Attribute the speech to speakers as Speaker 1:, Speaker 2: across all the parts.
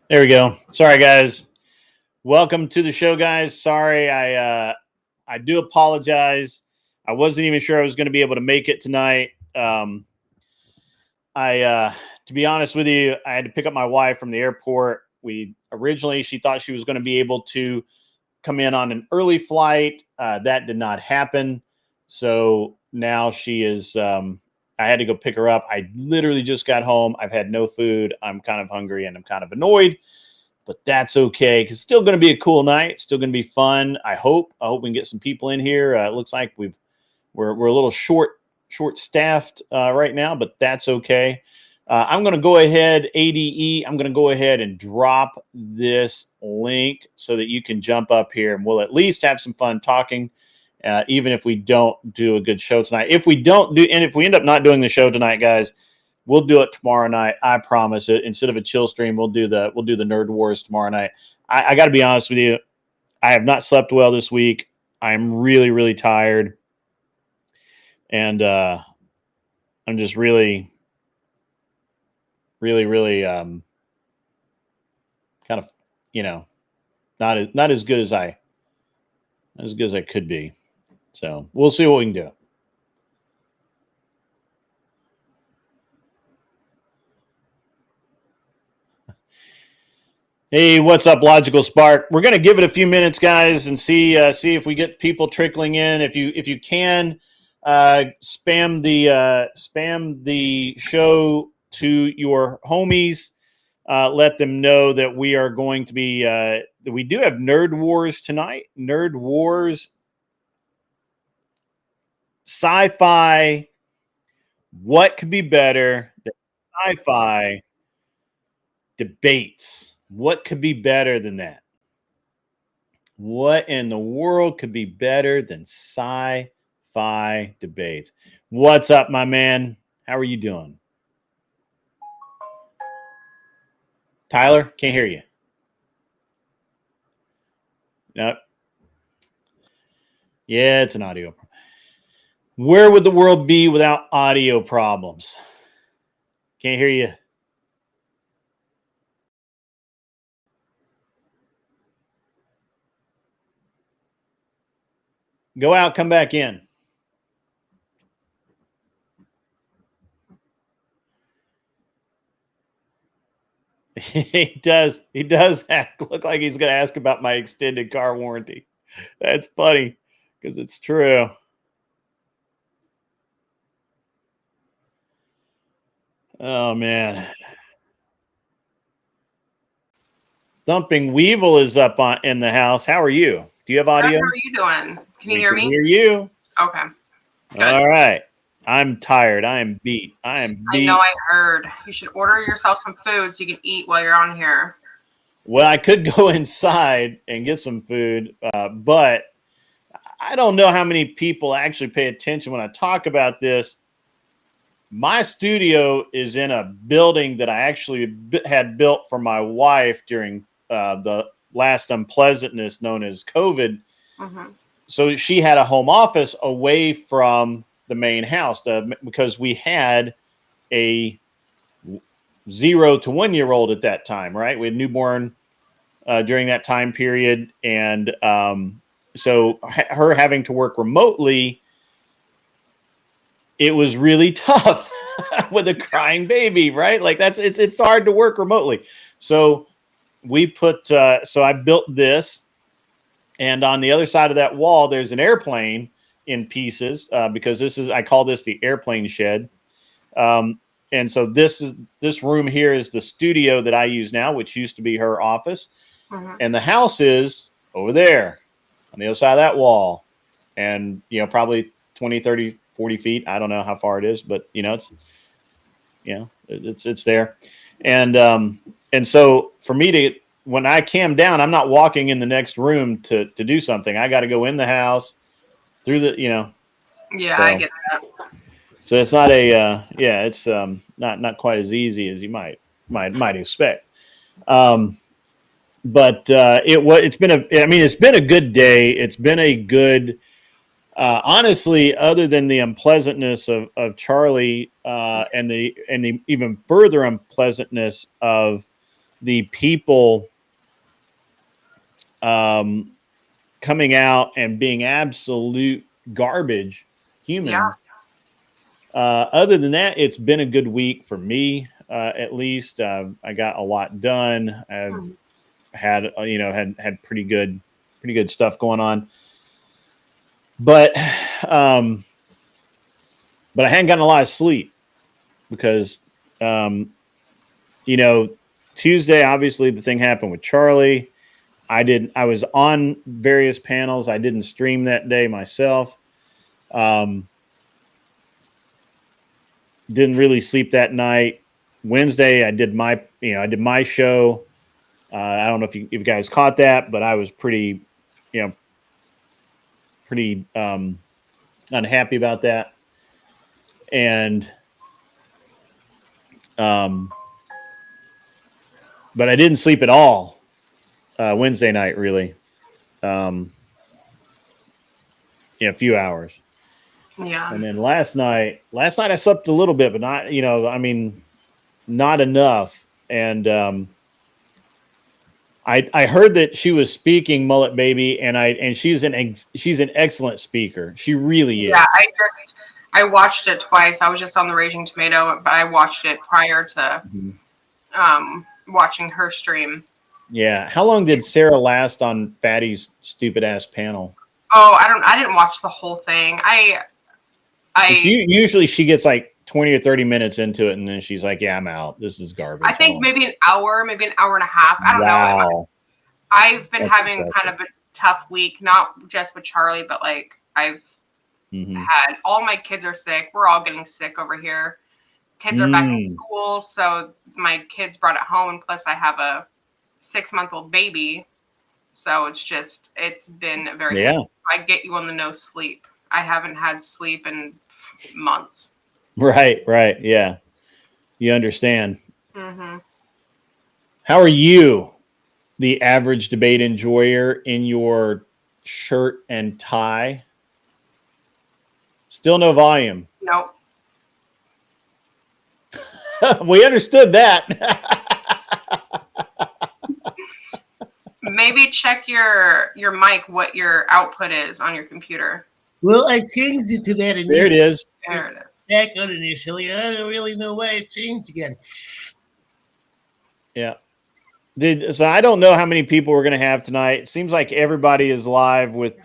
Speaker 1: There we go. Sorry, guys. Welcome to the show, guys. Sorry, I do apologize. I wasn't even sure I was going to be able to make it tonight. To be honest with you, I had to pick up my wife from the airport. She thought she was going to be able to come in on an early flight. That did not happen. So now she is. I had to go pick her up. I literally just got home. I've had no food. I'm kind of hungry and I'm kind of annoyed, but that's okay because it's still going to be a cool night. It's still going to be fun. I hope we can get some people in here. It looks like we're a little short staffed right now, but that's okay. I'm going to go ahead, ADE. I'm going to go ahead and drop this link so that you can jump up here and we'll at least have some fun talking. Even if we don't do a good show tonight. If we end up not doing the show tonight, guys, we'll do it tomorrow night. I promise it. Instead of a chill stream, we'll do the Nerd Wars tomorrow night. I got to be honest with you. I have not slept well this week. I'm really, really tired. And I'm just really, really, really kind of, not as good as I could be. So we'll see what we can do. Hey, what's up, Logical Spark? We're going to give it a few minutes, guys, and see if we get people trickling in. If you can, spam the show to your homies. Let them know that we are going to be. We do have Nerd Wars tonight. Nerd Wars. Sci-fi, what could be better than sci-fi debates? What could be better than that? What in the world could be better than sci-fi debates? What's up, my man? How are you doing? Tyler, can't hear you. No. Yeah, it's an audio problem. Where would the world be without audio problems? Can't hear you. Go out, come back in. He does look like he's going to ask about my extended car warranty. That's funny because it's true. Oh, man. Thumping Weevil is up in the house. How are you? Do you have audio?
Speaker 2: How are you doing? Can you hear me?
Speaker 1: Hear you.
Speaker 2: Okay.
Speaker 1: Good. All right. I'm tired. I am beat. I
Speaker 2: know, I heard. You should order yourself some food so you can eat while you're on here.
Speaker 1: Well, I could go inside and get some food, but I don't know how many people actually pay attention when I talk about this. My studio is in a building that I actually had built for my wife during the last unpleasantness known as COVID. Mm-hmm. So she had a home office away from the main house because we had a 0 to 1 year old at that time, right? We had newborn during that time period. And so her having to work remotely, it was really tough with a crying baby, right? Like it's hard to work remotely. So I built this, and on the other side of that wall, there's an airplane in pieces because I call this the airplane shed. And so this room here is the studio that I use now, which used to be her office. Mm-hmm. And the house is over there on the other side of that wall. And, probably 20, 30, 40 feet. I don't know how far it is, but it's there. And so for me when I cam down, I'm not walking in the next room to do something. I got to go in the house through the, Yeah, so,
Speaker 2: I get that.
Speaker 1: So it's not it's not quite as easy as you might expect. But it's been a good day. It's been a good, honestly, other than the unpleasantness of Charlie and the even further unpleasantness of the people coming out and being absolute garbage humans. Other than that, it's been a good week for me. At least I got a lot done. I've had had pretty good stuff going on, but I hadn't gotten a lot of sleep because Tuesday, obviously the thing happened with Charlie. I was on various panels. I didn't stream that day myself. Didn't really sleep that night. Wednesday, I did my show. I don't know if you guys caught that, but I was pretty unhappy about that. And, but I didn't sleep at all Wednesday night, really. A few hours.
Speaker 2: Yeah.
Speaker 1: And then last night I slept a little bit, but not, not enough. And I heard that she was speaking, Mullet Baby, and she's an excellent speaker. She really is.
Speaker 2: Yeah, I watched it twice. I was just on the Raging Tomato, but I watched it prior to watching her stream.
Speaker 1: Yeah. How long did Sarah last on Fatty's stupid ass panel?
Speaker 2: Oh, I didn't watch the whole thing.
Speaker 1: Usually she gets like 20 or 30 minutes into it, and then she's like, "Yeah, I'm out. This is garbage."
Speaker 2: I think maybe an hour and a half. I don't know. I've been having kind of a tough week, not just with Charlie, but like I've had all my kids are sick. We're all getting sick over here. Kids are back in school, so my kids brought it home, and plus I have a 6-month-old baby, so it's been very.
Speaker 1: Yeah.
Speaker 2: I get you on the no sleep. I haven't had sleep in months.
Speaker 1: Right. Yeah. You understand.
Speaker 2: Mm-hmm.
Speaker 1: How are you, the average debate enjoyer, in your shirt and tie? Still no volume.
Speaker 2: Nope.
Speaker 1: We understood that.
Speaker 2: Maybe check your mic, what your output is on your computer.
Speaker 3: Well, I changed it to that.
Speaker 1: There it is.
Speaker 2: There it is.
Speaker 3: Back on initially. I don't really know why it changed again.
Speaker 1: Yeah. So I don't know how many people we're going to have tonight. It seems like everybody is live with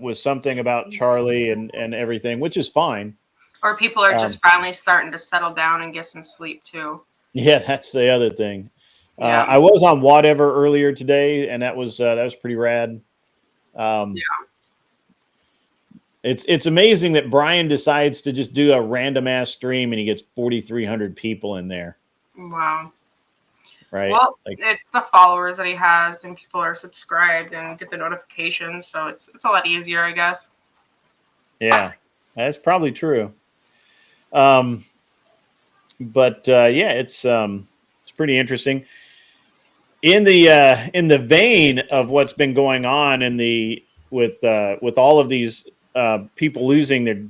Speaker 1: with something about Charlie and everything, which is fine.
Speaker 2: Or people are just finally starting to settle down and get some sleep too.
Speaker 1: Yeah, that's the other thing.
Speaker 2: Yeah.
Speaker 1: I was on Whatever earlier today, and that was pretty rad.
Speaker 2: Yeah.
Speaker 1: It's amazing that Brian decides to just do a random ass stream and he gets 4,300 people in there.
Speaker 2: Wow.
Speaker 1: Right.
Speaker 2: Well, it's the followers that he has, and people are subscribed and get the notifications, so it's a lot easier, I guess.
Speaker 1: Yeah, that's probably true. But yeah, it's pretty interesting. In the vein of what's been going on with all of these people losing their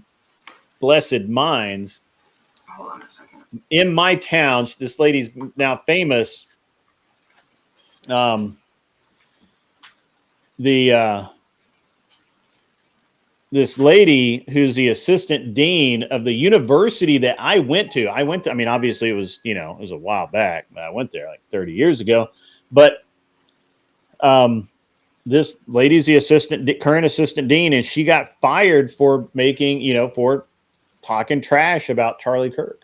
Speaker 1: blessed minds.
Speaker 2: Hold on a second.
Speaker 1: In my town, this lady's now famous. This lady who's the assistant dean of the university that I went to. I mean, obviously it was a while back. I went there like 30 years ago, but this lady's the current assistant dean, and she got fired for for talking trash about Charlie Kirk.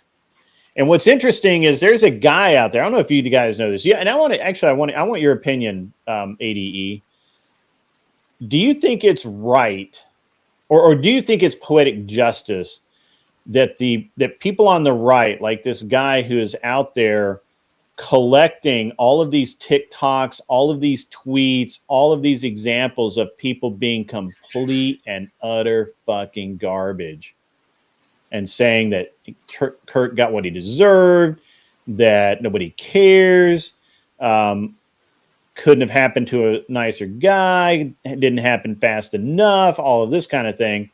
Speaker 1: And what's interesting is there's a guy out there. I don't know if you guys know this. Yeah, and I want your opinion, ADE. Do you think it's right, or do you think it's poetic justice that people on the right, like this guy who is out there collecting all of these TikToks, all of these tweets, all of these examples of people being complete and utter fucking garbage, and saying that Kurt got what he deserved, that nobody cares, couldn't have happened to a nicer guy, didn't happen fast enough, all of this kind of thing.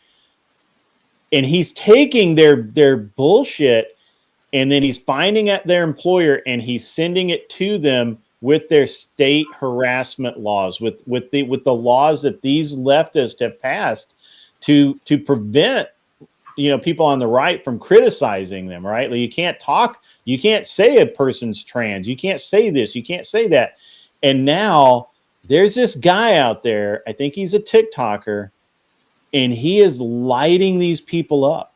Speaker 1: And he's taking their bullshit, and then he's finding at their employer and he's sending it to them with their state harassment laws, with the laws that these leftists have passed to prevent, you know, people on the right from criticizing them, right? Like, you can't say a person's trans, you can't say this, you can't say that. And now there's this guy out there, I think he's a TikToker, and he is lighting these people up,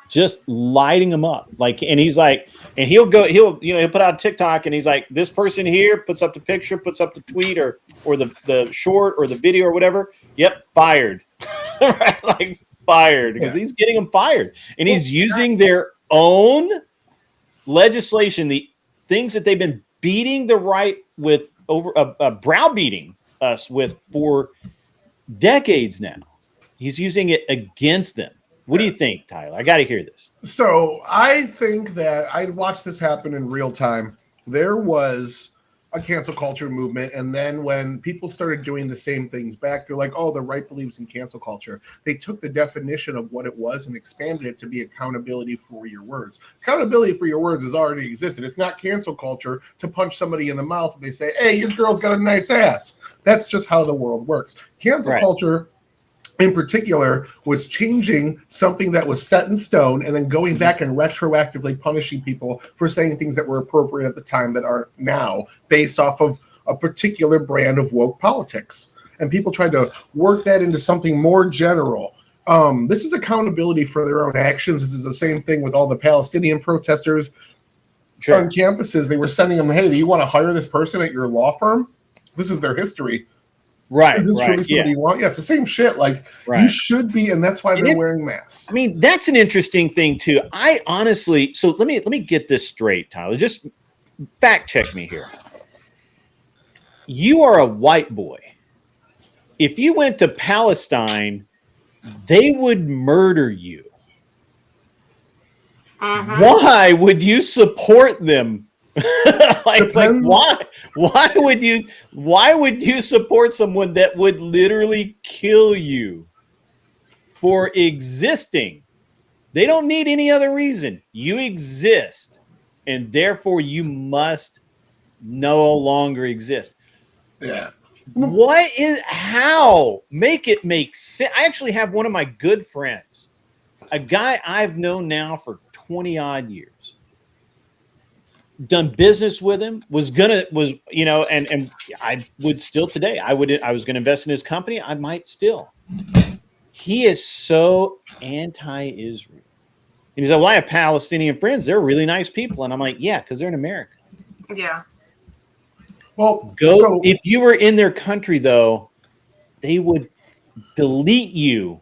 Speaker 1: just lighting them up. Like, and he's like, and he'll put out TikTok, and he's like, this person here puts up the picture, puts up the tweet or the short or the video or whatever. Yep, fired. Right? Like, fired, because he's getting them fired, and he's using their own legislation, the things that they've been beating the right with, over browbeating us with for decades now. He's using it against them. What do you think, Tyler? I got to hear this.
Speaker 4: So I think that I watched this happen in real time. There was a cancel culture movement, and then when people started doing the same things back, they're like, oh, the right believes in cancel culture. They took the definition of what it was and expanded it to be accountability for your words. Accountability for your words has already existed. It's not cancel culture to punch somebody in the mouth and they say, hey, your girl's got a nice ass. That's just how the world works. Cancel culture in particular was changing something that was set in stone and then going back and retroactively punishing people for saying things that were appropriate at the time that aren't now, based off of a particular brand of woke politics. And people tried to work that into something more general. This is accountability for their own actions. This is the same thing with all the Palestinian protesters on campuses. They were sending them, hey, do you want to hire this person at your law firm? This is their history.
Speaker 1: Right.
Speaker 4: Is this really somebody you want? Yeah, it's the same shit. Like, you should be, and that's why they're wearing masks.
Speaker 1: I mean, that's an interesting thing too. I honestly, so let me get this straight, Tyler. Just fact check me here. You are a white boy. If you went to Palestine, they would murder you. Why would you support them? like why would you support someone that would literally kill you for existing? They don't need any other reason. You exist, and therefore you must no longer exist.
Speaker 4: Yeah.
Speaker 1: How make it make sense? I actually have one of my good friends, a guy I've known now for 20 odd years, done business with him, and I would still today, I was going to invest in his company. I might still. He is so anti-Israel. And he's like, well, I have Palestinian friends. They're really nice people. And I'm like, yeah, because they're in America.
Speaker 2: Yeah.
Speaker 4: Well,
Speaker 1: if you were in their country, though, they would delete you.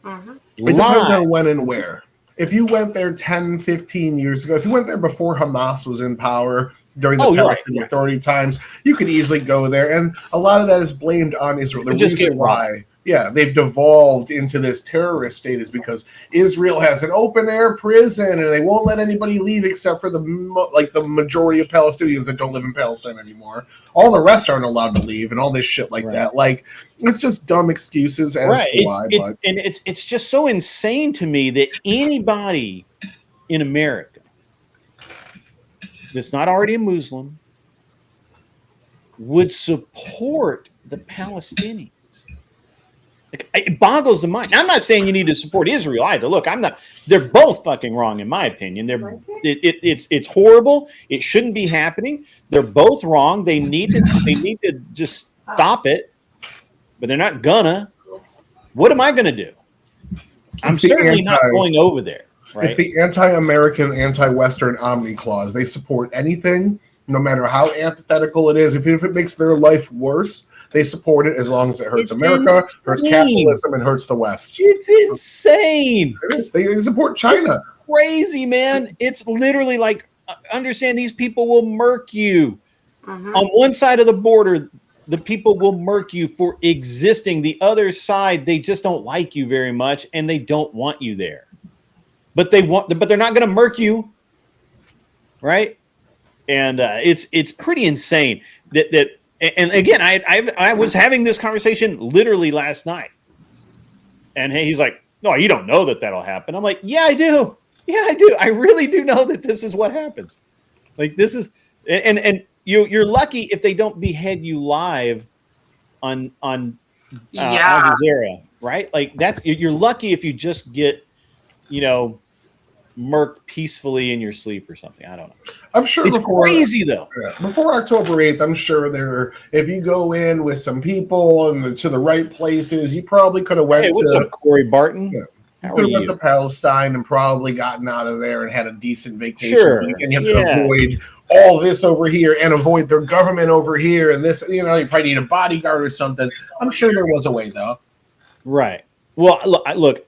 Speaker 4: It depends on when and where. If you went there 10, 15 years ago, if you went there before Hamas was in power during the Palestinian Authority times, you could easily go there. And a lot of that is blamed on Israel. The reason why, they've devolved into this terrorist state is because Israel has an open-air prison and they won't let anybody leave except for the majority of Palestinians that don't live in Palestine anymore. All the rest aren't allowed to leave and all this shit like that. Like, it's just dumb excuses as to why.
Speaker 1: And it's just so insane to me that anybody in America that's not already a Muslim would support the Palestinians. It boggles the mind. Now, I'm not saying you need to support Israel either. Look, they're both fucking wrong in my opinion. It's horrible. It shouldn't be happening. They're both wrong. They need to just stop it, but they're not gonna. What am I gonna do? I'm certainly not going over there. Right?
Speaker 4: It's the anti-American, anti-Western omni clause. They support anything, no matter how antithetical it is. If it makes their life worse, they support it as long as it hurts America, hurts capitalism, and hurts the West.
Speaker 1: It's insane.
Speaker 4: It is. They support China.
Speaker 1: It's crazy, man. It's literally like, understand, these people will murk you. On one side of the border, the people will murk you for existing. The other side, they just don't like you very much, and they don't want you there. But they're not going to murk you, right? And it's pretty insane that. And again, I was having this conversation literally last night, and he's like, "No, you don't know that'll happen." I'm like, "Yeah, I do. Yeah, I do. I really do know that this is what happens. Like, this is." And you're lucky if they don't behead you live on Al
Speaker 2: Yeah.
Speaker 1: Jazeera, right? Like you're lucky if you just get, murked peacefully in your sleep or something. I don't know.
Speaker 4: I'm sure
Speaker 1: it's crazy though.
Speaker 4: Before October 8th, I'm sure if you go in with some people and to the right places, you probably could have went
Speaker 1: what's up, Corey Barton?
Speaker 4: Yeah.
Speaker 1: How
Speaker 4: could
Speaker 1: are
Speaker 4: have went
Speaker 1: you?
Speaker 4: to Palestine and probably gotten out of there and had a decent vacation.
Speaker 1: Sure.
Speaker 4: And you have to avoid all this over here and avoid their government over here. And this, you probably need a bodyguard or something. I'm sure there was a way, though.
Speaker 1: Right. Well, look,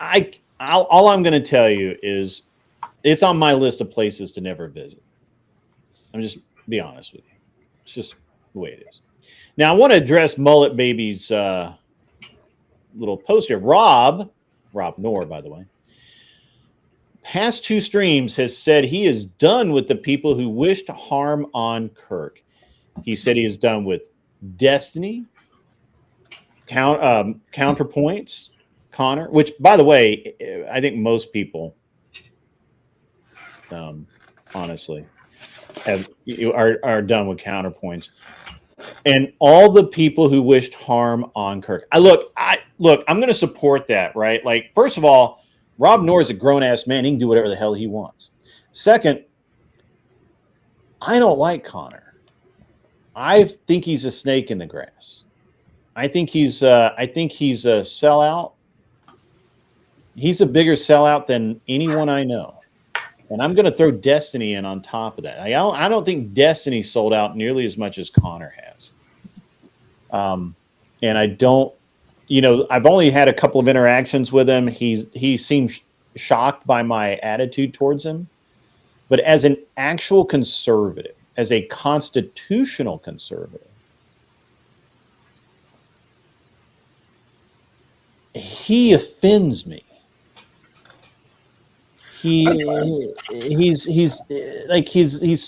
Speaker 1: all I'm going to tell you is it's on my list of places to never visit. I'm just be honest with you. It's just the way it is. Now, I want to address Mullet Baby's little post here. Rob Knorr, by the way, past 2 streams has said he is done with the people who wish to harm on Kirk. He said he is done with Destiny, Counterpoints, Connor, which, by the way, I think most people, honestly, are done with Counterpoints. And all the people who wished harm on Kirk. I'm going to support that, right? Like, first of all, Rob Knorr is a grown-ass man. He can do whatever the hell he wants. Second, I don't like Connor. I think he's a snake in the grass. I think he's a sellout. He's a bigger sellout than anyone I know. And I'm going to throw Destiny in on top of that. I don't think Destiny sold out nearly as much as Connor has. And I don't, I've only had a couple of interactions with him. He seems shocked by my attitude towards him. But as an actual conservative, as a constitutional conservative, he offends me. He's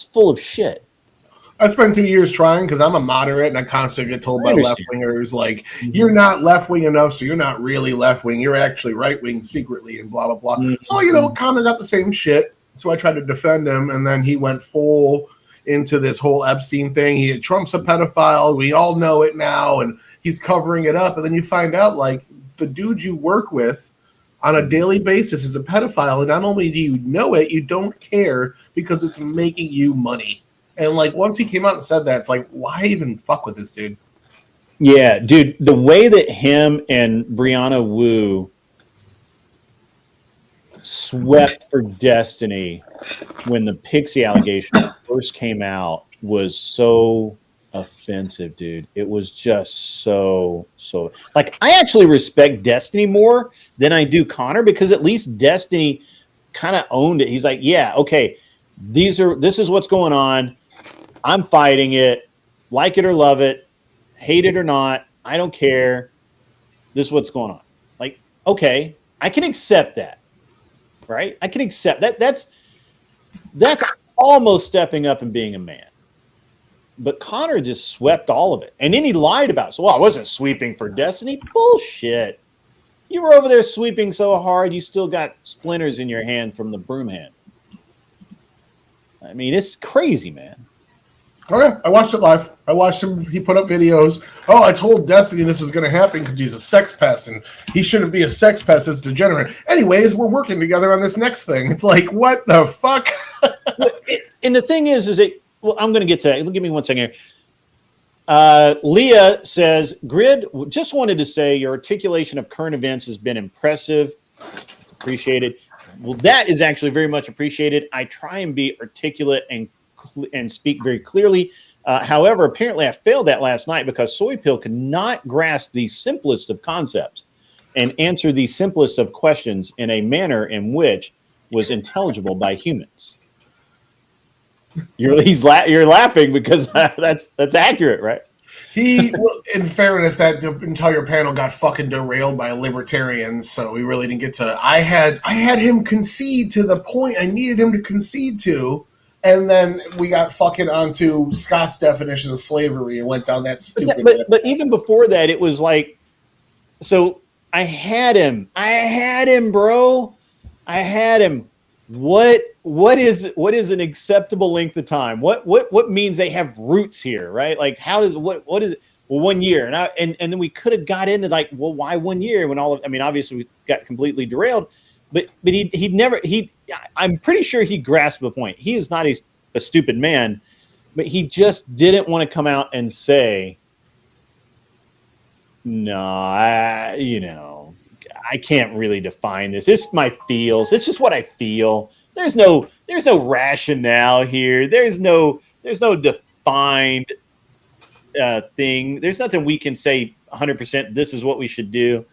Speaker 1: full of shit.
Speaker 4: I spent 2 years trying because I'm a moderate and I constantly get told by left wingers, like, you're not left wing enough, so you're not really left wing. You're actually right wing secretly and blah, blah, blah. Mm-hmm. So, Connor got the same shit. So I tried to defend him, and then he went full into this whole Epstein thing. Trump's a pedophile. We all know it now, and he's covering it up. And then you find out, like, the dude you work with on a daily basis is a pedophile. And not only do you know it, you don't care because it's making you money. And, like, once he came out and said that, it's like, why even fuck with this dude?
Speaker 1: Yeah, dude, the way that him and Brianna Wu swept for Destiny when the Pixie allegation first came out was so offensive, dude. It was just so like, I actually respect Destiny more than I do Connor, because at least Destiny kind of owned it. He's like, yeah, okay, this is what's going on. I'm fighting it, like it or love it, hate it or not, I don't care. This is what's going on. Like, okay, I can accept that. Right? I can accept that. That's almost stepping up and being a man. But Connor just swept all of it. And then he lied about it. So, I wasn't sweeping for Destiny. Bullshit. You were over there sweeping so hard, you still got splinters in your hand from the broom hand. I mean, it's crazy, man.
Speaker 4: Okay, I watched it live. I watched him. He put up videos. Oh, I told Destiny this was going to happen because he's a sex pest, and he shouldn't be a sex pest. It's degenerate. Anyways, we're working together on this next thing. It's like, what the fuck?
Speaker 1: And the thing is that, well, I'm going to get to that. Give me 1 second here. Leah says, Grid, just wanted to say your articulation of current events has been impressive. Appreciated. Well, that is actually very much appreciated. I try and be articulate and speak very clearly. However, apparently I failed that last night because Soy Pill could not grasp the simplest of concepts and answer the simplest of questions in a manner in which was intelligible by humans. You're laughing because that's accurate, right?
Speaker 4: In fairness, that entire panel got fucking derailed by libertarians, so we really didn't get to. I had him concede to the point I needed him to concede to. And then we got fucking onto Scott's definition of slavery and went down that stupid.
Speaker 1: But even before that, it was like, so I had him, bro. I had him. what is an acceptable length of time? What means they have roots here, right? Like how does what is it? Well, 1 year, and then we could have got into like, well, why 1 year when all of, I mean, obviously we got completely derailed, but I'm pretty sure he grasped the point. He is not a stupid man, but he just didn't want to come out and say, no, I can't really define this. It's my feels. It's just what I feel. There's no rationale here. There's no defined thing. There's nothing we can say 100%. This is what we should do.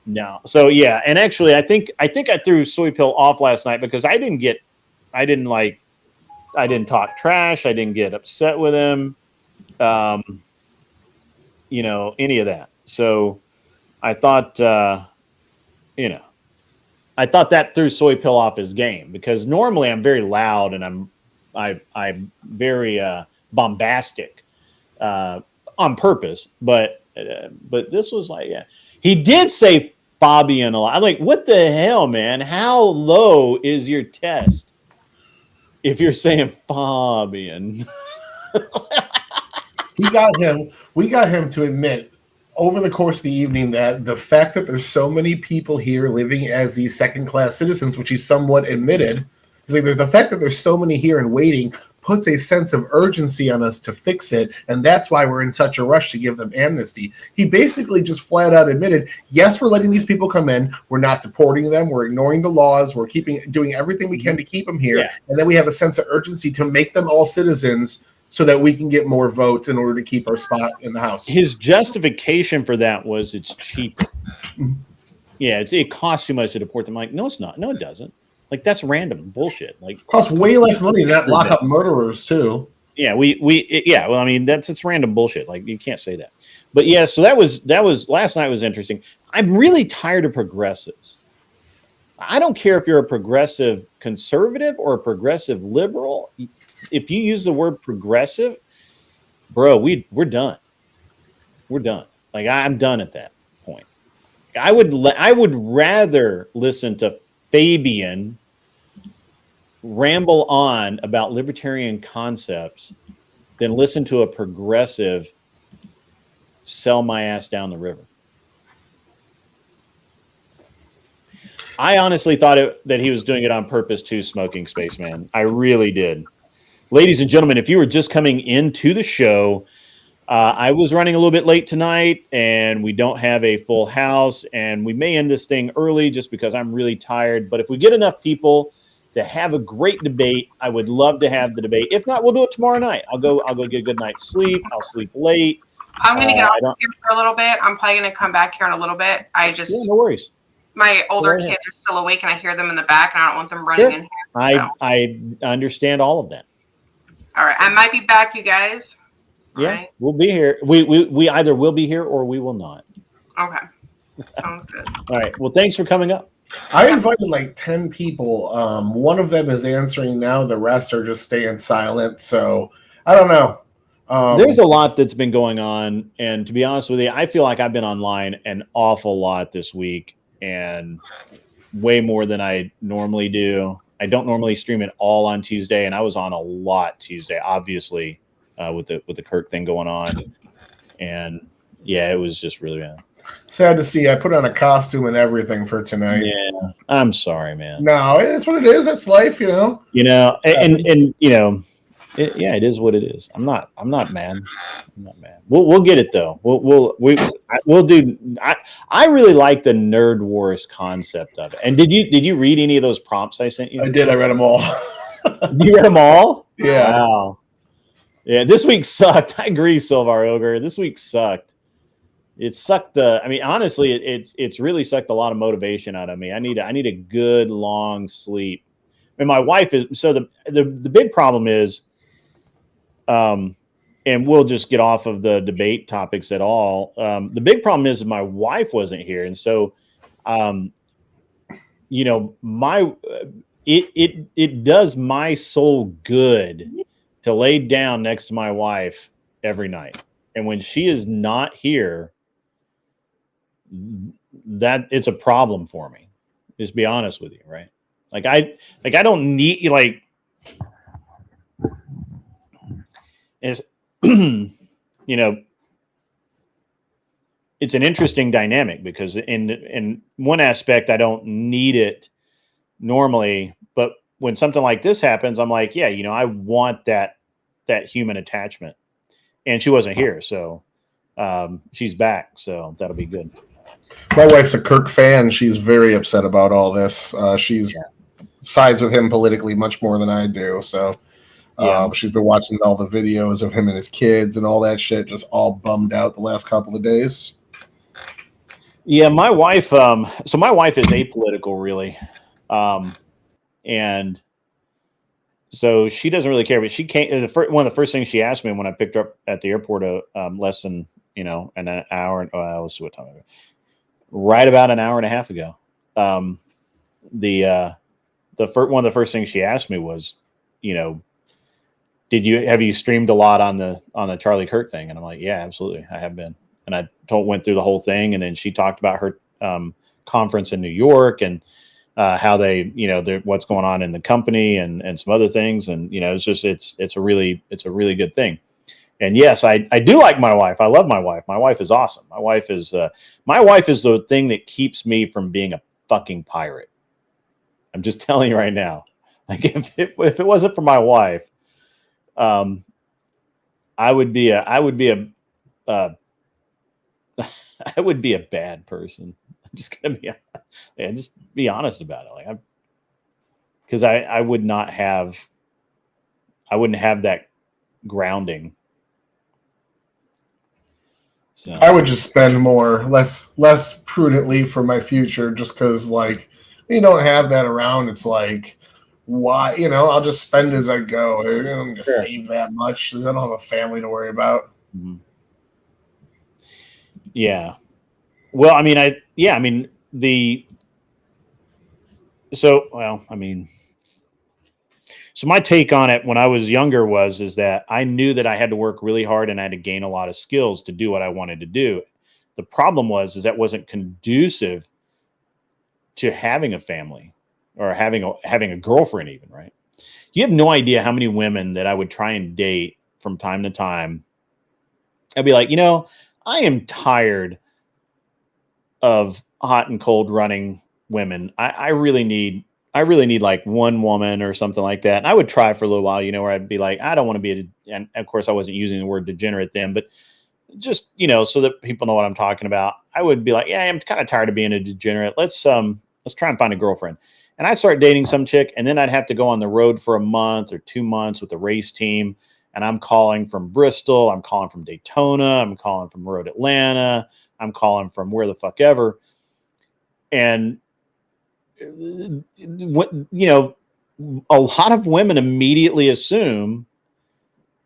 Speaker 1: No. So yeah, and actually, I think I threw Soy Pill off last night because I didn't talk trash. I didn't get upset with him. Any of that. So I thought, I thought that threw Soy Pill off his game because normally I'm very loud and I'm very bombastic on purpose. But this was like, yeah, he did say Fabian a lot. I'm like, what the hell, man? How low is your test if you're saying Fabian?
Speaker 4: We got him to admit over the course of the evening that the fact that there's so many people here living as these second-class citizens, which he somewhat admitted, is like the fact that there's so many here and waiting puts a sense of urgency on us to fix it, and that's why we're in such a rush to give them amnesty. He basically just flat out admitted, yes, we're letting these people come in, we're not deporting them, we're ignoring the laws, we're doing everything we can to keep them here, and then we have a sense of urgency to make them all citizens so that we can get more votes in order to keep our spot in the House.
Speaker 1: His justification for that was it's cheaper. Yeah, it costs too much to deport them. Like, no, it's not. No, it doesn't. Like, that's random bullshit. Like,
Speaker 4: it costs way less money to not lock up murderers too.
Speaker 1: Yeah, well, I mean, it's random bullshit. Like, you can't say that. But yeah, so that was last night was interesting. I'm really tired of progressives. I don't care if you're a progressive conservative or a progressive liberal. If you use the word progressive, bro, we're done. We're done. Like, I'm done at that point. I would rather listen to Fabian ramble on about libertarian concepts than listen to a progressive sell my ass down the river. I honestly thought that he was doing it on purpose too, Smoking Spaceman. I really did. Ladies and gentlemen, if you were just coming into the show, I was running a little bit late tonight, and we don't have a full house, and we may end this thing early just because I'm really tired. But if we get enough people to have a great debate, I would love to have the debate. If not, we'll do it tomorrow night. I'll go get a good night's sleep. I'll sleep late.
Speaker 2: I'm going to get off here for a little bit. I'm probably going to come back here in a little bit.
Speaker 1: No worries.
Speaker 2: My older kids are still awake, and I hear them in the back, and I don't want them running in here. So.
Speaker 1: I understand all of that.
Speaker 2: All right. I might be back, you guys.
Speaker 1: Yeah, right. We'll be here. We either will be here or we will not.
Speaker 2: Okay. Sounds good.
Speaker 1: All right. Well, thanks for coming up.
Speaker 4: I invited like 10 people. One of them is answering now. The rest are just staying silent. So I don't know.
Speaker 1: There's a lot that's been going on. And to be honest with you, I feel like I've been online an awful lot this week and way more than I normally do. I don't normally stream it all on Tuesday, and I was on a lot Tuesday, obviously, with the Kirk thing going on. And yeah, it was just really bad.
Speaker 4: Sad to see. I put on a costume and everything for tonight.
Speaker 1: Yeah, I'm sorry, man.
Speaker 4: No, it's what it is. It's life, you know.
Speaker 1: And you know, it is what it is. I'm not mad. I'm not mad. We'll get it though. We'll do. I really like the Nerd Wars concept of it. And did you read any of those prompts I sent you?
Speaker 4: I did. I read them all.
Speaker 1: You read them all?
Speaker 4: Yeah.
Speaker 1: Wow. Yeah. This week sucked. I agree, Silvar Ogre. This week sucked. It sucked. Honestly, it's really sucked a lot of motivation out of me. I need a good long sleep. And my wife is so the big problem is. And we'll just get off of the debate topics at all. The big problem is my wife wasn't here. And so, it does my soul good to lay down next to my wife every night. And when she is not here, that it's a problem for me. Just be honest with you. Right. Like I don't need it's you know, it's an interesting dynamic because in one aspect I don't need it normally, but when something like this happens, I'm like, yeah, I want that human attachment. And she wasn't here, so she's back, so that'll be good.
Speaker 4: My wife's a Kirk fan. She's very upset about all this. She's sides with him politically much more than I do. So she's been watching all the videos of him and his kids and all that shit, just all bummed out the last couple of days.
Speaker 1: Yeah, my wife. So my wife is apolitical, really, and so she doesn't really care. But she came. One of the first things she asked me when I picked her up at the airport, less than an hour. Let's see what time. Right about an hour and a half ago. One of the first things she asked me was, have you streamed a lot on the Charlie Kirk thing? And I'm like, yeah, absolutely, I have been. And I went through the whole thing, and then she talked about her conference in New York and how they, what's going on in the company and some other things, and it's a really good thing. And yes, I do like my wife. I love my wife. My wife is awesome. My wife is the thing that keeps me from being a fucking pirate. I'm just telling you right now. Like if it wasn't for my wife, I would be a bad person. I'm just gonna be honest about it. Like because I wouldn't have that grounding. So
Speaker 4: I would just spend less prudently for my future, just because like you don't have that around. It's like why I'll just spend as I go. I don't just save that much because I don't have a family to worry about.
Speaker 1: Mm-hmm. Yeah. Well, I mean, so my take on it when I was younger is that I knew that I had to work really hard and I had to gain a lot of skills to do what I wanted to do. The problem was that wasn't conducive to having a family or having a girlfriend even, right? You have no idea how many women that I would try and date from time to time. I'd be like, I am tired of hot and cold running women. I really need like one woman or something like that. And I would try for a little while, where I'd be like, I don't want to be and of course I wasn't using the word degenerate then, but just, so that people know what I'm talking about. I would be like, yeah, I'm kind of tired of being a degenerate. Let's try and find a girlfriend. And I'd start dating some chick, and then I'd have to go on the road for a month or 2 months with the race team. And I'm calling from Bristol. I'm calling from Daytona. I'm calling from Road Atlanta. I'm calling from where the fuck ever. And, a lot of women immediately assume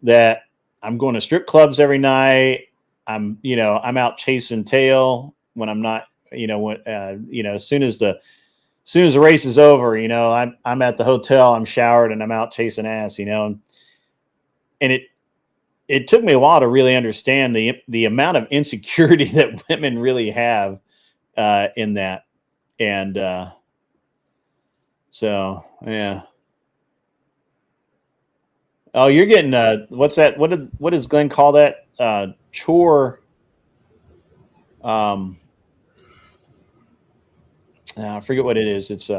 Speaker 1: that I'm going to strip clubs every night. I'm out chasing tail when I'm not, as soon as the race is over, I'm at the hotel, I'm showered, and I'm out chasing ass, and it took me a while to really understand the amount of insecurity that women really have in that. And so, yeah. Oh, you're getting what's that? What does Glenn call that? Chore. I forget what it is. It's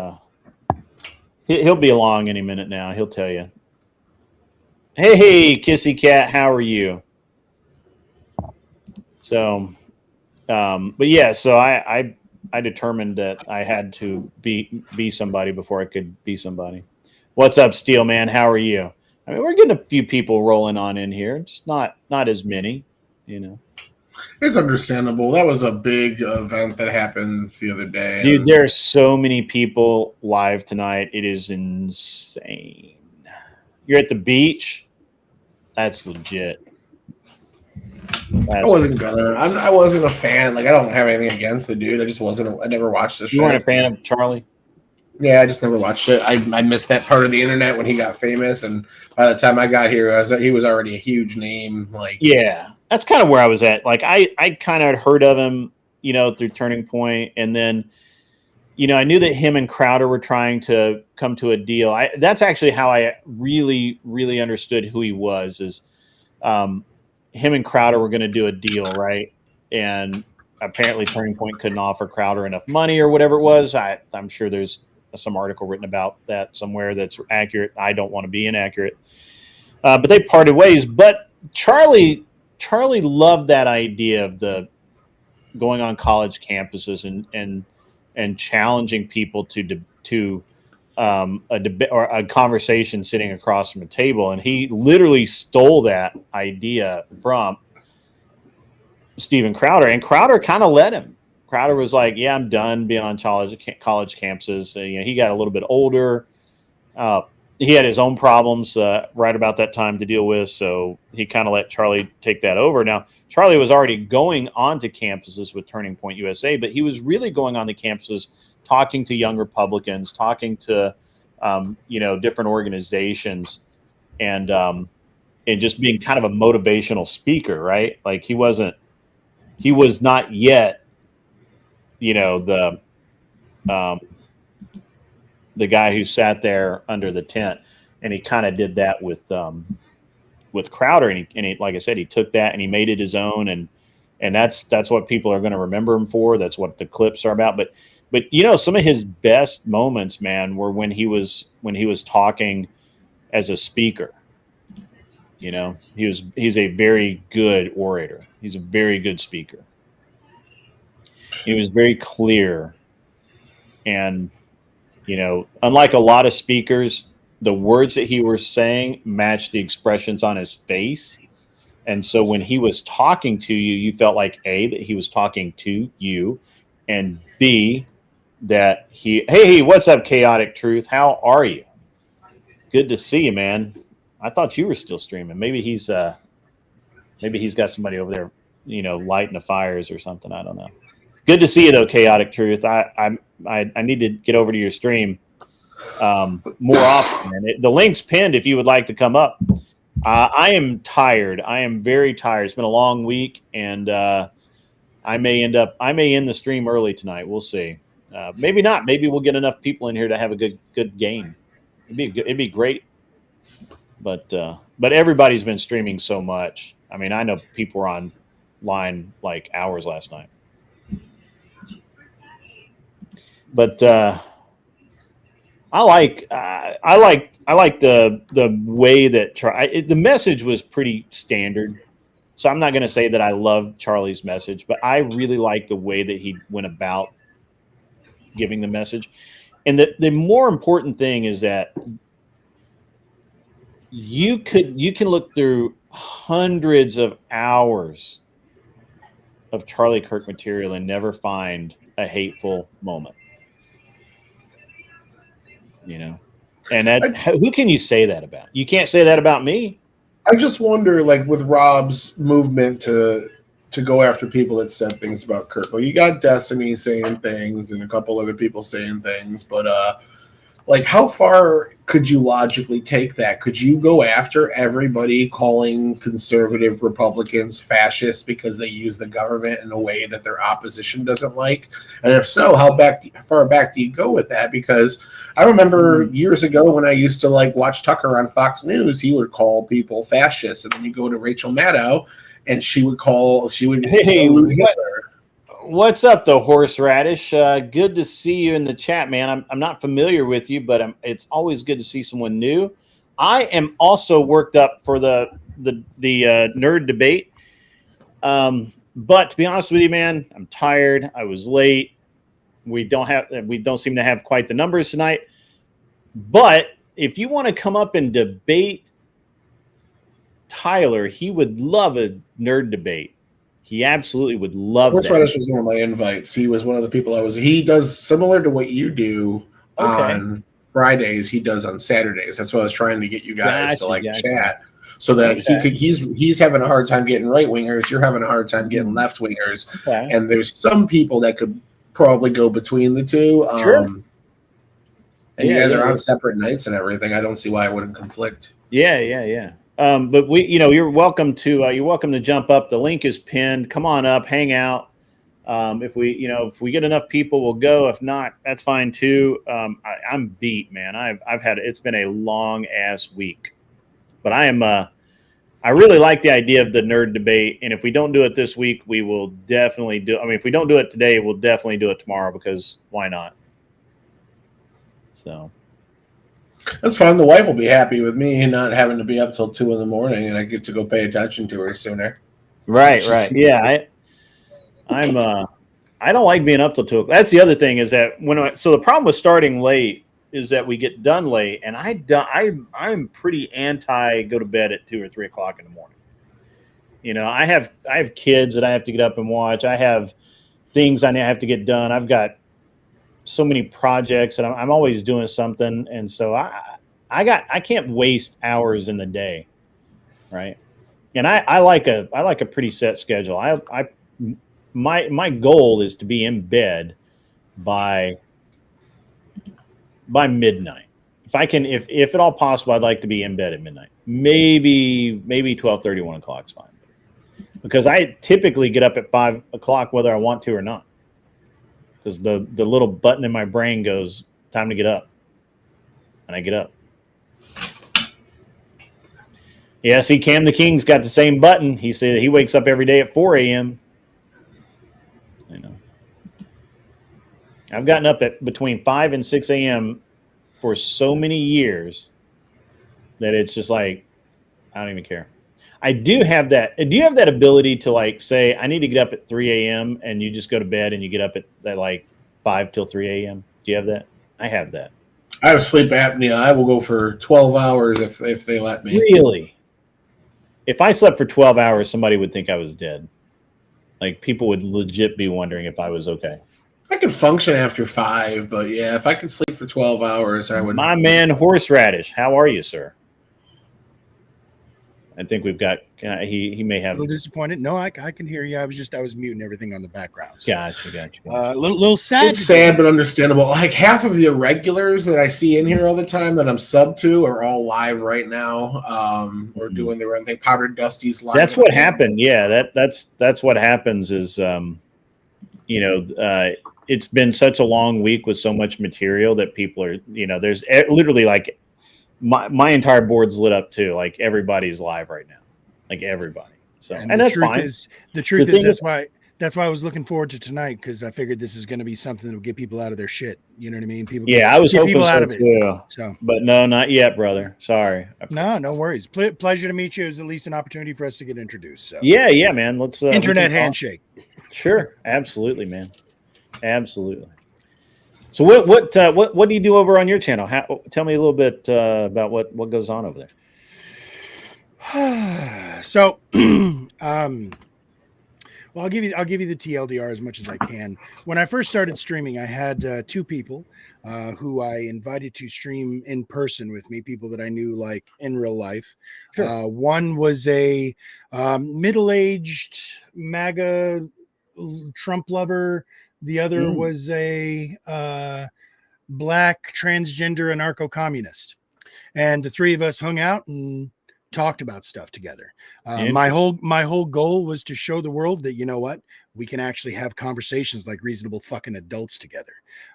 Speaker 1: he'll be along any minute now. He'll tell you. Hey, Kissy Cat, how are you? So, but yeah, so I determined that I had to be somebody before I could be somebody. What's up, Steel Man? How are you? I mean, we're getting a few people rolling on in here, just not as many,
Speaker 4: It's understandable. That was a big event that happened the other day.
Speaker 1: Dude, there are so many people live tonight. It is insane. You're at the beach? That's legit.
Speaker 4: I wasn't a fan. Like, I don't have anything against the dude. I just wasn't. I never watched this.
Speaker 1: You weren't a fan of Charlie?
Speaker 4: Yeah, I just never watched it. I missed that part of the internet when he got famous, and by the time I got here, he was already a huge name. Like,
Speaker 1: yeah, that's kind of where I was at. Like, I kind of heard of him, through Turning Point, and then I knew that him and Crowder were trying to come to a deal. That's actually how I really, really understood who he was. Is him and Crowder were going to do a deal, right? And apparently, Turning Point couldn't offer Crowder enough money or whatever it was. I'm sure there's some article written about that somewhere that's accurate. I don't want to be inaccurate, but they parted ways. But Charlie loved that idea of the going on college campuses and challenging people to a debate or a conversation sitting across from a table. And he literally stole that idea from Steven Crowder, and Crowder kind of let him. Crowder was like, yeah, I'm done being on college campuses. He got a little bit older. He had his own problems right about that time to deal with, so he kind of let Charlie take that over. Now, Charlie was already going on to campuses with Turning Point USA, but he was really going on to campuses, talking to young Republicans, talking to different organizations, and just being kind of a motivational speaker, right? Like he was not yet, the guy who sat there under the tent, and he kind of did that with Crowder, and he, like I said, he took that and he made it his own, and that's what people are going to remember him for. That's what the clips are about. But some of his best moments, man, were when he was talking as a speaker. He's a very good orator. He's a very good speaker. He was very clear, and unlike a lot of speakers, the words that he was saying matched the expressions on his face. And so when he was talking to you, you felt like A, that he was talking to you, and B, that hey, what's up, Chaotic Truth? How are you? Good to see you, man. I thought you were still streaming. Maybe he's got somebody over there, lighting the fires or something. I don't know. Good to see you though, Chaotic Truth. I need to get over to your stream more often. And the link's pinned if you would like to come up. I am tired. I am very tired. It's been a long week, and I may end the stream early tonight. We'll see. Maybe not. Maybe we'll get enough people in here to have a good game. It'd be great. But everybody's been streaming so much. I mean, I know people were online like hours last night. But I like the way that the message was pretty standard. So I'm not going to say that I love Charlie's message, but I really like the way that he went about giving the message. And the more important thing is that you can look through hundreds of hours of Charlie Kirk material and never find a hateful moment. And who can you say that about? You can't say that about me.
Speaker 4: I just wonder, like with Rob's movement to go after people that said things about Kirk. Well, you got Destiny saying things and a couple other people saying things, but like how far could you logically take that? Could you go after everybody calling conservative Republicans fascists because they use the government in a way that their opposition doesn't like? And if so, how far back do you go with that? Because I remember years ago when I used to watch Tucker on Fox News, he would call people fascists, and then you go to Rachel Maddow, and she would
Speaker 1: hey, what's up, the horseradish? Good to see you in the chat, man. I'm not familiar with you, but it's always good to see someone new. I am also worked up for the nerd debate, but to be honest with you, man, I'm tired. I was late. We don't seem to have quite the numbers tonight. But if you want to come up and debate Tyler, he would love a nerd debate. He absolutely would love that.
Speaker 4: Horseradish was one of my invites. He was one of the people he does similar to what you do on Fridays, he does on Saturdays. That's why I was trying to get you guys to chat. So that he's having a hard time getting right wingers, you're having a hard time getting left wingers. Okay. And there's some people that could probably go between the two. Sure. And you guys are on separate nights and everything. I don't see why it wouldn't conflict.
Speaker 1: Yeah. But you're welcome to jump up. The link is pinned. Come on up, hang out. If we get enough people, we'll go. If not, that's fine too. I'm beat, man. It's been a long ass week, but I really like the idea of the nerd debate. And if we don't do it this week, we will definitely do. I mean, if we don't do it today, we'll definitely do it tomorrow, because why not? So
Speaker 4: that's fine. The wife will be happy with me not having to be up till 2 a.m, and I get to go pay attention to her sooner.
Speaker 1: Right. Yeah. I don't like being up till 2. That's the other thing, is that so the problem with starting late is that we get done late, and I'm pretty anti go to bed at 2 or 3 o'clock in the morning. You know, I have kids that I have to get up and watch. I have things I have to get done. I've got so many projects, and I'm always doing something, and so I can't waste hours in the day, right? And I like a pretty set schedule. My goal is to be in bed by midnight. If I can, if at all possible, I'd like to be in bed at midnight. Maybe 12:30, 1 o'clock is fine, because I typically get up at 5 o'clock whether I want to or not, because the little button in my brain goes, time to get up, and I get up. Yeah, see, Cam the King's got the same button. He said he wakes up every day at 4 a.m. You know, I've gotten up at between 5 and 6 a.m. for so many years that it's just like, I don't even care. I do have that. Do you have that ability to, like, say, I need to get up at 3 a.m. and you just go to bed and you get up at like 5 till 3 a.m.? Do you have that? I have that.
Speaker 4: I have sleep apnea. I will go for 12 hours if they let me.
Speaker 1: Really? If I slept for 12 hours, somebody would think I was dead. Like, people would legit be wondering if I was okay.
Speaker 4: I could function after 5, but yeah, if I could sleep for 12 hours, I would.
Speaker 1: My man, Horseradish, how are you, sir? I think we've got. He may have.
Speaker 5: A little disappointed. No, I can hear you. I was muting everything on the background. So.
Speaker 1: Gotcha.
Speaker 5: Little sad.
Speaker 4: It's sad but understandable. Like, half of the regulars that I see in here all the time that I'm sub to are all live right now. Or doing their own thing. Powdered Dusty's live.
Speaker 1: That's what happened. Yeah, that's what happens. Is it's been such a long week with so much material that people are. There's literally like. My entire board's lit up too. Like, everybody's live right now, like everybody. So, and that's fine.
Speaker 5: The truth is that's why I was looking forward to tonight, because I figured this is going to be something that will get people out of their shit. You know what I mean?
Speaker 1: I was hoping so too.
Speaker 5: So,
Speaker 1: but no, not yet, brother. Sorry.
Speaker 5: No worries. Pleasure to meet you. It was at least an opportunity for us to get introduced. So
Speaker 1: yeah, man. Let's
Speaker 5: internet handshake.
Speaker 1: Sure, absolutely, man. Absolutely. So what do you do over on your channel? Tell me a little bit about what goes on over
Speaker 5: there. So, well, I'll give you the TLDR as much as I can. When I first started streaming, I had 2 people who I invited to stream in person with me, people that I knew like in real life. Sure. One was a middle-aged MAGA Trump lover. The other was a black transgender anarcho-communist, and the 3 of us hung out and talked about stuff together. My whole goal was to show the world that, you know what, we can actually have conversations like reasonable fucking adults together.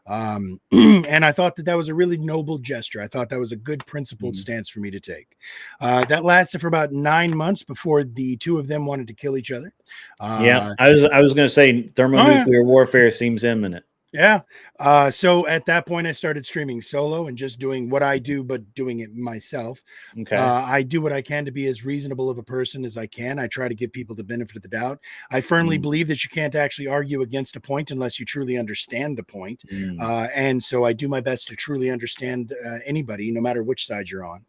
Speaker 5: And I thought that was a really noble gesture. I thought that was a good principled stance for me to take. That lasted for about 9 months before the 2 of them wanted to kill each other.
Speaker 1: I was going to say thermonuclear warfare seems imminent.
Speaker 5: Yeah. So at that point, I started streaming solo and just doing what I do, but doing it myself.
Speaker 1: Okay.
Speaker 5: I do what I can to be as reasonable of a person as I can. I try to give people the benefit of the doubt. I firmly believe that you can't actually argue against a point unless you truly understand the point. And so I do my best to truly understand anybody, no matter which side you're on.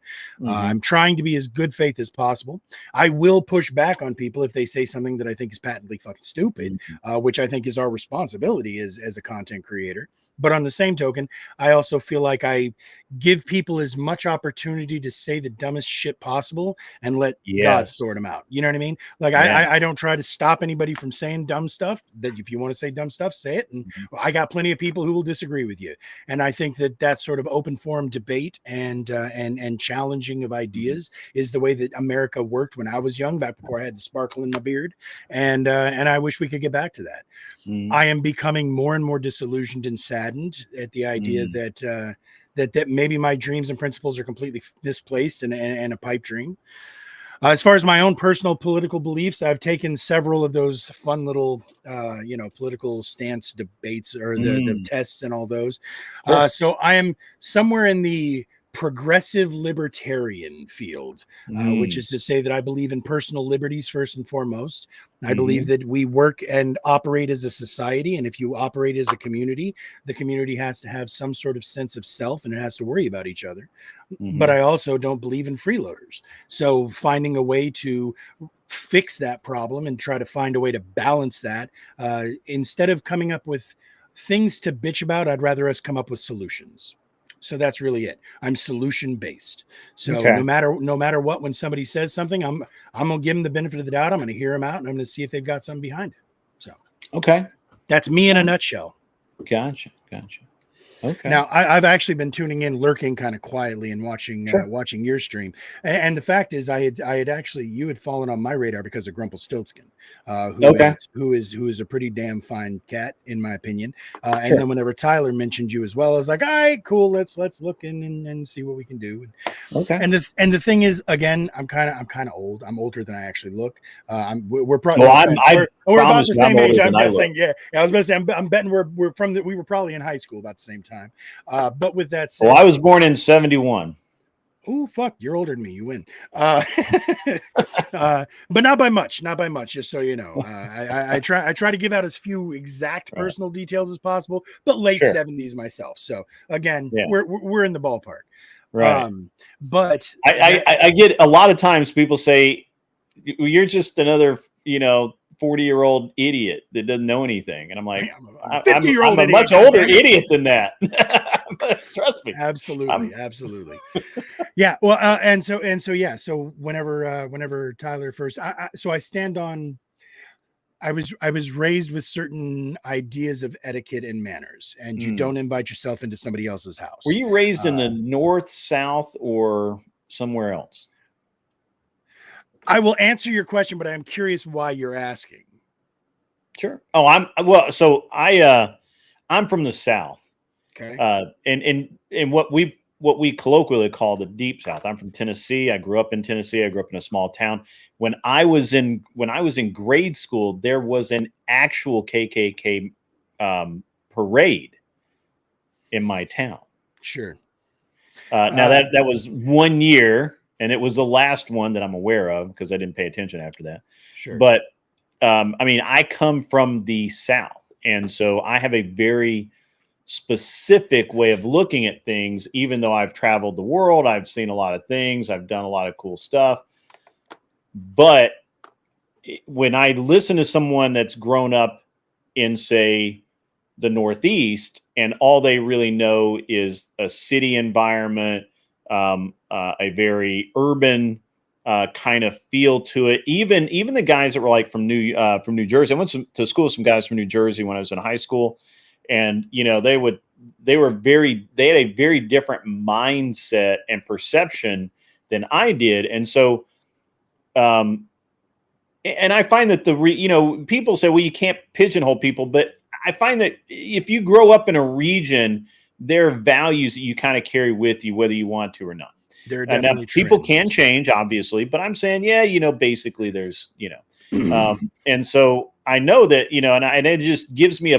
Speaker 5: I'm trying to be as good faith as possible. I will push back on people if they say something that I think is patently fucking stupid, which I think is our responsibility as a content creator. But on the same token, I also feel like I give people as much opportunity to say the dumbest shit possible and let God sort them out. You know what I mean? Like I don't try to stop anybody from saying dumb stuff. That if you want to say dumb stuff, say it. And I got plenty of people who will disagree with you. And I think that sort of open forum debate and challenging of ideas is the way that America worked when I was young, back before I had the sparkle in my beard. And I wish we could get back to that. I am becoming more and more disillusioned and saddened at the idea that maybe my dreams and principles are completely misplaced and a pipe dream. As far as my own personal political beliefs, I've taken several of those fun little, political stance debates or the tests and all those.
Speaker 1: Sure.
Speaker 5: So I am somewhere in the progressive libertarian field, which is to say that I believe in personal liberties first and foremost. I believe that we work and operate as a society, and if you operate as a community, the community has to have some sort of sense of self, and it has to worry about each other. But I also don't believe in freeloaders. So finding a way to fix that problem and try to find a way to balance that, instead of coming up with things to bitch about, I'd rather us come up with solutions. So that's really it. I'm solution based. So no matter what, when somebody says something, I'm gonna give them the benefit of the doubt. I'm gonna hear them out, and I'm gonna see if they've got something behind it. So that's me in a nutshell.
Speaker 1: Gotcha. Okay.
Speaker 5: Now I've actually been tuning in, lurking kind of quietly and watching your stream. And the fact is, I had actually, you had fallen on my radar because of Grumpelstiltskin, who is a pretty damn fine cat in my opinion. And then whenever Tyler mentioned you as well, I was like, all right, cool, let's look in and see what we can do. And the thing is, again, I'm kind of old. I'm older than I actually look. We're probably we're about the same age. I'm guessing. Yeah, I was going to say I'm betting we were probably in high school about the same time. But with that said,
Speaker 1: I was born in 1971.
Speaker 5: Oh, fuck, you're older than me. You win. But not by much. Just so you know. I try to give out as few exact personal details as possible, but late 70s myself. So again, we're in the ballpark.
Speaker 1: Right.
Speaker 5: But
Speaker 1: I get a lot of times people say you're just another, 40-year-old idiot that doesn't know anything. And I'm like, I'm a much older idiot than that. Trust me.
Speaker 5: Absolutely. Yeah. Well, so whenever Tyler first, I stand on, I was raised with certain ideas of etiquette and manners, and you don't invite yourself into somebody else's house.
Speaker 1: Were you raised in the North, South, or somewhere else?
Speaker 5: I will answer your question, but I'm curious why you're asking.
Speaker 1: Sure. Oh, I'm from the South.
Speaker 5: Okay.
Speaker 1: And what we colloquially call the Deep South. I'm from Tennessee. I grew up in Tennessee. I grew up in a small town. When I was in grade school, there was an actual KKK parade in my town.
Speaker 5: Sure.
Speaker 1: Now that was 1 year. And it was the last one that I'm aware of because I didn't pay attention after that.
Speaker 5: Sure.
Speaker 1: But I come from the South. And so I have a very specific way of looking at things, even though I've traveled the world. I've seen a lot of things. I've done a lot of cool stuff. But when I listen to someone that's grown up in, say, the Northeast, and all they really know is a city environment, a very urban kind of feel to it. Even the guys that were like from New Jersey. I went to school with some guys from New Jersey when I was in high school, and they had a very different mindset and perception than I did. And so, and I find that people say, well, you can't pigeonhole people, but I find that if you grow up in a region, there are values that you kind of carry with you, whether you want to or not.
Speaker 5: There are definitely
Speaker 1: people can change, obviously, but I'm saying, basically there's, and so I know that, and it just gives me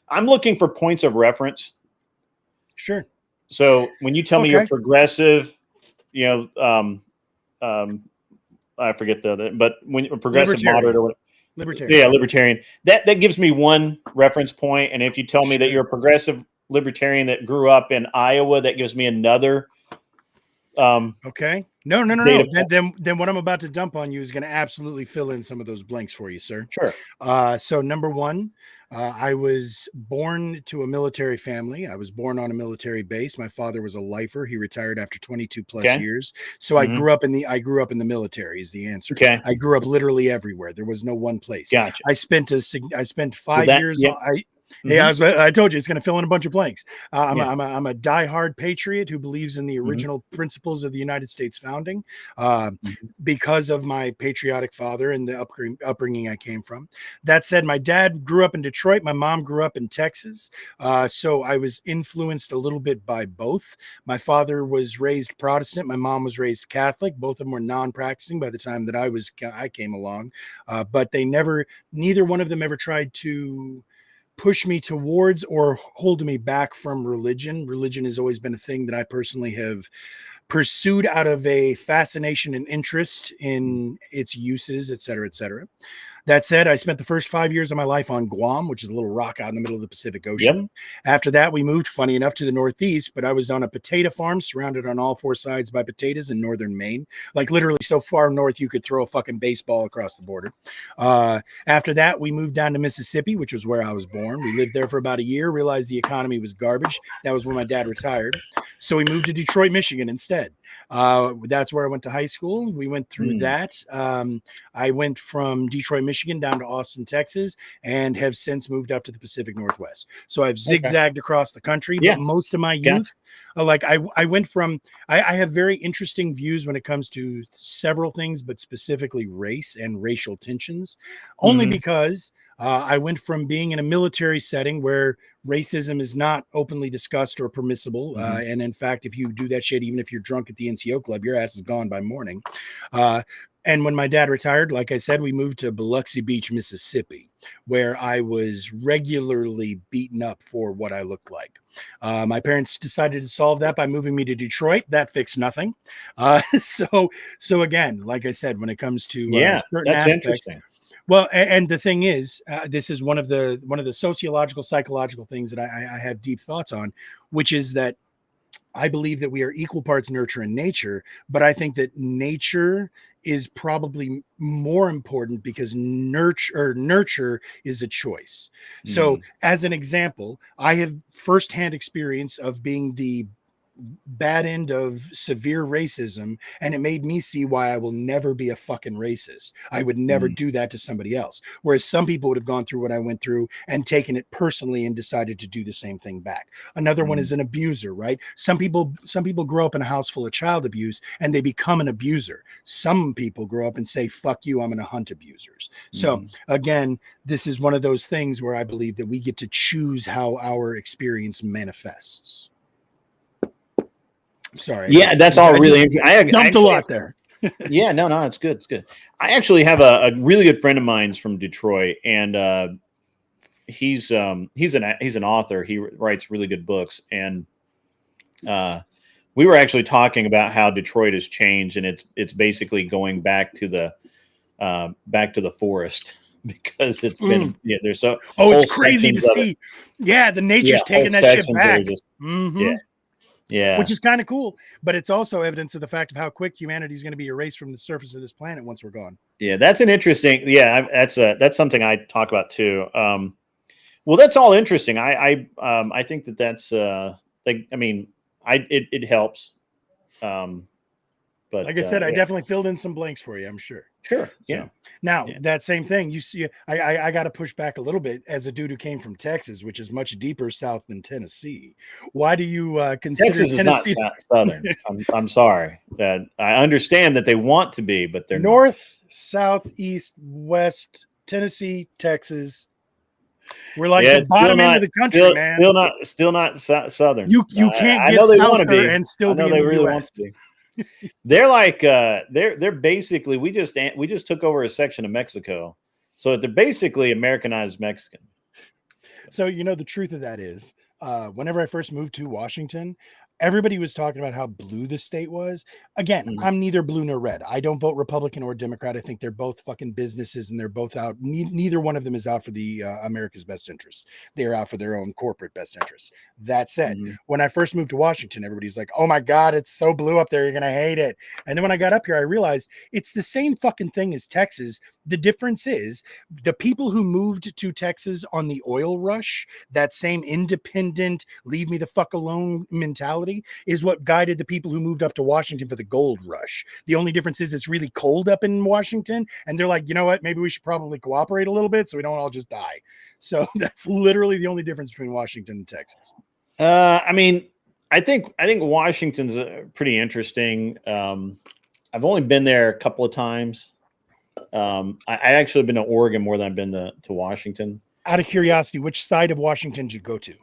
Speaker 1: I'm looking for points of reference.
Speaker 5: Sure.
Speaker 1: So when you tell me you're progressive, I forget the other, but when you're progressive, moderate, or whatever.
Speaker 5: Libertarian.
Speaker 1: Yeah, libertarian. That gives me one reference point. And if you tell me that you're a progressive libertarian that grew up in Iowa, that gives me another
Speaker 5: Okay. No. Then what I'm about to dump on you is going to absolutely fill in some of those blanks for you, sir.
Speaker 1: Sure.
Speaker 5: So number one, I was born to a military family. I was born on a military base. My father was a lifer. He retired after 22 plus years. So I grew up in the military is the answer.
Speaker 1: Okay.
Speaker 5: I grew up literally everywhere. There was no one place.
Speaker 1: Gotcha.
Speaker 5: I spent 5 years.
Speaker 1: Yep.
Speaker 5: Yeah, I told you it's going to fill in a bunch of blanks. I'm a diehard patriot who believes in the original principles of the United States founding because of my patriotic father and the upbringing I came from. That said, my dad grew up in Detroit. My mom grew up in Texas. So I was influenced a little bit by both. My father was raised Protestant. My mom was raised Catholic. Both of them were non-practicing by the time that I came along. But neither one of them ever tried to push me towards or hold me back from religion. Religion has always been a thing that I personally have pursued out of a fascination and interest in its uses, et cetera, et cetera. That said, I spent the first 5 years of my life on Guam, which is a little rock out in the middle of the Pacific Ocean. Yep. After that, we moved, funny enough, to the Northeast, but I was on a potato farm surrounded on all four sides by potatoes in northern Maine, like literally so far north you could throw a fucking baseball across the border. After that, we moved down to Mississippi, which was where I was born. We lived there for about a year, realized the economy was garbage. That was when my dad retired. So we moved to Detroit, Michigan instead. That's where I went to high school. We went through that. I went from Detroit, Michigan down to Austin, Texas, and have since moved up to the Pacific Northwest. So I've zigzagged across the country, but most of my youth, I went from, I have very interesting views when it comes to several things, but specifically race and racial tensions, only because I went from being in a military setting where racism is not openly discussed or permissible. And in fact, if you do that shit, even if you're drunk at the NCO club, your ass is gone by morning. And when my dad retired, like I said, we moved to Biloxi Beach, Mississippi, where I was regularly beaten up for what I looked like. My parents decided to solve that by moving me to Detroit. That fixed nothing. So again, like I said, when it comes to certain
Speaker 1: that's
Speaker 5: aspects,
Speaker 1: interesting.
Speaker 5: well, and the thing is, this is one of the sociological, psychological things that I have deep thoughts on, which is that I believe that we are equal parts nurture and nature, but I think that nature is probably more important because nurture is a choice. So as an example, I have firsthand experience of being the bad end of severe racism, and it made me see why I will never be a fucking racist. I would never do that to somebody else. Whereas some people would have gone through what I went through and taken it personally and decided to do the same thing back. Another one is an abuser, right? Some people grow up in a house full of child abuse and they become an abuser. Some people grow up and say, fuck you, I'm going to hunt abusers. So again, this is one of those things where I believe that we get to choose how our experience manifests. Sorry.
Speaker 1: Yeah, that's all really interesting. I
Speaker 5: dumped a lot there.
Speaker 1: No, it's good. It's good. I actually have a really good friend of mine's from Detroit, and he's an author. He writes really good books, and we were actually talking about how Detroit has changed, and it's basically going back to the forest. Because it's been there's so
Speaker 5: it's crazy to see. The nature's taking that shit back. Which is kind of cool, but it's also evidence of the fact of how quick humanity is going to be erased from the surface of this planet once we're gone.
Speaker 1: Yeah, that's an interesting. Yeah, that's something I talk about too. Well, that's all interesting. I think that's it helps. But
Speaker 5: like I said, I definitely filled in some blanks for you, I'm sure.
Speaker 1: Sure.
Speaker 5: So, now that same thing, you see, I got to push back a little bit as a dude who came from Texas, which is much deeper south than Tennessee. Why do you consider
Speaker 1: Texas
Speaker 5: Tennessee
Speaker 1: is not southern? I'm sorry. That I understand that they want to be, but they're
Speaker 5: north, south, east, west, Tennessee, Texas. We're like the bottom end of the country, man.
Speaker 1: Still not southern.
Speaker 5: You can't get south and still be in the US.
Speaker 1: They're like they're basically we just took over a section of Mexico, so they're basically Americanized Mexican.
Speaker 5: So the truth of that is, whenever I first moved to Washington, everybody was talking about how blue the state was. Again, I'm neither blue nor red. I don't vote Republican or Democrat. I think they're both fucking businesses, and they're both out. Neither one of them is out for the America's best interests. They're out for their own corporate best interests. That said, when I first moved to Washington, everybody's like, "Oh my God, it's so blue up there. You're gonna hate it." And then when I got up here, I realized it's the same fucking thing as Texas. The difference is the people who moved to Texas on the oil rush, that same independent, leave me the fuck alone mentality, is what guided the people who moved up to Washington for the gold rush. The only difference is it's really cold up in Washington, and they're like, you know what, maybe we should probably cooperate a little bit so we don't all just die. So that's literally the only difference between Washington and Texas.
Speaker 1: I mean, I think Washington's pretty interesting. I've only been there a couple of times. I actually been to Oregon more than I've been to Washington.
Speaker 5: Out of curiosity, which side of Washington did you go to?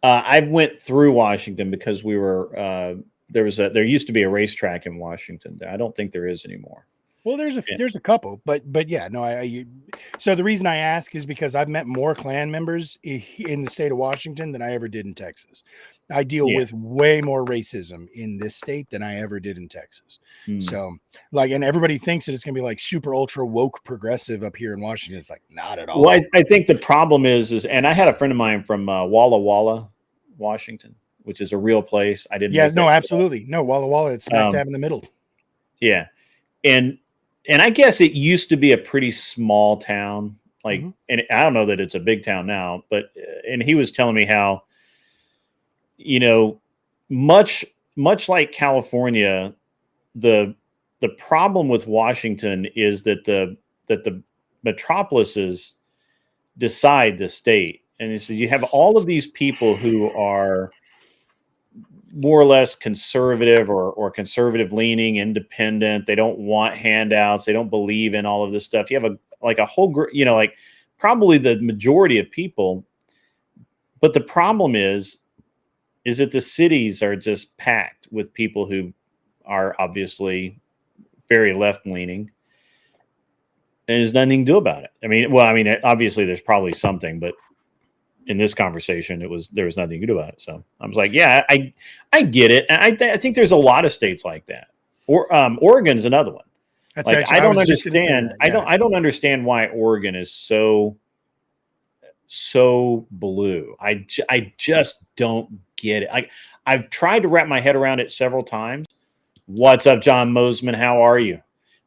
Speaker 1: I went through Washington because we were there used to be a racetrack in Washington. I don't think there is anymore.
Speaker 5: Well, there's a couple, but yeah, no, so the reason I ask is because I've met more Klan members in the state of Washington than I ever did in Texas. I deal with way more racism in this state than I ever did in Texas. So like, and everybody thinks that it's gonna be like super ultra woke progressive up here in Washington. It's like not at all.
Speaker 1: Well, I think the problem is, and I had a friend of mine from Walla Walla, Washington, which is a real place. I didn't.
Speaker 5: Yeah, no, absolutely. No, Walla Walla, it's smack dab in the middle.
Speaker 1: Yeah. And I guess it used to be a pretty small town. Like, and I don't know that it's a big town now, but, and he was telling me how, you know, much like California, the problem with Washington is that the metropolises decide the state. And he said, you have all of these people who are more or less conservative or conservative leaning, independent. They don't want handouts. They don't believe in all of this stuff. You have a whole group, you know, like probably the majority of people. But the problem is that the cities are just packed with people who are obviously very left leaning. And there's nothing to do about it. I mean, obviously there's probably something, but in this conversation, there was nothing to do about it. So I was like, yeah, I get it. And I think there's a lot of states like that. Or Oregon's another one.
Speaker 5: That's
Speaker 1: like,
Speaker 5: actually,
Speaker 1: I don't understand. I don't understand why Oregon is so blue. I just don't get it. I've tried to wrap my head around it several times. What's up, John Mosman? How are you?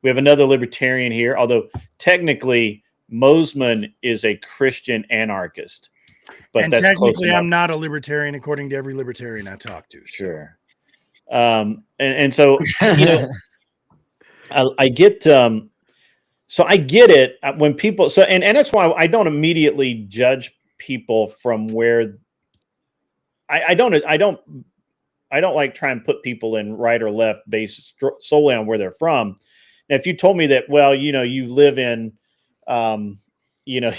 Speaker 1: We have another libertarian here, although technically Mosman is a Christian anarchist. But
Speaker 5: and
Speaker 1: that's
Speaker 5: technically, I'm not a libertarian, according to every libertarian I talk to.
Speaker 1: Sure. And so, you know, I get, so I get it when people, so, and that's why I don't immediately judge people from where I don't like try and put people in right or left based solely on where they're from. Now, if you told me that, well, you know, you live in, you know,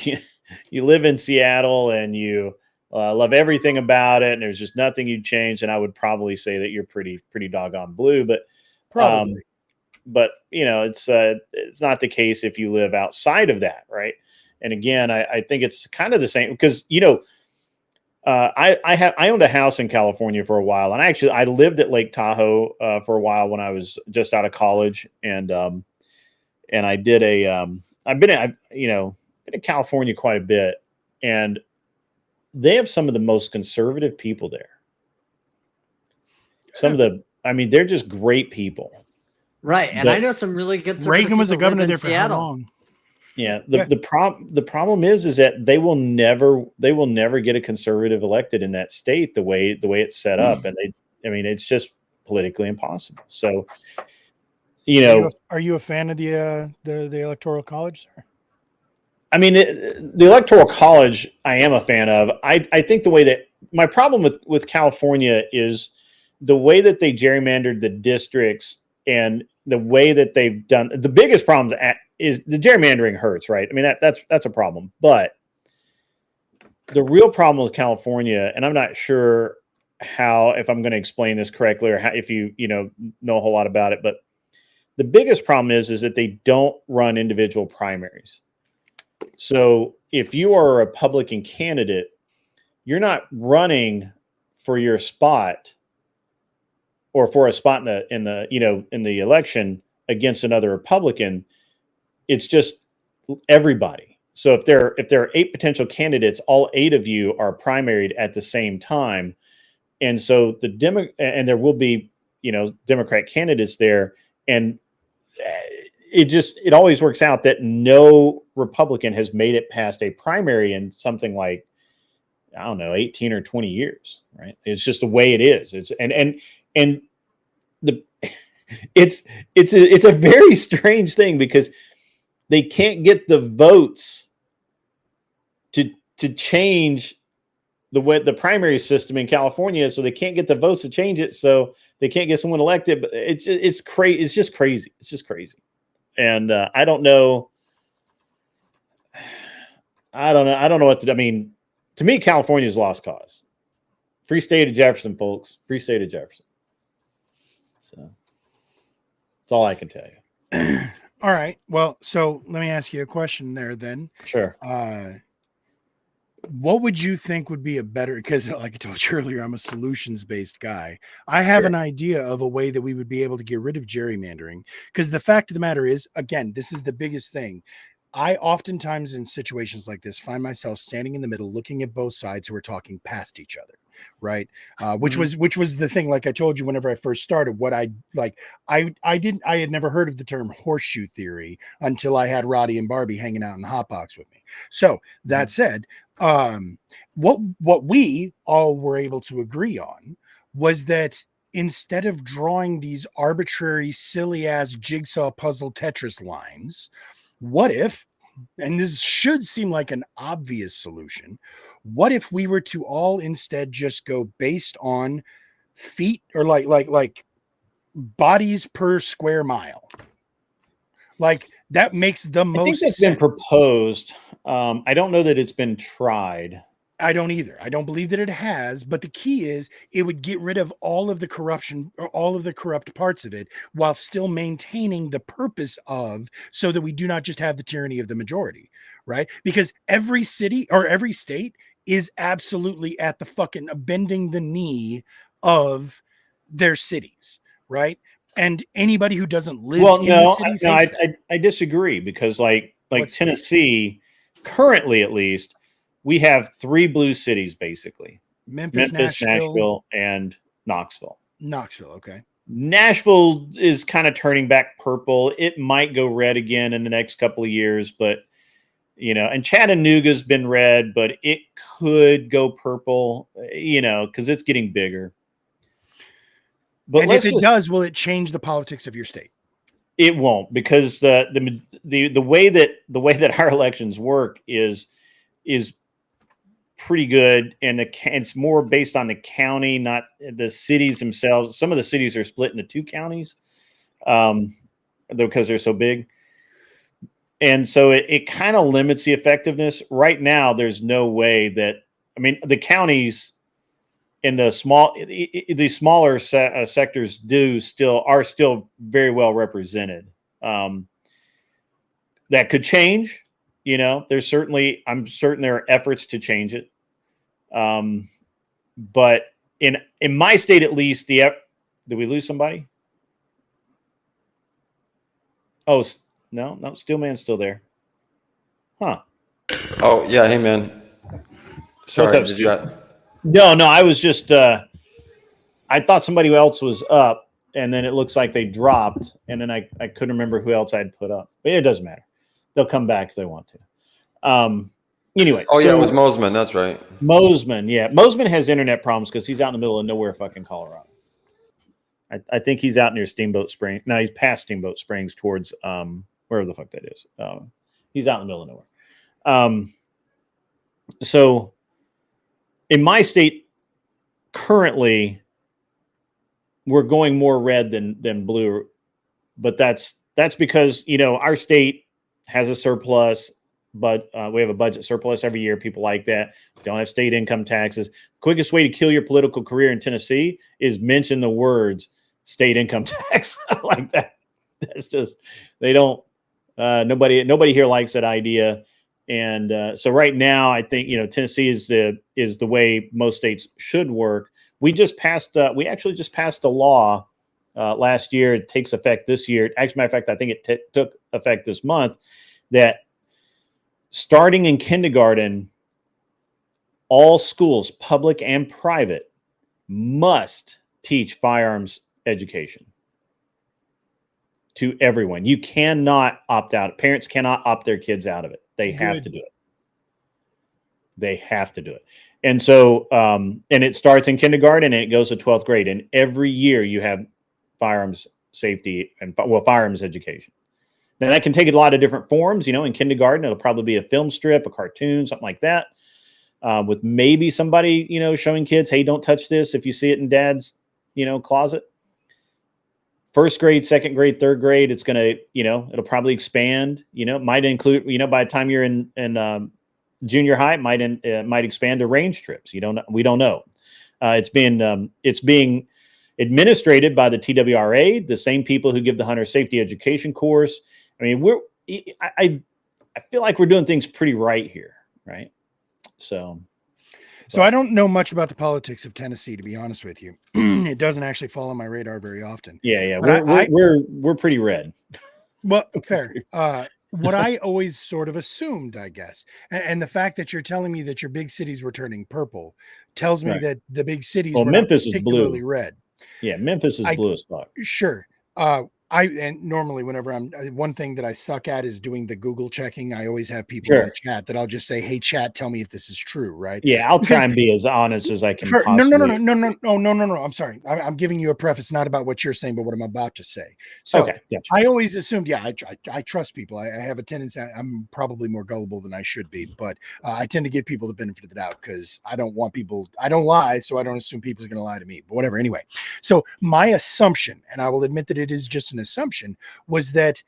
Speaker 1: you live in Seattle and you love everything about it, and there's just nothing you'd change, and I would probably say that you're pretty doggone blue. But
Speaker 5: probably,
Speaker 1: but you know, it's not the case if you live outside of that, right? And again, I think it's kind of the same because, you know, I owned a house in California for a while, and I lived at Lake Tahoe for a while when I was just out of college, and I did I've been in California quite a bit, and they have some of the most conservative people there. They're just great people.
Speaker 6: Right. And I know some really good
Speaker 5: Reagan was the governor there for how long?
Speaker 1: Yeah. The problem is that they will never get a conservative elected in that state the way it's set up. And it's just politically impossible. So, you know,
Speaker 5: are you a fan of the Electoral College, sir?
Speaker 1: I mean, the Electoral College, I am a fan of. I think the way that my problem with California is the way that they gerrymandered the districts and the way that they've done. The biggest problem is the gerrymandering hurts, right? I mean, that's a problem. But the real problem with California, and I'm not sure if I'm going to explain this correctly or if you know a whole lot about it, but the biggest problem is that they don't run individual primaries. So if you are a Republican candidate, you're not running for your spot. or for a spot in the election against another Republican. It's just everybody. So if there are 8 potential candidates, all 8 of you are primaried at the same time, and so and there will be Democrat candidates there, and it always works out that no Republican has made it past a primary in something like, I don't know, 18 or 20 years, right? It's just the way it is. It's it's a very strange thing because they can't get the votes to change the primary system in California, so they can't get the votes to change it, so they can't get someone elected. But it's crazy. It's just crazy. It's just crazy. And I don't know. I don't know what to. I mean, to me, California's lost cause. Free state of Jefferson, folks. Free state of Jefferson. So that's all I can tell you.
Speaker 5: All right. Well, so let me ask you a question there then.
Speaker 1: Sure.
Speaker 5: What would you think would be a better, because like I told you earlier, I'm a solutions-based guy. I have an idea of a way that we would be able to get rid of gerrymandering, because the fact of the matter is, again, this is the biggest thing. I oftentimes in situations like this find myself standing in the middle, looking at both sides who are talking past each other. Right. Which was the thing, like I told you, whenever I first started, what I had never heard of the term horseshoe theory until I had Roddy and Barbie hanging out in the hot box with me. So that said, what we all were able to agree on was that instead of drawing these arbitrary, silly ass jigsaw puzzle Tetris lines, what if, and this should seem like an obvious solution, what if we were to all instead just go based on feet, or like bodies per square mile? Like that makes the most
Speaker 1: I think that's
Speaker 5: sense.
Speaker 1: been proposed. I don't know that it's been tried.
Speaker 5: I don't either. I don't believe that it has, but the key is it would get rid of all of the corruption or all of the corrupt parts of it while still maintaining the purpose of, so that we do not just have the tyranny of the majority, right? Because every city or every state is absolutely at the fucking bending the knee of their cities, right? And anybody who doesn't live in the cities.
Speaker 1: I disagree, because like Tennessee, currently at least, we have 3 blue cities basically: Memphis, Nashville, and Knoxville.
Speaker 5: Okay.
Speaker 1: Nashville is kind of turning back purple. It might go red again in the next couple of years, but and Chattanooga's been red, but it could go purple, because it's getting bigger. But
Speaker 5: and if it does, will it change the politics of your state?
Speaker 1: It won't, because the way that our elections work is pretty good, and it's more based on the county, not the cities themselves. Some of the cities are split into 2 counties, because they're so big, and so it kind of limits the effectiveness. Right now, there's no way that, I mean, the counties in the smaller sectors are still very well represented. That could change. I'm certain there are efforts to change it. But in my state, at least, did we lose somebody? Oh, no, Steelman's still there. Huh.
Speaker 7: Oh, yeah. Hey, man. Sorry.
Speaker 1: What's up, No, I was just, I thought somebody else was up, and then it looks like they dropped, and then I couldn't remember who else I'd put up. But it doesn't matter. They'll come back if they want to. Anyway.
Speaker 7: Yeah, it was Mosman. That's right.
Speaker 1: Mosman, yeah. Mosman has internet problems because he's out in the middle of nowhere, fucking Colorado. I think he's out near Steamboat Springs. No, he's past Steamboat Springs towards wherever the fuck that is. He's out in the middle of nowhere. So in my state, currently, we're going more red than blue, but that's because our state has a surplus, but we have a budget surplus every year. People like that. We don't have state income taxes. Quickest way to kill your political career in Tennessee is mention the words state income tax. Like that. That's just, they don't. Nobody here likes that idea. And so right now, I think Tennessee is the way most states should work, we actually just passed a law last year. It takes effect this year. Actually, matter of fact, I think it took effect this month, that starting in kindergarten, all schools, public and private, must teach firearms education to everyone. You cannot opt out. Parents cannot opt their kids out of it. They have to do it. They have to do it. And so, and it starts in kindergarten and it goes to 12th grade. And every year you have firearms safety and firearms education. Now that can take a lot of different forms. In kindergarten, it'll probably be a film strip, a cartoon, something like that. With maybe somebody, showing kids, hey, don't touch this if you see it in dad's, closet. First grade, second grade, third grade, it's going to, it'll probably expand, might include, by the time you're in junior high, it might expand to range trips. We don't know. It's being administrated by the TWRA, the same people who give the hunter safety education course. I mean, I feel like we're doing things pretty right here. Right. So
Speaker 5: I don't know much about the politics of Tennessee, to be honest with you. It doesn't actually fall on my radar very often.
Speaker 1: Yeah. We're pretty red.
Speaker 5: Well, fair. What I always sort of assumed, I guess, and the fact that you're telling me that your big cities were turning purple tells me that the big cities were
Speaker 1: Memphis
Speaker 5: not particularly
Speaker 1: is blue.
Speaker 5: red.
Speaker 1: Yeah, Memphis is blue as fuck.
Speaker 5: Sure. And normally whenever one thing that I suck at is doing the Google checking. I always have people in the chat that I'll just say, hey, chat, tell me if this is true. Right.
Speaker 1: Yeah. I'll try and be as honest as I can. Possibly.
Speaker 5: No. I'm sorry. I'm giving you a preface, not about what you're saying, but what I'm about to say. So
Speaker 1: gotcha.
Speaker 5: I always assumed, I trust people. I have a tendency. I'm probably more gullible than I should be, but I tend to give people the benefit of the doubt because I don't lie. So I don't assume people's going to lie to me, but whatever. Anyway. So my assumption, and I will admit that it is just an assumption, was that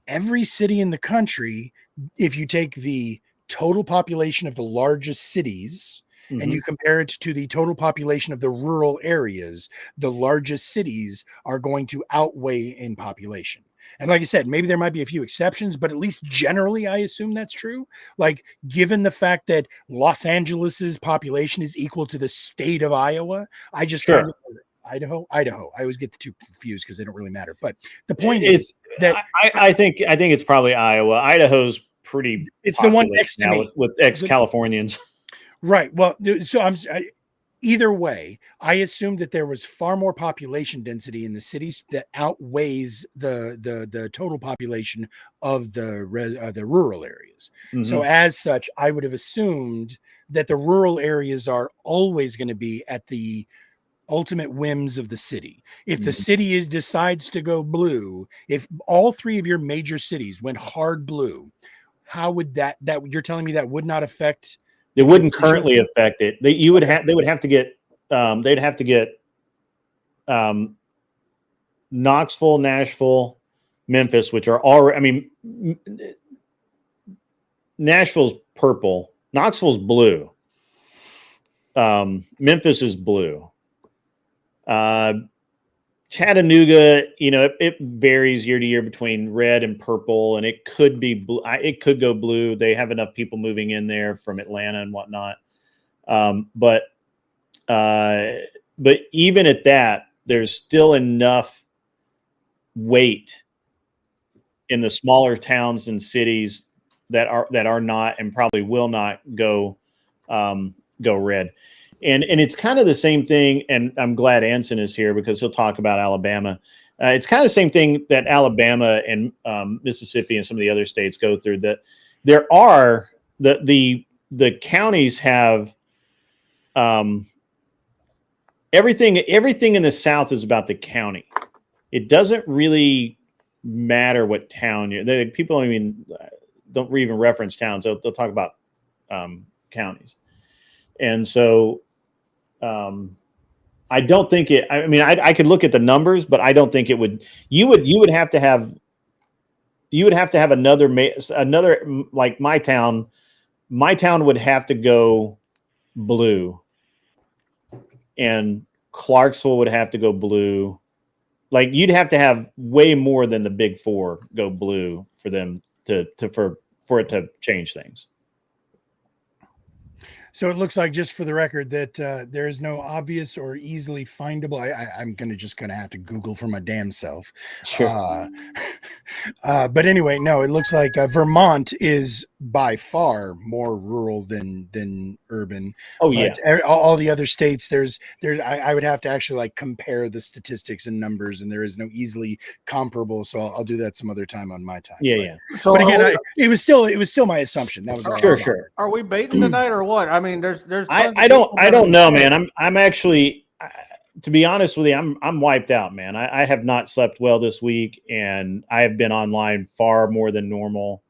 Speaker 5: every city in the country, if you take the total population of the largest cities and you compare it to the total population of the rural areas, the largest cities are going to outweigh in population. And like I said, maybe there might be a few exceptions, but at least generally, I assume that's true. Like, given the fact that Los Angeles's population is equal to the state of Iowa, I just kind of Idaho. I always get the two confused because they don't really matter. But the point is that
Speaker 1: I think it's probably Iowa. Idaho's pretty.
Speaker 5: It's the one next to me
Speaker 1: with ex-Californians.
Speaker 5: Right. Well, so either way, I assumed that there was far more population density in the cities that outweighs the total population of the rural areas. So as such, I would have assumed that the rural areas are always going to be at the ultimate whims of the city. If the city decides to go blue, if all three of your major cities went hard blue, how would that you're telling me that would not affect?
Speaker 1: It wouldn't currently affect it. They would have to get Knoxville, Nashville, Memphis, which are already. I mean, Nashville's purple, Knoxville's blue, Memphis is blue. Chattanooga, it varies year to year between red and purple, and it could be blue. It could go blue. They have enough people moving in there from Atlanta and whatnot. But even at that, there's still enough weight in the smaller towns and cities that are not and probably will not go red. And it's kind of the same thing, and I'm glad Anson is here because he'll talk about Alabama. It's kind of the same thing that Alabama and Mississippi and some of the other states go through. That there are the counties have everything in the South is about the county. It doesn't really matter what town you're. People don't even reference towns. They'll talk about counties, and so. I don't think it. I mean, I could look at the numbers, but I don't think it would. You would have to have another like my town. My town would have to go blue, and Clarksville would have to go blue. Like you'd have to have way more than the big four go blue for them for it to change things.
Speaker 5: So it looks like, just for the record, that there is no obvious or easily findable. I'm just gonna have to Google for my damn self.
Speaker 1: Sure.
Speaker 5: But anyway, no, it looks like Vermont is by far more rural than urban.
Speaker 1: Oh
Speaker 5: But
Speaker 1: yeah.
Speaker 5: all the other states, I would have to actually like compare the statistics and numbers, and there is no easily comparable. So I'll do that some other time on my time.
Speaker 1: Yeah.
Speaker 6: So
Speaker 5: But again, it was still my assumption. That was all.
Speaker 1: Sure.
Speaker 6: Are we baiting tonight or what? I mean, there's.
Speaker 1: I don't know, man. I'm actually, to be honest with you, I'm wiped out, man. I have not slept well this week, and I have been online far more than normal.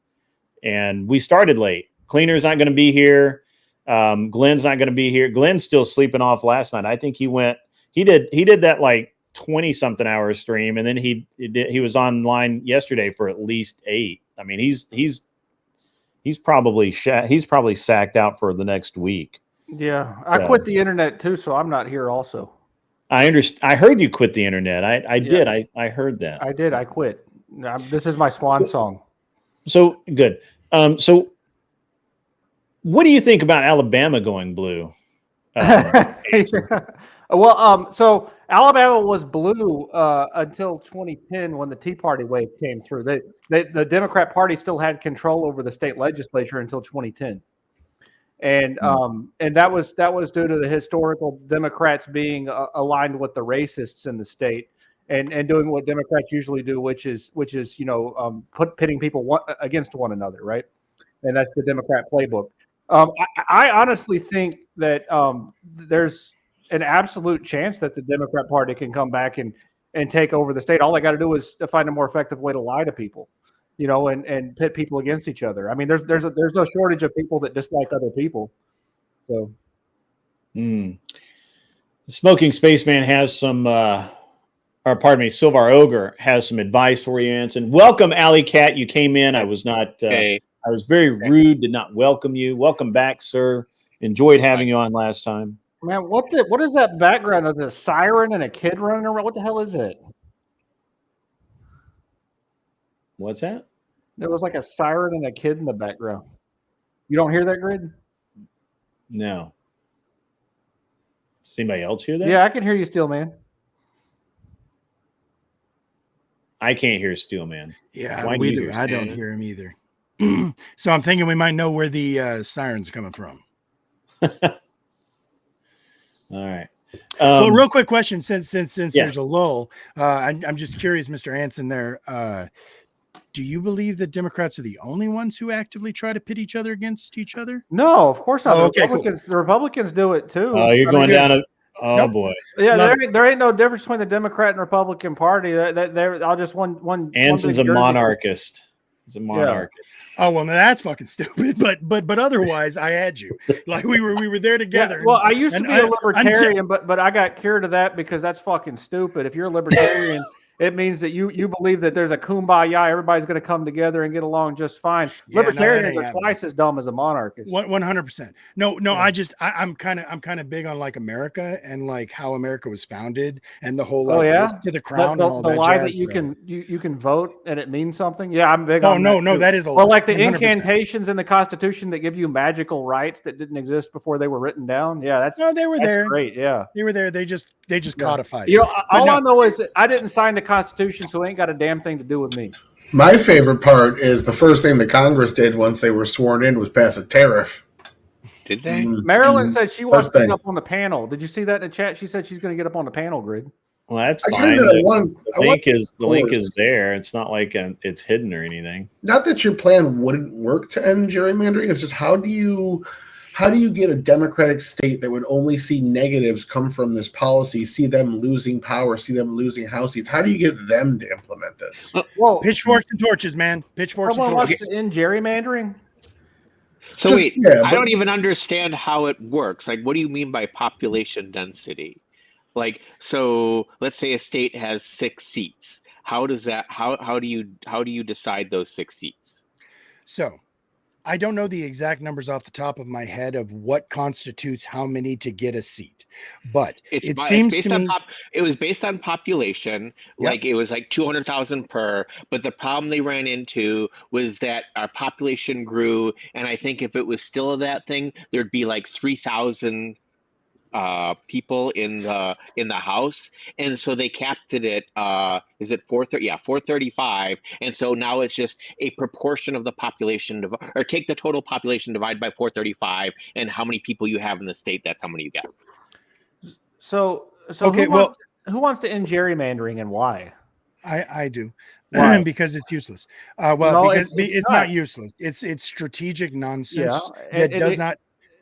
Speaker 1: And we started late. Cleaner's not going to be here. Glenn's not going to be here. Glenn's still sleeping off last night. I think he did that like 20 something hour stream, and then he was online yesterday for at least 8. I mean, he's probably sacked out for the next week.
Speaker 8: Yeah, I quit the internet too, so I'm not here also.
Speaker 1: I understand. I heard you quit the internet. I did. I heard that.
Speaker 8: I did. I quit. This is my swan song.
Speaker 1: So good. So what do you think about Alabama going blue?
Speaker 8: Well, so Alabama was blue until 2010 when the Tea Party wave came through. The Democrat Party still had control over the state legislature until 2010. And that was due to the historical Democrats being aligned with the racists in the state and doing what Democrats usually do, which is pitting people against one another, right? And that's the Democrat playbook. I honestly think that there's an absolute chance that the Democrat Party can come back and take over the state. All they got to do is to find a more effective way to lie to people. And pit people against each other. I mean, there's no shortage of people that dislike other people. So,
Speaker 1: Smoking Spaceman has some, Silvar Ogre has some advice for you, Anson. Welcome, Alley Cat. You came in. I was not. I was very rude. Did not welcome you. Welcome back, sir. Enjoyed having you on last time.
Speaker 8: Man, what is that background of a siren and a kid running around? What the hell is it?
Speaker 1: What's that?
Speaker 8: There was like a siren and a kid in the background. You don't hear that, Grid?
Speaker 1: No. Does anybody else hear that?
Speaker 8: Yeah, I can hear you still, man.
Speaker 1: I can't hear Steelman.
Speaker 5: Yeah, we do. I don't hear him either. So I'm thinking we might know where the siren's coming from.
Speaker 1: All right.
Speaker 5: Well, real quick question, since there's a lull, I'm just curious, Mr. Anson there. Do you believe that Democrats are the only ones who actively try to pit each other against each other?
Speaker 8: No, of course not.
Speaker 5: Oh, okay,
Speaker 8: The Republicans do it too.
Speaker 1: Oh, you're going down a... Oh, nope. Boy.
Speaker 8: Yeah, there ain't no difference between the Democrat and Republican Party. I'll just one.
Speaker 1: Anson's a monarchist. He's a monarchist.
Speaker 5: Yeah. Oh well, now that's fucking stupid. But otherwise, I had you. Like we were there together.
Speaker 8: Yeah, well, I used to be a libertarian, but I got cured of that because that's fucking stupid. If you're a libertarian, it means that you believe that there's a kumbaya, everybody's going to come together and get along just fine. Yeah, libertarians are twice as dumb as a monarchist. 100%.
Speaker 5: No, yeah. I'm kind of big on like America and like how America was founded and the whole to the crown and all
Speaker 8: the
Speaker 5: that.
Speaker 8: The lie that you can vote and it means something. Yeah, I'm big on
Speaker 5: that. No, that is a
Speaker 8: lie. Or like the 100%. Incantations in the Constitution that give you magical rights that didn't exist before they were written down. Yeah,
Speaker 5: they were there.
Speaker 8: Great, yeah.
Speaker 5: They were there. They just codified.
Speaker 8: I know is I didn't sign the Constitution, so it ain't got a damn thing to do with me.
Speaker 4: My favorite part is the first thing the Congress did once they were sworn in was pass a tariff.
Speaker 9: Did they?
Speaker 8: Marilyn said she wants to get up on the panel. Did you see that in the chat? She said she's going to get up on the panel, Grid.
Speaker 1: Well, that's fine. The link is there. It's not like it's hidden or anything.
Speaker 4: Not that your plan wouldn't work to end gerrymandering. It's just how do you get a democratic state that would only see negatives come from this policy, see them losing power, see them losing House seats? How do you get them to implement this?
Speaker 5: Well, pitchforks and torches, man. Pitchforks and torches.
Speaker 8: In gerrymandering?
Speaker 9: So I don't even understand how it works. Like, what do you mean by population density? Like, so let's say a state has 6 seats. How does that? How do you decide those 6 seats?
Speaker 5: So, I don't know the exact numbers off the top of my head of what constitutes how many to get a seat, but it seems to me
Speaker 9: it was based on population. Like it was like 200,000 per. But the problem they ran into was that our population grew, and I think if it was still that thing, there'd be like 3,000 people in the house, and so they capped it at is it 430? Yeah, 435. And so now it's just a proportion of the population or take the total population, divide by 435, and how many people you have in the state, that's how many you get.
Speaker 8: So
Speaker 5: okay,
Speaker 8: who wants to end gerrymandering and why?
Speaker 5: I do.
Speaker 8: Why?
Speaker 5: Because it's useless. Because it's not useless. It's strategic nonsense that does not.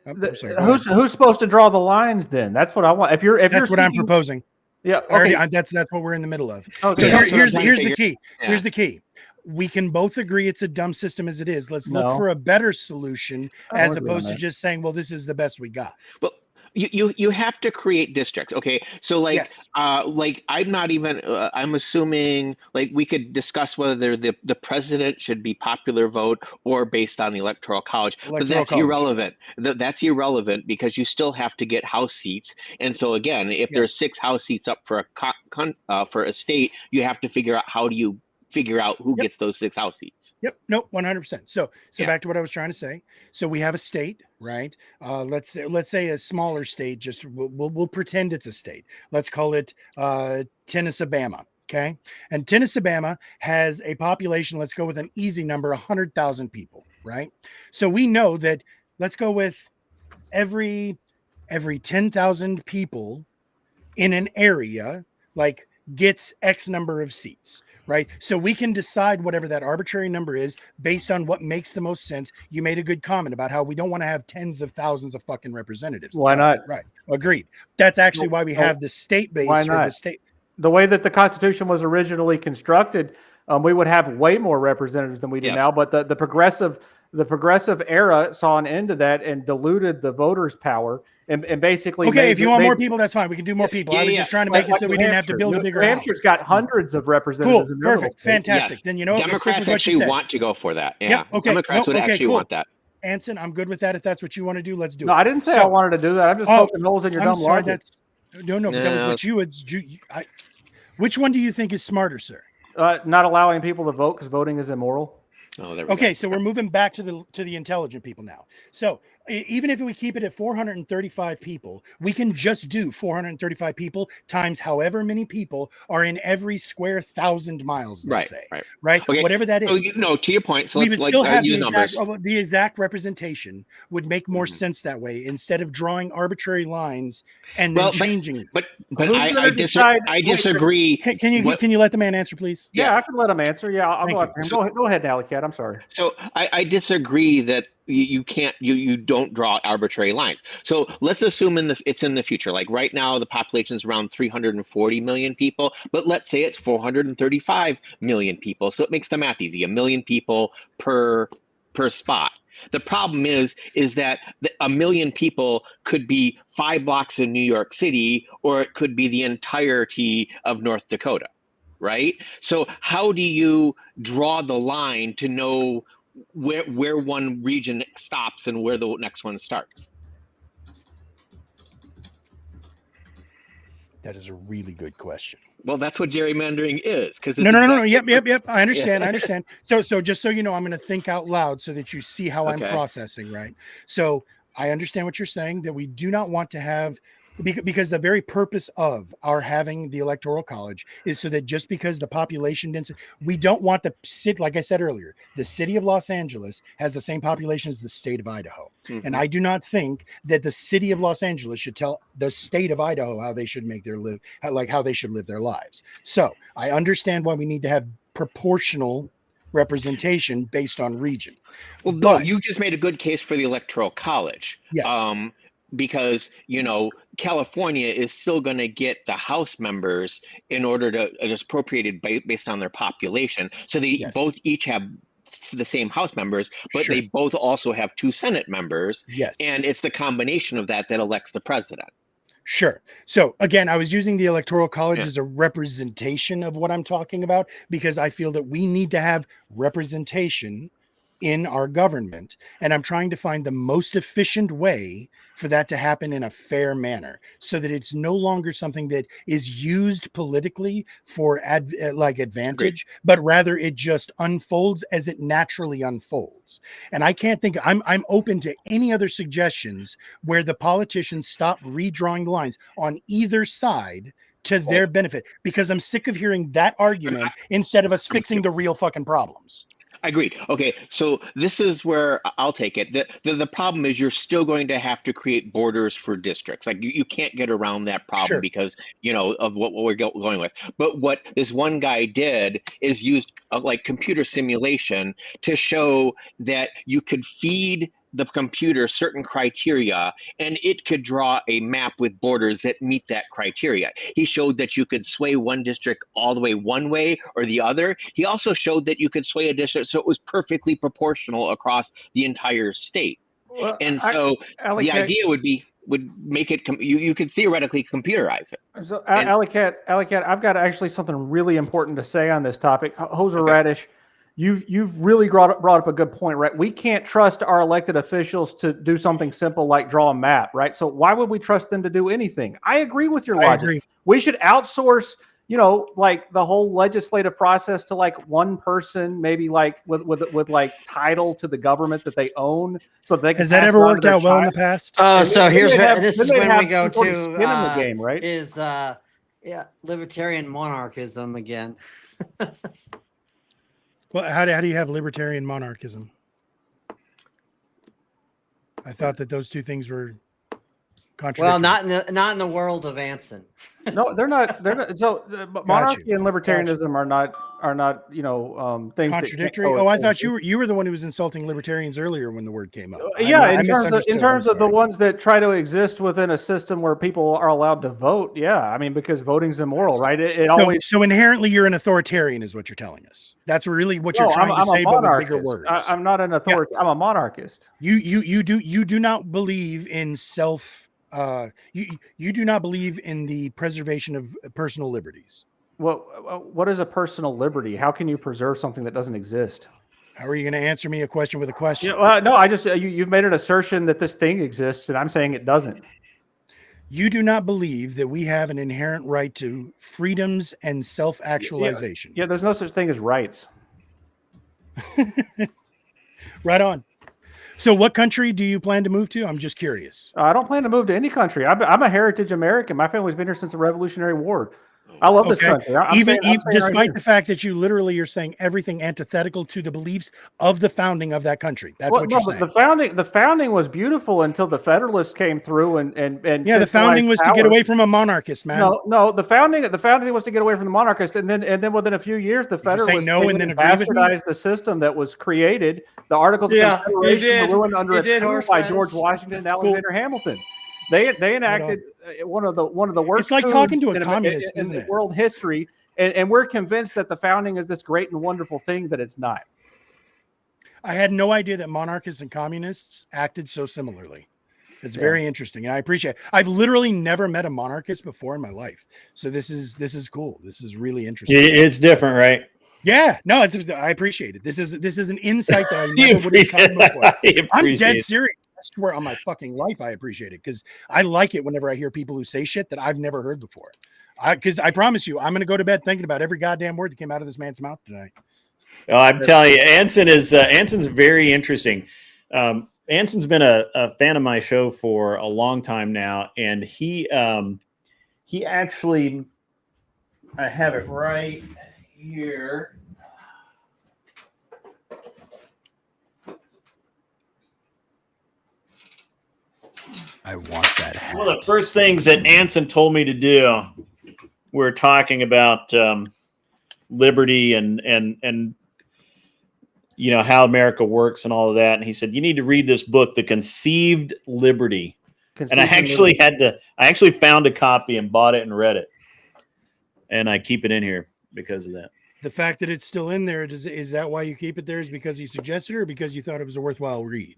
Speaker 5: I'm sorry,
Speaker 8: who's supposed to draw the lines then? That's what I want. That's
Speaker 5: what I'm proposing.
Speaker 8: Yeah, okay.
Speaker 5: That's what we're in the middle of.
Speaker 8: Okay.
Speaker 5: So here's the key. Yeah. Here's the key. We can both agree it's a dumb system as it is. Let's look for a better solution as opposed to just saying, well, this is the best we got.
Speaker 9: Well, you have to create districts. Okay. So like I'm not even I'm assuming like we could discuss whether the president should be popular vote or based on the electoral college. But that's irrelevant. That's irrelevant because you still have to get House seats. And so again, if there's 6 House seats up for a state, you have to figure out how do you figure out who gets those 6 House seats.
Speaker 5: Yep. Nope. 100%. So back to what I was trying to say. So we have a state, right? Let's say a smaller state. Just we'll pretend it's a state. Let's call it Tennessee, Alabama. Okay. And Tennessee, Alabama has a population. Let's go with an easy number, 100,000 people, right? So we know that. Let's go with every 10,000 people in an area like gets X number of seats. Right. So we can decide whatever that arbitrary number is based on what makes the most sense. You made a good comment about how we don't want to have tens of thousands of fucking representatives.
Speaker 8: Why not?
Speaker 5: Right. Agreed. That's actually why we have the state base.
Speaker 8: Why not? The way that the Constitution was originally constructed, we would have way more representatives than we do now. But the progressive era saw an end to that and diluted the voters' power. And basically,
Speaker 5: if you want more people, that's fine. We can do more people. I was just trying to make it so we didn't have to build a bigger house.
Speaker 8: Hampshire's got hundreds of representatives.
Speaker 5: Cool, perfect, fantastic. Then you know
Speaker 9: Democrats actually want to go for that. Yeah, Democrats would actually want that.
Speaker 5: Anson, I'm good with that. If that's what you want to do, let's do it.
Speaker 8: No, I didn't say I wanted to do that. I'm just poking holes in your dumb logic.
Speaker 5: No, that was what you would. Which one do you think is smarter, sir?
Speaker 8: Not allowing people to vote because voting is immoral.
Speaker 9: Oh, there we
Speaker 5: go.
Speaker 9: So
Speaker 5: we're moving back to the intelligent people now. So even if we keep it at 435 people, we can just do 435 people times however many people are in every square 1,000 miles. Let's say, right? Okay. Whatever that is.
Speaker 9: No, to your point. So
Speaker 5: we would still have the exact representation would make more sense that way instead of drawing arbitrary lines and then changing.
Speaker 9: But I disagree.
Speaker 5: Can you let the man answer, please?
Speaker 8: Yeah, I can let him answer. Yeah, I'll go after him. Go ahead, Alley-Cat. I'm sorry.
Speaker 9: So I disagree that you can't you don't draw arbitrary lines. So let's assume it's in the future. Like right now, the population is around 340 million people, but let's say it's 435 million people. So it makes the math easy: 1 million people per spot. The problem is that 1 million people could be 5 blocks in New York City, or it could be the entirety of North Dakota, right? So how do you draw the line to know where one region stops and where the next one starts?
Speaker 5: That is a really good question.
Speaker 9: Well, that's what gerrymandering is.
Speaker 5: No. Yep. I understand. So just so you know, I'm going to think out loud so that you see how I'm processing, right? So I understand what you're saying, that we do not want to have, because the very purpose of our having the electoral college is so that just because the population density, we don't want the city, like I said earlier, the city of Los Angeles has the same population as the state of Idaho. Mm-hmm. And I do not think that the city of Los Angeles should tell the state of Idaho how they should how they should live their lives. So I understand why we need to have proportional representation based on region.
Speaker 9: Well, but you just made a good case for the electoral college.
Speaker 5: Yes.
Speaker 9: Because, California is still going to get the House members in order to appropriated based on their population. So they both each have the same House members, but they both also have 2 Senate members.
Speaker 5: Yes.
Speaker 9: And it's the combination of that elects the president.
Speaker 5: Sure. So again, I was using the electoral college as a representation of what I'm talking about, because I feel that we need to have representation in our government, and I'm trying to find the most efficient way for that to happen in a fair manner, so that it's no longer something that is used politically for advantage, but rather it just unfolds as it naturally unfolds. And I can't think. I'm open to any other suggestions where the politicians stop redrawing the lines on either side to their benefit, because I'm sick of hearing that argument instead of us fixing the real fucking problems.
Speaker 9: Agreed. Okay, so this is where I'll take it. The problem is you're still going to have to create borders for districts. Like you can't get around that problem because, of what we're going with. But what this one guy did is used like computer simulation to show that you could feed the computer certain criteria and it could draw a map with borders that meet that criteria. He showed that you could sway one district all the way one way or the other. He also showed that you could sway a district so it was perfectly proportional across the entire state. Well, and so the idea would make it you could theoretically computerize it.
Speaker 8: So Alley Cat, I've got actually something really important to say on this topic. Hoser Radish, you've really brought up a good point, right? We can't trust our elected officials to do something simple like draw a map, right? So why would we trust them to do anything? I agree with your logic. Agree. We should outsource, like the whole legislative process to like one person, maybe like with like title to the government that they own. So they can.
Speaker 5: Has that ever worked out well in the past?
Speaker 10: So this is when we go to
Speaker 8: in the game, right?
Speaker 10: Is libertarian monarchism again.
Speaker 5: Well, how do you have libertarian monarchism? I thought that those two things were contradictory.
Speaker 10: Well, not in the world of Anson.
Speaker 8: No, they're not. So monarchy and libertarianism are not things
Speaker 5: contradictory. I thought you were the one who was insulting libertarians earlier when the word came up.
Speaker 8: Yeah, in terms of the ones that try to exist within a system where people are allowed to vote. Yeah, I mean, because voting's immoral, right?
Speaker 5: So inherently you're an authoritarian, is what you're telling us. That's really what you're trying to say, but with bigger words.
Speaker 8: I'm not an authority. Yeah. I'm a monarchist.
Speaker 5: You do not believe in you do not believe in the preservation of personal liberties.
Speaker 8: Well, what is a personal liberty? How can you preserve something that doesn't exist?
Speaker 5: How are you going to answer me a question with a question?
Speaker 8: No, I just you've made an assertion that this thing exists, and I'm saying it doesn't.
Speaker 5: You do not believe that we have an inherent right to freedoms and self-actualization.
Speaker 8: Yeah, there's no such thing as rights.
Speaker 5: Right on. So what country do you plan to move to? I'm just curious.
Speaker 8: I don't plan to move to any country. I'm a heritage American. My family's been here since the Revolutionary War. I love this country.
Speaker 5: Even despite the fact that you literally are saying everything antithetical to the beliefs of the founding of that country. That's what you're saying.
Speaker 8: The founding was beautiful until the Federalists came through and
Speaker 5: the founding was to get away from a monarchist, man.
Speaker 8: No, the founding was to get away from the monarchist, and then within a few years the Federalists bastardized the system that was created. The Articles of Confederation were ruined under a by George Washington and Alexander Hamilton. They enacted one of the worst.
Speaker 5: It's like talking to a communist,
Speaker 8: in
Speaker 5: isn't it?
Speaker 8: World history, and we're convinced that the founding is this great and wonderful thing that it's not.
Speaker 5: I had no idea that monarchists and communists acted so similarly. It's very interesting, and I appreciate it. I've literally never met a monarchist before in my life, so this is cool. This is really interesting.
Speaker 1: It's different, right?
Speaker 5: Yeah, no, I appreciate it. This is an insight that I never would have come up with. I'm dead serious. I swear on my fucking life, I appreciate it because I like it whenever I hear people who say shit that I've never heard before. Because I promise you, I'm going to go to bed thinking about every goddamn word that came out of this man's mouth tonight.
Speaker 1: Oh, I'm telling you, Anson's very interesting. Anson's been a fan of my show for a long time now, and he actually, I have it right here.
Speaker 5: I want that hat.
Speaker 1: One of the first things that Anson told me to do, we're talking about liberty and how America works and all of that. And he said, you need to read this book, The Conceived Liberty. And I actually found a copy and bought it and read it. And I keep it in here because of that.
Speaker 5: The fact that it's still in there, is that why you keep it there? Is because he suggested it or because you thought it was a worthwhile read?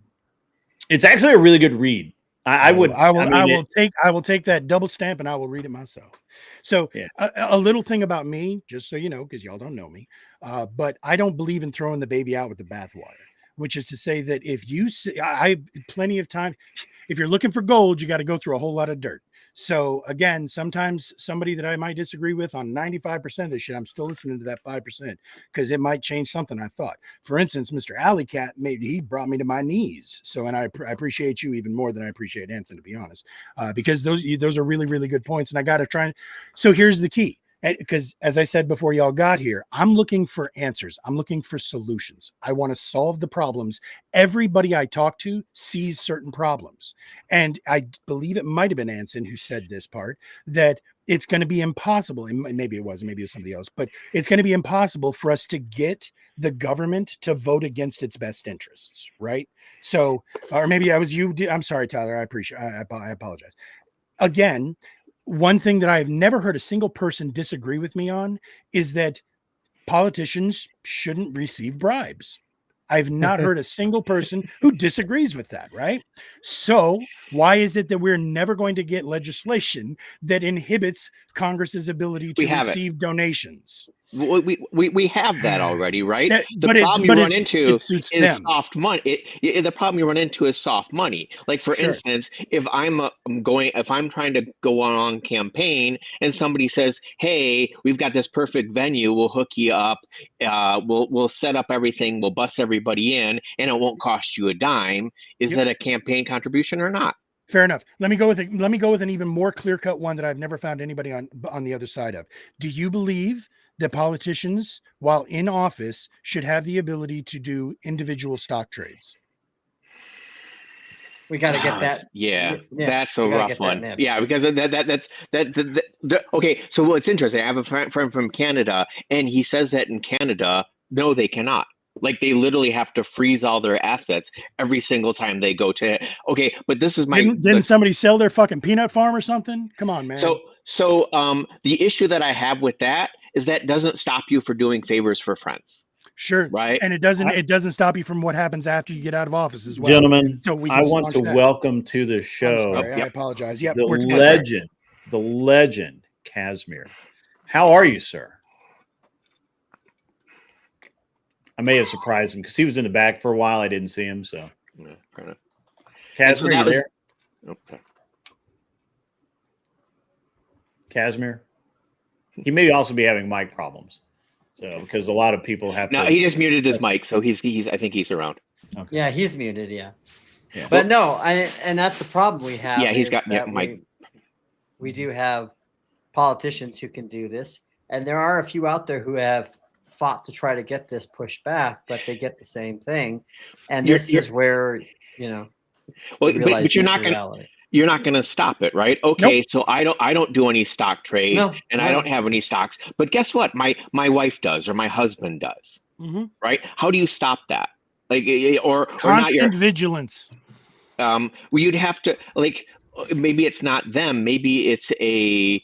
Speaker 1: It's actually a really good read. I will take that double stamp and I will read it myself. So a little thing about me, just so you know, because y'all don't know me, but I don't believe in throwing the baby out with the bathwater.
Speaker 5: which is to say that if you see, I plenty of time, if you're looking for gold, you got to go through a whole lot of dirt. So again, sometimes somebody that I might disagree with on 95% of this shit, I'm still listening to that 5% because it might change something I thought. For instance, Mr. Alley Cat, maybe he brought me to my knees. So, and I appreciate you even more than I appreciate Anson, to be honest, because those are really, really good points. And I got to try. So here's the key. Because as I said before y'all got here, I'm looking for answers. I'm looking for solutions. I want to solve the problems. Everybody I talk to sees certain problems. And I believe it might have been Anson who said this part, that it's going to be impossible. And maybe it wasn't, maybe it was somebody else, but it's going to be impossible for us to get the government to vote against its best interests. Right. So, or maybe that was you. I'm sorry, Tyler. I apologize. Again, one thing that I have never heard a single person disagree with me on is that politicians shouldn't receive bribes. I've not heard a single person who disagrees with that, right? So why is it that we're never going to get legislation that inhibits Congress's ability to receive donations?
Speaker 9: We have that already, right? The problem you run into is soft money. Like for instance, if I'm trying to go on campaign and somebody says, "Hey, we've got this perfect venue, we'll hook you up, we'll set up everything, we'll bus everybody in, and it won't cost you a dime," is that a campaign contribution or not?
Speaker 5: Fair enough. Let me go with an even more clear-cut one that I've never found anybody on the other side of. Do you believe that politicians, while in office, should have the ability to do individual stock trades?
Speaker 10: We got to get that.
Speaker 9: Yeah, that's a rough one. Yeah, because that. Okay, so what's interesting, I have a friend from Canada, and he says that in Canada, no, they cannot. Like they literally have to freeze all their assets every single time they go to. Okay, but this is my.
Speaker 5: Didn't somebody sell their fucking peanut farm or something? Come on, man.
Speaker 9: So the issue that I have with that is that doesn't stop you for doing favors for friends.
Speaker 5: Sure.
Speaker 9: Right.
Speaker 5: And it doesn't stop you from what happens after you get out of office as well.
Speaker 1: Gentlemen, so I want to welcome to the show.
Speaker 5: I apologize. Yep.
Speaker 1: The legend, Casimir. How are you, sir? I may have surprised him because he was in the back for a while. I didn't see him. So, Casimir, you there?
Speaker 9: Okay.
Speaker 1: Casimir? He may also be having mic problems. So, because a lot of people have.
Speaker 9: No, he just muted his mic, so he's. I think he's around.
Speaker 10: Okay. Yeah, he's muted. Yeah. But no, and that's the problem we have.
Speaker 9: Yeah, he's got mic.
Speaker 10: We do have politicians who can do this, and there are a few out there who have fought to try to get this pushed back, but they get the same thing. And this is where
Speaker 9: but you're not going. You're not going to stop it, right? Okay, nope. So I don't do any stock trades, I don't have any stocks. But guess what? My wife does, or my husband does, right? How do you stop that? Like, or
Speaker 5: constant vigilance.
Speaker 9: Well, you'd have to maybe it's not them. Maybe it's an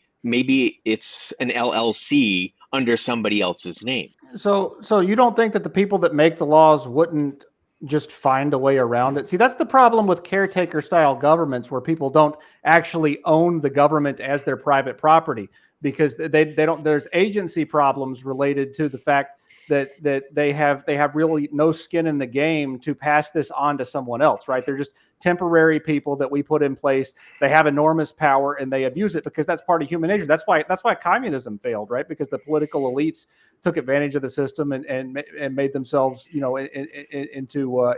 Speaker 9: LLC under somebody else's name.
Speaker 8: So you don't think that the people that make the laws wouldn't just find a way around it? See, that's the problem with caretaker style governments, where people don't actually own the government as their private property, because they don't. There's agency problems related to the fact that they have really no skin in the game to pass this on to someone else, right? They're just temporary people that we put in place. They have enormous power and they abuse it because that's part of human nature. That's why communism failed, right? Because the political elites took advantage of the system and made themselves, into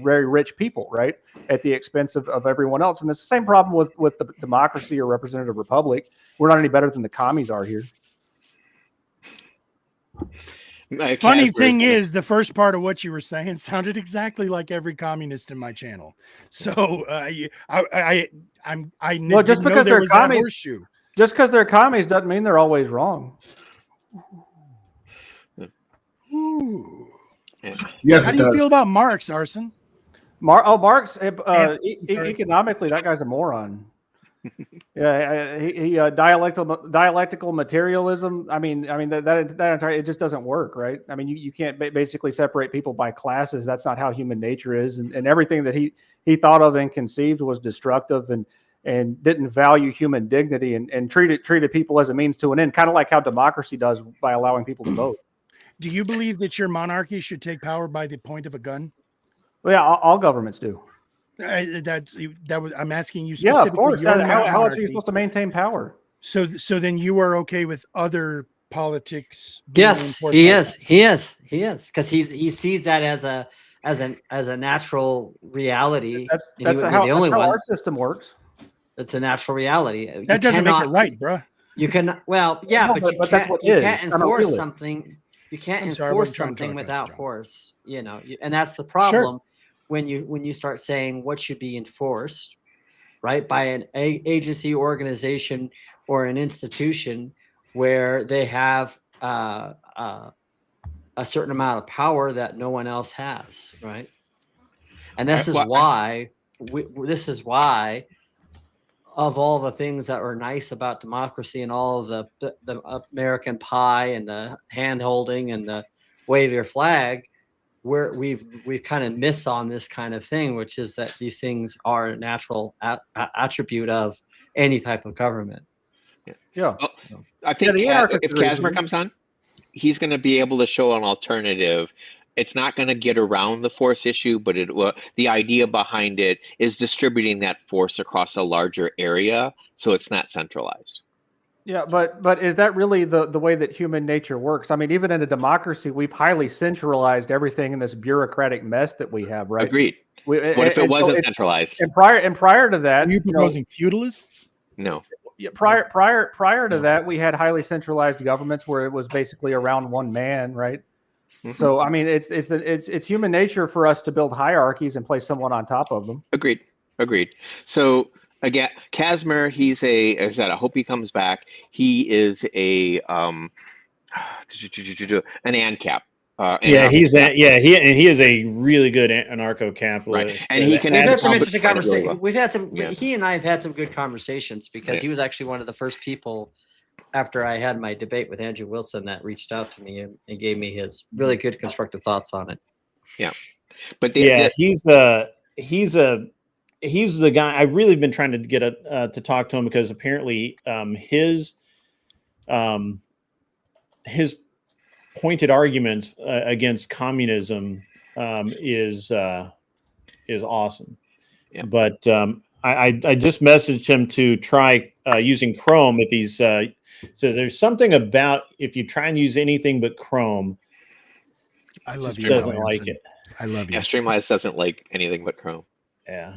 Speaker 8: very rich people, right, at the expense of everyone else. And it's the same problem with the democracy or representative republic. We're not any better than the commies are here.
Speaker 5: Funny thing is, the first part of what you were saying sounded exactly like every communist in my channel. So I
Speaker 8: just because they're commies, just because they're commies doesn't mean they're always wrong.
Speaker 5: Ooh.
Speaker 4: Yes,
Speaker 5: how do you feel about Marx, Arson?
Speaker 8: Marx, economically, that guy's a moron. Yeah, he dialectical materialism. I mean that entire, it just doesn't work, right? I mean, you can't basically separate people by classes. That's not how human nature is, and everything that he thought of and conceived was destructive and didn't value human dignity and treated people as a means to an end, kind of like how democracy does by allowing people to vote.
Speaker 5: Do you believe that your monarchy should take power by the point of a gun?
Speaker 8: Well, yeah, all governments do.
Speaker 5: I'm asking you
Speaker 8: Yeah,
Speaker 5: specifically.
Speaker 8: of course.
Speaker 5: Your
Speaker 8: How else are
Speaker 5: monarchy.
Speaker 8: you supposed to maintain power?
Speaker 5: So then you are okay with other politics?
Speaker 10: Yes, he is. He is. He is, because he sees that as a natural reality.
Speaker 8: That's how our system works.
Speaker 10: It's a natural reality.
Speaker 5: That doesn't make it right, bro.
Speaker 10: You can, well, yeah,
Speaker 8: No,
Speaker 10: but you can't enforce something. You can't enforce something without force. You know, and that's the problem when you start saying what should be enforced, right, by an agency, organization, or an institution where they have a certain amount of power that no one else has, right? And this is why of all the things that were nice about democracy and all of the American pie and the hand holding and the wave your flag, we've kind of missed on this kind of thing, which is that these things are a natural attribute of any type of government.
Speaker 8: Yeah.
Speaker 9: Well, I think if Casimir comes on, he's going to be able to show an alternative. It's not going to get around the force issue, but the idea behind it is distributing that force across a larger area, so it's not centralized.
Speaker 8: Yeah, but is that really the way that human nature works? I mean, even in a democracy, we've highly centralized everything in this bureaucratic mess that we have, right?
Speaker 9: Agreed. What if it wasn't centralized?
Speaker 8: And prior to that,
Speaker 5: are you proposing feudalism?
Speaker 9: No.
Speaker 8: Yeah, prior to that, we had highly centralized governments where it was basically around one man, right? Mm-hmm. So I mean, it's human nature for us to build hierarchies and place someone on top of them.
Speaker 9: Agreed. So again, Casimir, I hope he comes back. He is an ANCAP.
Speaker 1: He is a really good anarcho-capitalist,
Speaker 9: right? And he can.
Speaker 10: We've had some interesting conversations. We've had some. Yeah. He and I have had some good conversations because he was actually one of the first people after I had my debate with Andrew Wilson that reached out to me and gave me his really good constructive thoughts on it.
Speaker 9: Yeah, but
Speaker 1: he's the guy. I've really been trying to get to talk to him because apparently his pointed arguments against communism is awesome. Yeah. But I just messaged him to try using Chrome if he's so there's something about if you try and use anything but Chrome,
Speaker 5: I love you.
Speaker 1: Doesn't like it.
Speaker 5: I love you.
Speaker 9: Yeah, Streamlabs doesn't like anything but Chrome.
Speaker 1: Yeah.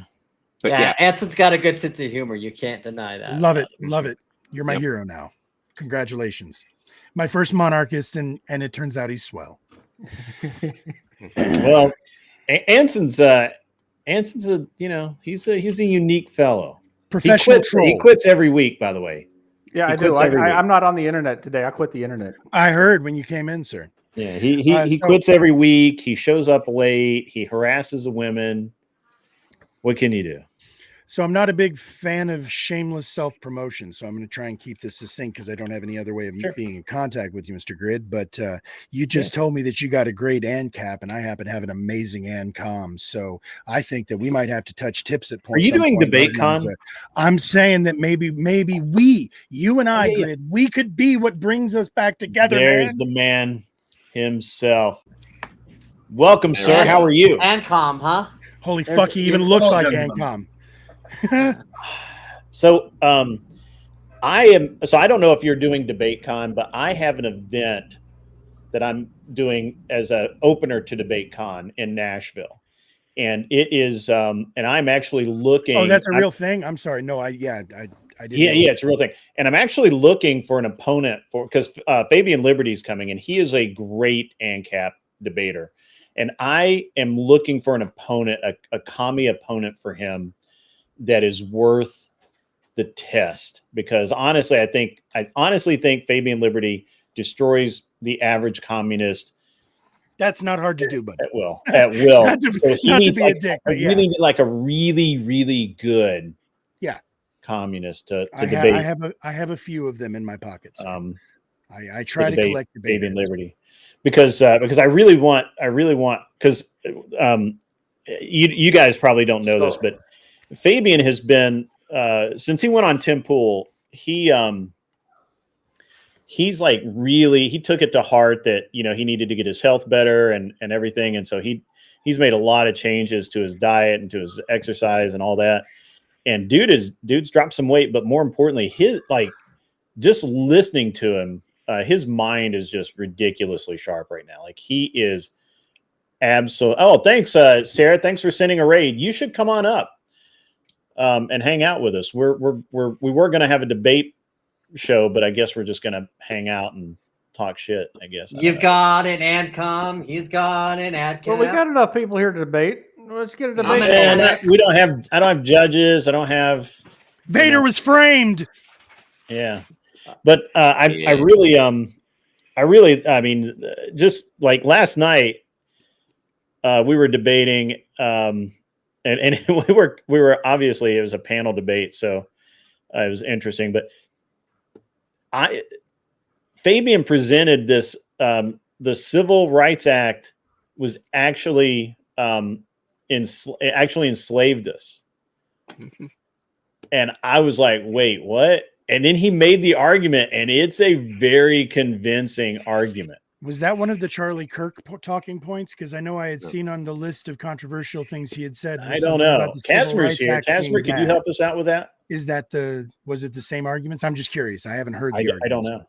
Speaker 9: But
Speaker 10: Anson's got a good sense of humor. You can't deny that.
Speaker 5: Love it. You're my hero now. Congratulations. My first monarchist, and it turns out he's swell.
Speaker 1: Well, Anson's a he's a unique fellow.
Speaker 5: Professional troll.
Speaker 1: He quits every week, by the way.
Speaker 8: Yeah, I do. I'm not on the internet today. I quit the internet.
Speaker 5: I heard when you came in, sir.
Speaker 1: Yeah, he quits every week. He shows up late. He harasses the women. What can you do?
Speaker 5: So I'm not a big fan of shameless self-promotion. So I'm going to try and keep this succinct because I don't have any other way of being in contact with you, Mr. Grid. But you just told me that you got a great ANCAP, and I happen to have an amazing ANCOM. So I think that we might have to touch tips at points.
Speaker 1: Are you doing DebateCon?
Speaker 5: I'm saying that maybe you and I, Grid, we could be what brings us back together.
Speaker 1: There's the man himself. Welcome, sir. How are you?
Speaker 10: ANCOM, huh?
Speaker 5: Holy fuck, he even looks like ANCOM.
Speaker 1: So I don't know if you're doing DebateCon, but I have an event that I'm doing as an opener to DebateCon in Nashville, and it is and I'm actually looking.
Speaker 5: Oh, that's a real thing. I'm sorry. No, I didn't.
Speaker 1: Yeah, it's a real thing, and I'm actually looking for an opponent because Fabian Liberty's coming, and he is a great ANCAP debater, and I am looking for an opponent, a commie opponent for him that is worth the test, because honestly, I honestly think Fabian Liberty destroys the average communist.
Speaker 5: That's not hard to do, but
Speaker 1: at will. Not to be a dick, but
Speaker 5: really
Speaker 1: need like a really, really good communist to debate.
Speaker 5: I have a few of them in my pockets. I try to collect
Speaker 1: Fabian Liberty because I really want because you guys probably don't know this, but Fabian has been since he went on Tim Pool, he he's like he took it to heart that, you know, he needed to get his health better and everything. And so he's made a lot of changes to his diet and to his exercise and all that. And dude's dropped some weight, but more importantly, his just listening to him, his mind is just ridiculously sharp right now. Like he is absolutely. Oh, thanks, Sarah. Thanks for sending a raid. You should come on up and hang out with us. We were going to have a debate show, but I guess we're just going to hang out and talk shit. I guess
Speaker 10: you've got an AdCom. He's got an AdCom.
Speaker 8: Well, we got enough people here to debate. Let's get a debate.
Speaker 1: I don't have judges. I don't have.
Speaker 5: Vader was framed.
Speaker 1: Yeah, but I really, I mean, just like last night, we were debating, and we were obviously it was a panel debate, so it was interesting. But Fabian presented this. The Civil Rights Act was actually actually enslaved us, and I was like, "Wait, what?" And then he made the argument, and it's a very convincing argument.
Speaker 5: Was that one of the Charlie Kirk talking points? Because I know I had seen on the list of controversial things he had said.
Speaker 1: I don't know. Casmer's here. Casmer, could you help us out with that?
Speaker 5: Is that was it the same arguments? I'm just curious. I haven't heard
Speaker 1: I don't know.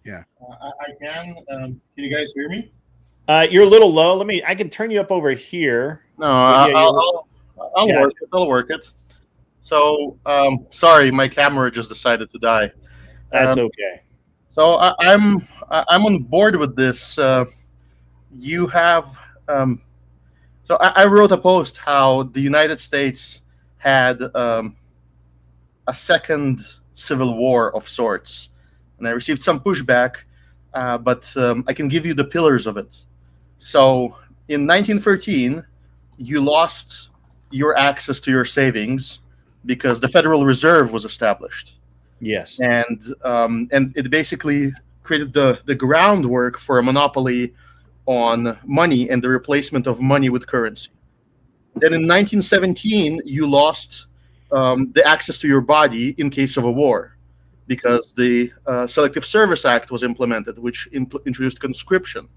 Speaker 5: Yeah.
Speaker 3: I can. Can you guys hear me?
Speaker 1: You're a little low. I can turn you up over here.
Speaker 3: No, I'll work it. So, sorry, my camera just decided to die.
Speaker 1: That's okay.
Speaker 3: So I'm on board with this. You have. So I wrote a post how the United States had a second civil war of sorts, and I received some pushback, but I can give you the pillars of it. So in 1913, you lost your access to your savings because the Federal Reserve was established.
Speaker 1: Yes.
Speaker 3: And it basically created the groundwork for a monopoly on money and the replacement of money with currency. Then in 1917, you lost the access to your body in case of a war because the Selective Service Act was implemented, which introduced conscription.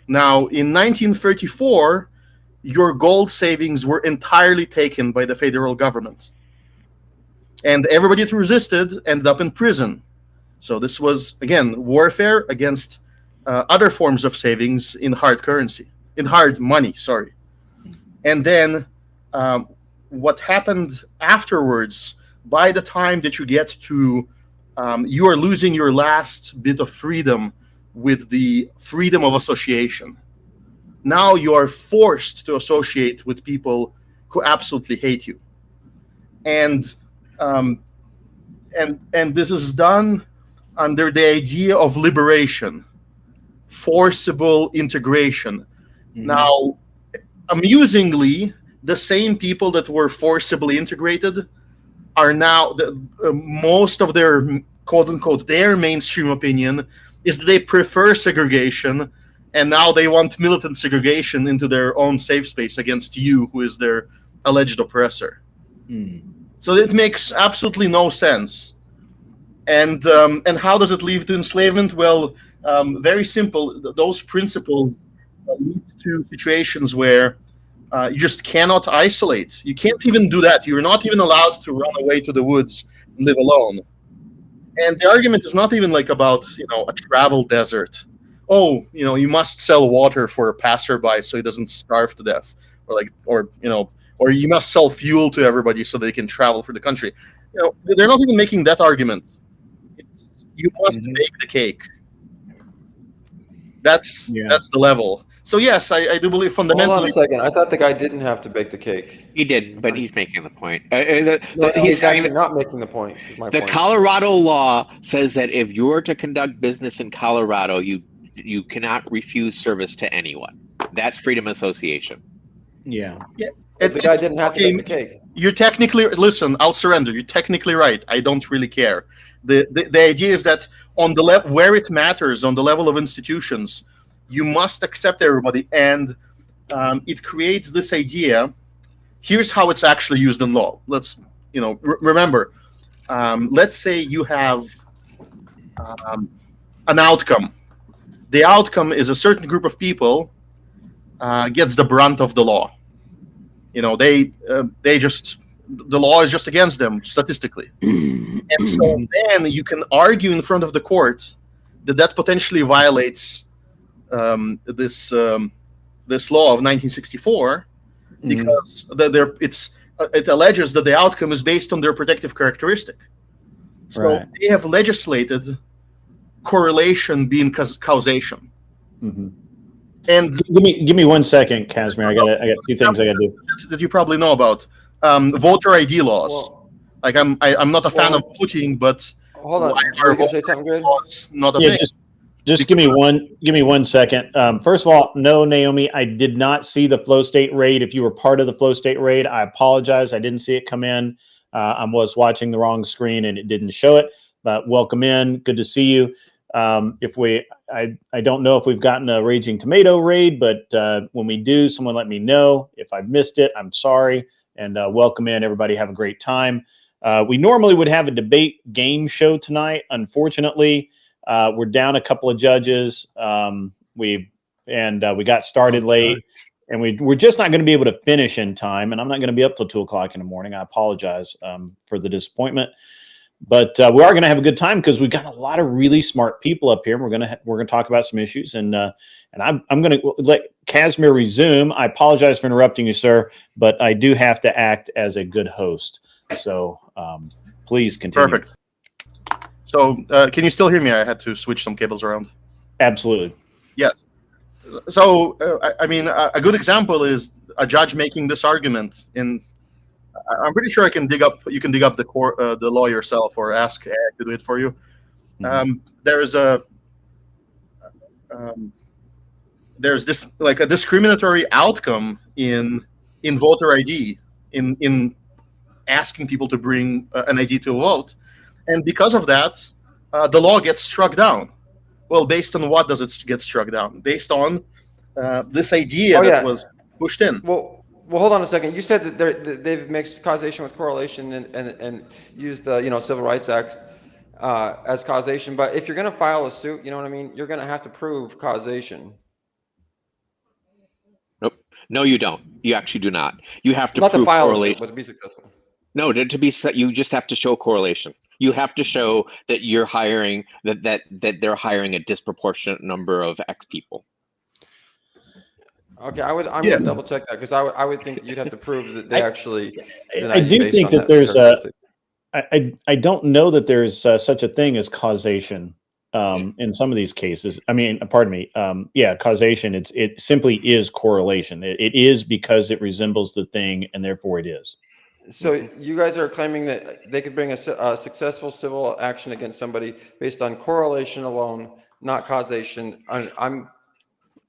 Speaker 3: Now, in 1934, your gold savings were entirely taken by the federal government. And everybody that resisted ended up in prison. So this was, again, warfare against other forms of savings in hard money, sorry. And then what happened afterwards, by the time that you get to, you are losing your last bit of freedom with the freedom of association. Now you are forced to associate with people who absolutely hate you. And this is done under the idea of liberation, forcible integration. Mm-hmm. Now, amusingly, the same people that were forcibly integrated are now, most of their, quote unquote, their mainstream opinion is that they prefer segregation, and now they want militant segregation into their own safe space against you, who is their alleged oppressor. Mm. So it makes absolutely no sense. And how does it lead to enslavement? Well, very simple. Those principles lead to situations where you just cannot isolate. You can't even do that. You're not even allowed to run away to the woods and live alone. And the argument is not even like about, a travel desert. Oh, you must sell water for a passerby so he doesn't starve to death, or you must sell fuel to everybody so they can travel for the country. They're not even making that argument. You must bake the cake. That's the level. So yes, I do believe fundamentally.
Speaker 7: Hold on a second. I thought the guy didn't have to bake the cake.
Speaker 9: He did, but he's making the point.
Speaker 7: He's actually not making the point.
Speaker 9: The Colorado law says that if you're to conduct business in Colorado, you cannot refuse service to anyone. That's freedom of association.
Speaker 1: Yeah.
Speaker 7: The guy didn't have to bake the cake.
Speaker 3: You're technically, listen, I'll surrender. You're technically right. I don't really care. The idea is that on the level where it matters, on the level of institutions, you must accept everybody, and it creates this idea. Here's how it's actually used in law. Let's, remember. Let's say you have an outcome. The outcome is a certain group of people gets the brunt of the law. You know, they just, the law is just against them statistically. And so then you can argue in front of the court that potentially violates this law of 1964 because it alleges that the outcome is based on their protective characteristic. So they have legislated correlation being causation. And
Speaker 1: give me 1 second, Casimir. I got 2 things I got to do
Speaker 3: that you probably know about. Voter ID laws. Well, like I'm not a fan of voting, but
Speaker 7: hold on. Are you gonna say something good?
Speaker 3: Not a thing.
Speaker 1: Just give me 1 second. First of all, no, Naomi, I did not see the Flow State raid. If you were part of the Flow State raid, I apologize. I didn't see it come in. I was watching the wrong screen and it didn't show it. But welcome in. Good to see you. I don't know if we've gotten a Raging Tomato raid, but when we do, someone let me know. If I've missed it, I'm sorry. And welcome in, everybody. Have a great time. We normally would have a debate game show tonight. Unfortunately, we're down a couple of judges. We got started late, and we're just not going to be able to finish in time. And I'm not going to be up till 2 o'clock in the morning. I apologize for the disappointment. But we are going to have a good time because we've got a lot of really smart people up here. We're going to talk about some issues, and I'm going to let Casimir resume. I apologize for interrupting you, sir, but I do have to act as a good host. So please continue.
Speaker 3: Perfect. So can you still hear me? I had to switch some cables around.
Speaker 1: Absolutely.
Speaker 3: Yes. So I mean, a good example is a judge making this argument in. I'm pretty sure you can dig up the law yourself or ask AI to do it for you. There's this like a discriminatory outcome in voter ID in asking people to bring an ID to a vote, and because of that, the law gets struck down. Well, based on what does it get struck down? Based on this idea that was pushed in.
Speaker 7: Well, hold on a second. You said that they've mixed causation with correlation and used the Civil Rights Act as causation. But if you're going to file a suit, you know what I mean, you're going to have to prove causation.
Speaker 9: Nope. No, you don't. You actually do not. You have to
Speaker 7: not
Speaker 9: prove
Speaker 7: to file
Speaker 9: correlation.
Speaker 7: A suit, but to be successful.
Speaker 9: No, to be you just have to show correlation. You have to show that you're hiring that they're hiring a disproportionate number of X people.
Speaker 7: Okay, I'm going to double check that because I would think you'd have to prove that they actually.
Speaker 1: I do think that there's I don't know that there's such a thing as causation in some of these cases. I mean, pardon me. Causation. It simply is correlation. It is because it resembles the thing, and therefore it is.
Speaker 7: So you guys are claiming that they could bring a successful civil action against somebody based on correlation alone, not causation.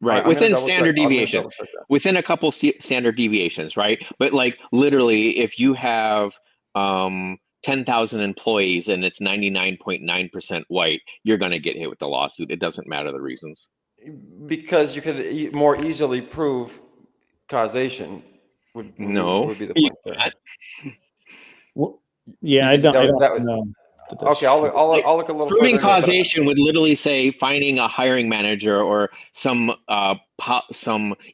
Speaker 9: Right, within standard deviations, within a couple standard deviations, right? But like literally, if you have 10,000 employees and it's 99.9% white, you're going to get hit with the lawsuit. It doesn't matter the reasons.
Speaker 7: Because you could more easily prove causation. Would be the point there.
Speaker 1: Well, yeah, I don't know.
Speaker 7: Okay, I'll look a little.
Speaker 9: Proving causation would literally say finding a hiring manager or some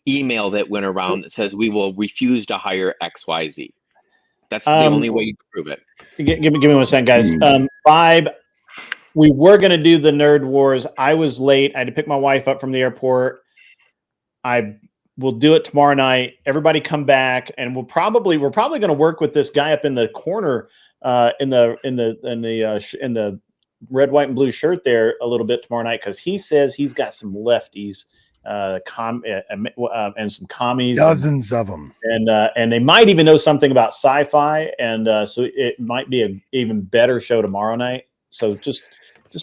Speaker 9: email that went around that says we will refuse to hire XYZ. That's the only way you prove it.
Speaker 1: Give me 1 second, guys. Vibe. We were going to do the Nerd Wars. I was late. I had to pick my wife up from the airport. We'll do it tomorrow night. Everybody come back, and we're probably going to work with this guy up in the corner, in the red, white, and blue shirt there a little bit tomorrow night because he says he's got some lefties, and some commies,
Speaker 5: dozens of them,
Speaker 1: and they might even know something about sci-fi, and so it might be an even better show tomorrow night. So just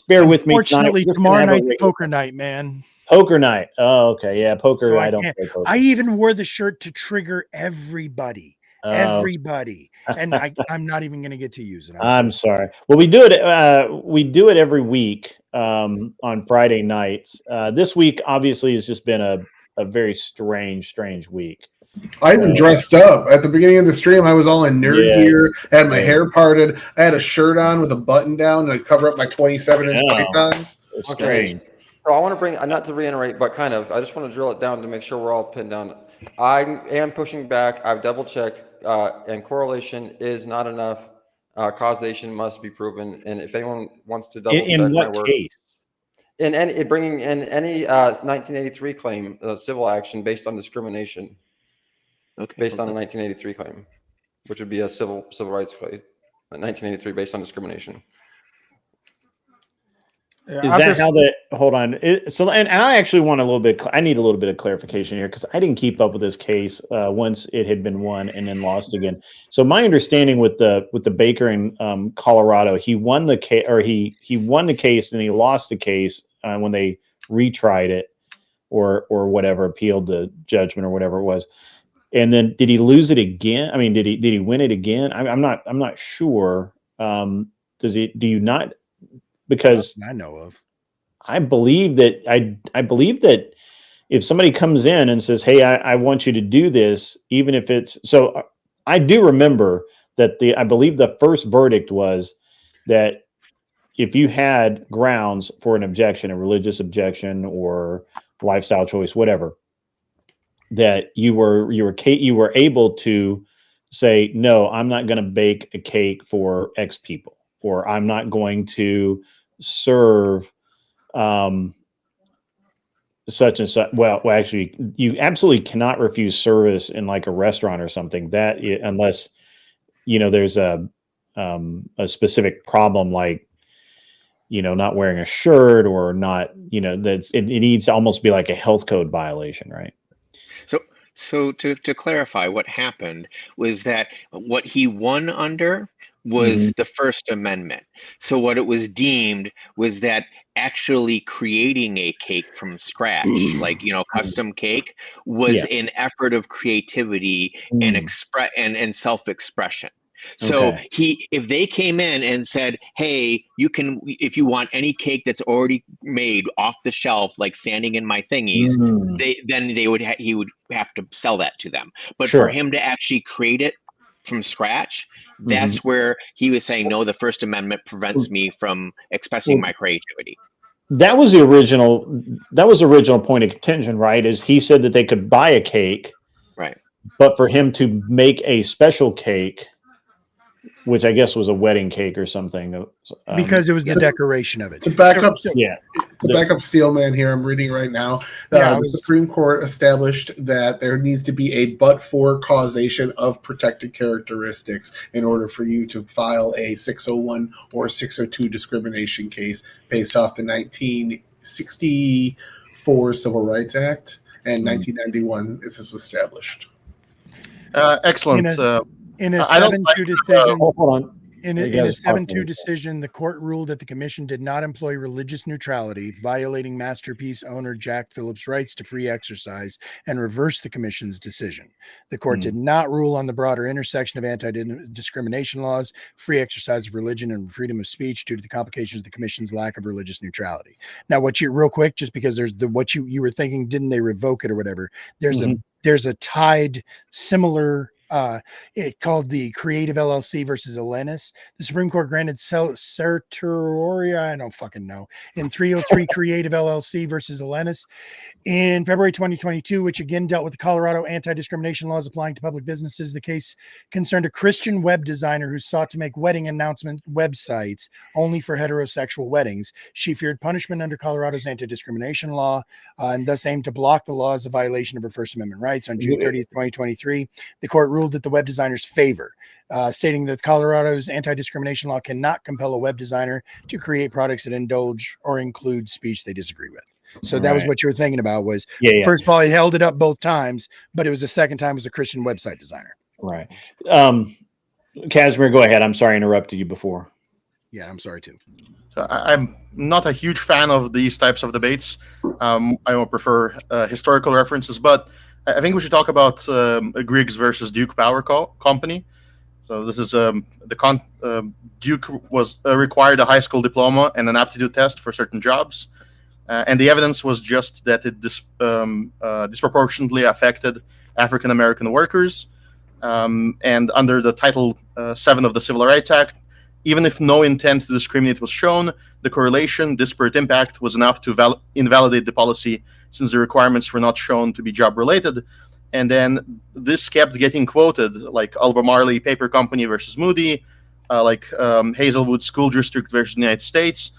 Speaker 1: bear with me.
Speaker 5: Fortunately, tomorrow night's poker night, man.
Speaker 1: Poker night. Oh, okay. Yeah, poker.
Speaker 5: So
Speaker 1: I don't play poker.
Speaker 5: I even wore the shirt to trigger everybody. Everybody. And I'm not even going to get to use it.
Speaker 1: I'm sorry. Well, we do it every week on Friday nights. This week, obviously, has just been a very strange week.
Speaker 4: I even dressed up at the beginning of the stream. I was all in nerd gear. I had my hair parted. I had a shirt on with a button down to cover up my 27-inch pythons.
Speaker 1: strange.
Speaker 7: So I want to bring, not to reiterate, but kind of, I just want to drill it down to make sure we're all pinned down. I am pushing back. I've double checked, and correlation is not enough. Causation must be proven. And if anyone wants to double check my work,
Speaker 1: case?
Speaker 7: Bringing in any 1983 claim, civil action based on discrimination, based on a 1983 claim, which would be a civil rights claim, 1983 based on discrimination.
Speaker 1: Is that how the hold on? And I actually want a little bit. I need a little bit of clarification here because I didn't keep up with this case once it had been won and then lost again. So my understanding with the Baker in Colorado, he won the case, or he won the case and he lost the case when they retried it or whatever, appealed the judgment or whatever it was. And then did he lose it again? I mean, did he win it again? I'm not sure. Do you not? Because
Speaker 5: I know of.
Speaker 1: I believe that if somebody comes in and says, "Hey, I want you to do this," even if it's so, I do remember that I believe the first verdict was that if you had grounds for an objection, a religious objection or lifestyle choice, whatever, that you were able to say, "No, I'm not going to bake a cake for X people," or "I'm not going to serve such and such." Well, actually, you absolutely cannot refuse service in like a restaurant or something unless there's a specific problem, like not wearing a shirt or not. It needs to almost be like a health code violation, right?
Speaker 9: So to clarify, what happened was that what he won under was the First Amendment. So what it was deemed was that actually creating a cake from scratch, like custom cake, was an effort of creativity and self-expression. So if they came in and said, "Hey, you can, if you want any cake that's already made off the shelf, like standing in my thingies," he would have to sell that to them. But for him to actually create it from scratch, that's where he was saying, "No, the First Amendment prevents me from expressing my creativity."
Speaker 1: That was the original point of contention, right? Is he said that they could buy a cake,
Speaker 9: right?
Speaker 1: But for him to make a special cake, which I guess was a wedding cake or something,
Speaker 5: because it was the decoration of it.
Speaker 4: To back up Steelman here, I'm reading right now. The Supreme Court established that there needs to be a but-for causation of protected characteristics in order for you to file a 601 or 602 discrimination case based off the 1964 Civil Rights Act and 1991. This was established.
Speaker 3: Excellent.
Speaker 5: In a 7-2 decision, in a 7-2 decision, the court ruled that the commission did not employ religious neutrality, violating Masterpiece owner Jack Phillips' rights to free exercise, and reversed the commission's decision. The court did not rule on the broader intersection of anti-discrimination laws, free exercise of religion, and freedom of speech due to the complications of the commission's lack of religious neutrality. Now, real quick, just because there's what you were thinking, didn't they revoke it or whatever? There's a tied similar. It called the Creative LLC versus Elenis. The Supreme Court granted certiorari, I don't fucking know, in 303 Creative LLC versus Elenis in February 2022, which again dealt with the Colorado anti-discrimination laws applying to public businesses. The case concerned a Christian web designer who sought to make wedding announcement websites only for heterosexual weddings. She feared punishment under Colorado's anti-discrimination law and thus aimed to block the law as a violation of her First Amendment rights. On June 30th, 2023, the court ruled that the web designer's favor, stating that Colorado's anti-discrimination law cannot compel a web designer to create products that indulge or include speech they disagree with. So that was what you were thinking about was, first of all, he held it up both times, but it was the second time as a Christian website designer.
Speaker 1: Right. Casimir, go ahead. I'm sorry I interrupted you before.
Speaker 5: Yeah, I'm sorry too.
Speaker 3: So I'm not a huge fan of these types of debates. I would prefer historical references, but I think we should talk about Griggs versus Duke Power Company. So this is Duke was required a high school diploma and an aptitude test for certain jobs, and the evidence was just that it disproportionately affected African American workers. And under the Title 7 of the Civil Rights Act, Even if no intent to discriminate was shown, the correlation, disparate impact, was enough to invalidate the policy since the requirements were not shown to be job-related. And then this kept getting quoted, like Albemarle Paper Company versus Moody, Hazelwood School District versus the United States.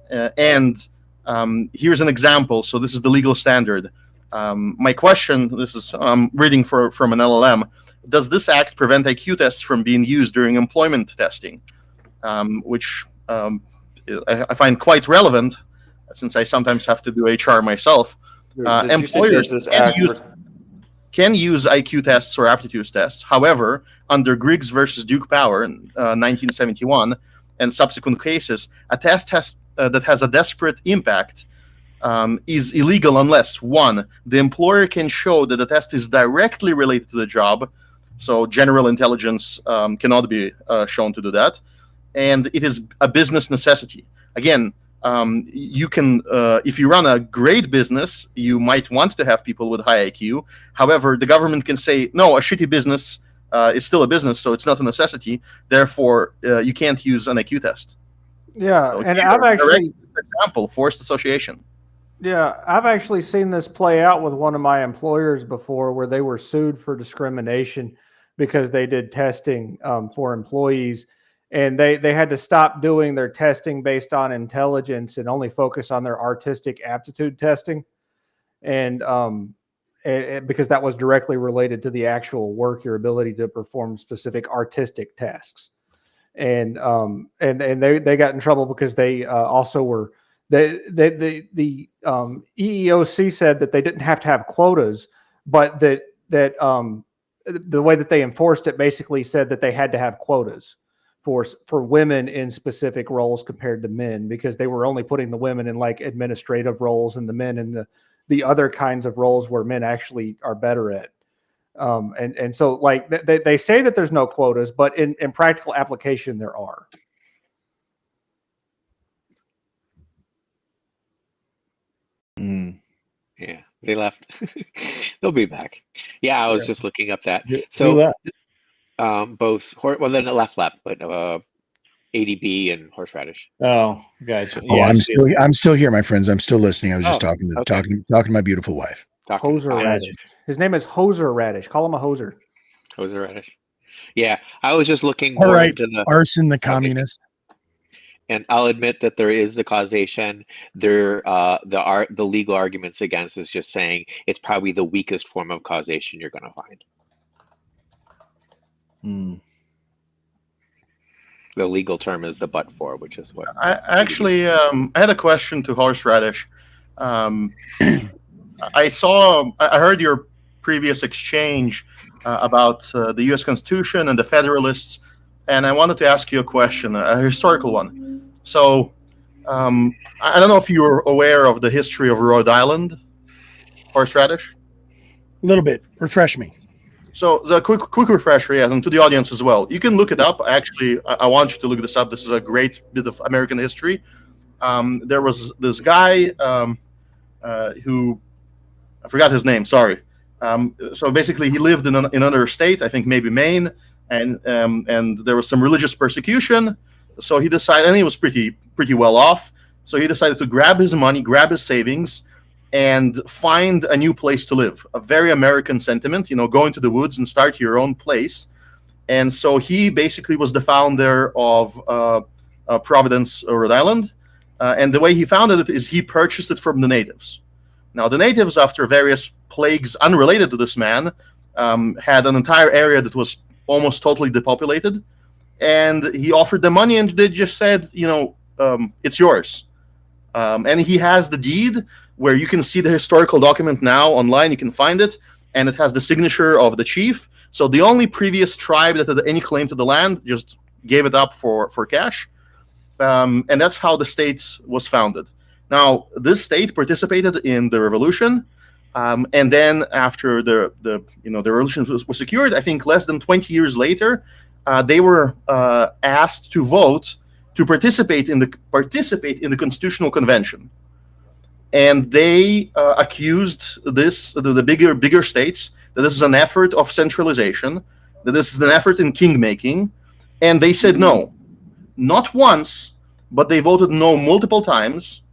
Speaker 3: Here's an example. So this is the legal standard. My question, this is reading from an LLM, does this act prevent IQ tests from being used during employment testing? Which I find quite relevant, since I sometimes have to do HR myself. Employers can use IQ tests or aptitude tests. However, under Griggs versus Duke Power in 1971 and subsequent cases, a test that has a disparate impact is illegal unless, one, the employer can show that the test is directly related to the job, so general intelligence cannot be shown to do that, and it is a business necessity. Again, you can, if you run a great business, you might want to have people with high IQ. However, the government can say, no, a shitty business is still a business, so it's not a necessity. Therefore, you can't use an IQ test.
Speaker 8: Yeah,
Speaker 3: so
Speaker 8: and I've actually,
Speaker 3: for example, forced association.
Speaker 8: Yeah, I've actually seen this play out with one of my employers before, where they were sued for discrimination because they did testing for employees. And they had to stop doing their testing based on intelligence and only focus on their artistic aptitude testing. And because that was directly related to the actual work, your ability to perform specific artistic tasks. And they got in trouble because they also were, the EEOC said that they didn't have to have quotas, but that the way that they enforced it basically said that they had to have quotas for women in specific roles compared to men, because they were only putting the women in like administrative roles and the men in the other kinds of roles where men actually are better at. And so like they say that there's no quotas, but in practical application there are.
Speaker 9: Yeah, they left. They'll be back. Yeah, I was just looking up that.
Speaker 1: So
Speaker 9: both, well, then it left, but ADB and horseradish.
Speaker 1: Oh, gotcha.
Speaker 5: Oh,
Speaker 1: Yeah,
Speaker 5: I'm still here, my friends. I'm still listening. I was just talking to my beautiful wife.
Speaker 8: Hoser Radish. His name is Hoser Radish. Call him a hoser.
Speaker 9: Hoser Radish. Yeah, I was just looking
Speaker 5: All
Speaker 9: more
Speaker 5: right,
Speaker 9: into the
Speaker 5: arson, the communist.
Speaker 9: And I'll admit that there is the causation. There, the legal arguments against is just saying it's probably the weakest form of causation you're going to find. The legal term is the but for, which is what
Speaker 3: I actually I had a question to Horseradish. I heard your previous exchange about the U.S. Constitution and the Federalists, and I wanted to ask you a question, a historical one. So I don't know if you're aware of the history of Rhode Island, Horseradish?
Speaker 5: A little bit. Refresh me.
Speaker 3: So the quick refresher, yes, and to the audience as well. You can look it up. Actually, I want you to look this up. This is a great bit of American history. There was this guy who, I forgot his name, sorry. So basically he lived in another state, I think maybe Maine, and there was some religious persecution. So he decided, and he was pretty well off. So he decided to grab his money, grab his savings, and find a new place to live. A very American sentiment, go into the woods and start your own place. And so he basically was the founder of Providence, Rhode Island. And the way he founded it is he purchased it from the natives. Now, the natives, after various plagues unrelated to this man, had an entire area that was almost totally depopulated. And he offered them money, and they just said, it's yours. And he has the deed where you can see the historical document now online. You can find it, and it has the signature of the chief. So the only previous tribe that had any claim to the land just gave it up for cash. And that's how the state was founded. Now, this state participated in the revolution. And then after the revolution was secured, I think less than 20 years later, they were asked to vote to participate in the Constitutional Convention. And they accused the bigger states that this is an effort of centralization, that this is an effort in king-making, and they said no. not once, but they voted no multiple times.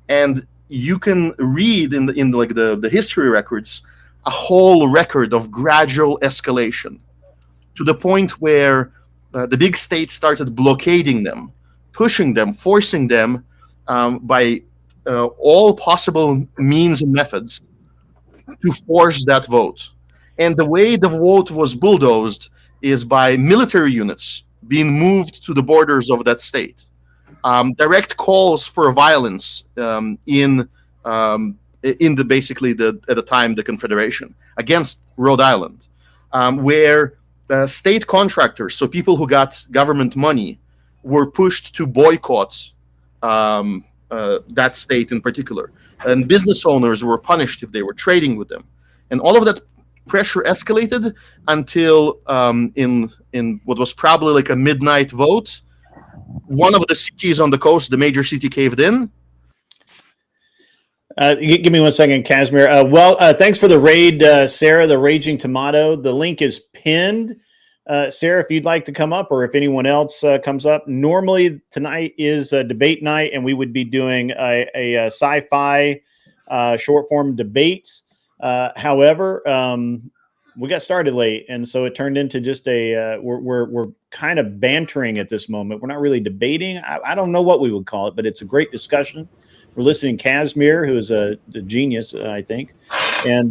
Speaker 3: And you can read in the history records a whole record of gradual escalation to the point where the big states started blockading them, pushing them, forcing them by all possible means and methods to force that vote. And the way the vote was bulldozed is by military units being moved to the borders of that state. Direct calls for violence in the basically at the time the Confederation against Rhode Island, where state contractors, so people who got government money, were pushed to boycott that state in particular, and business owners were punished if they were trading with them, and all of that pressure escalated until in what was probably like a midnight vote, one of the cities on the coast, the major city, caved in.
Speaker 1: Give me 1 second, Casimir. Thanks for the raid, Sarah, the Raging Tomato. The link is pinned. Sarah, if you'd like to come up, or if anyone else comes up. Normally, tonight is a debate night, and we would be doing a sci-fi short-form debate. However, we got started late, and so it turned into just we're kind of bantering at this moment. We're not really debating. I don't know what we would call it, but it's a great discussion. We're listening to Casimir, who is a genius, I think, and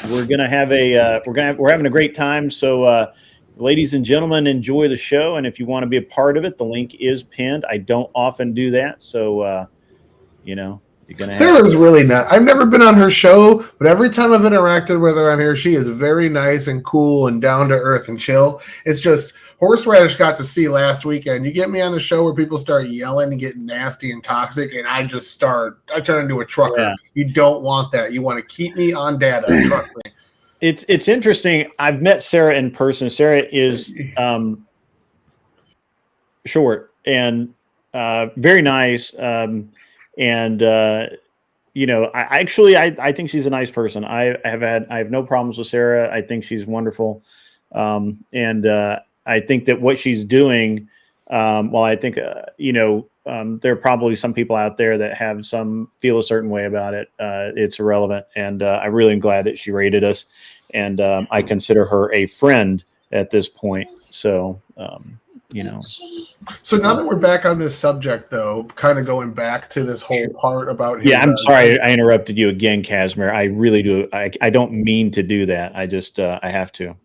Speaker 1: we're having a great time. So, ladies and gentlemen, enjoy the show, and if you want to be a part of it, the link is pinned. I don't often do that, so
Speaker 4: Sarah's really not. I've never been on her show, but every time I've interacted with her on here, she is very nice and cool and down to earth and chill. It's just Horseradish got to see last weekend. You get me on the show where people start yelling and get nasty and toxic, and I turn into a trucker. Yeah. You don't want that. You want to keep me on data. Trust me.
Speaker 1: It's interesting. I've met Sarah in person. Sarah is short and very nice. I think she's a nice person. I have no problems with Sarah. I think she's wonderful. I think that what she's doing, while I think, there are probably some people out there that feel a certain way about it. It's irrelevant. And I really am glad that she rated us. And I consider her a friend at this point. So,
Speaker 4: So now that we're back on this subject, though, kind of going back to this whole part about
Speaker 1: I'm sorry I interrupted you again, Casimir. I really do. I don't mean to do that. I just I have to.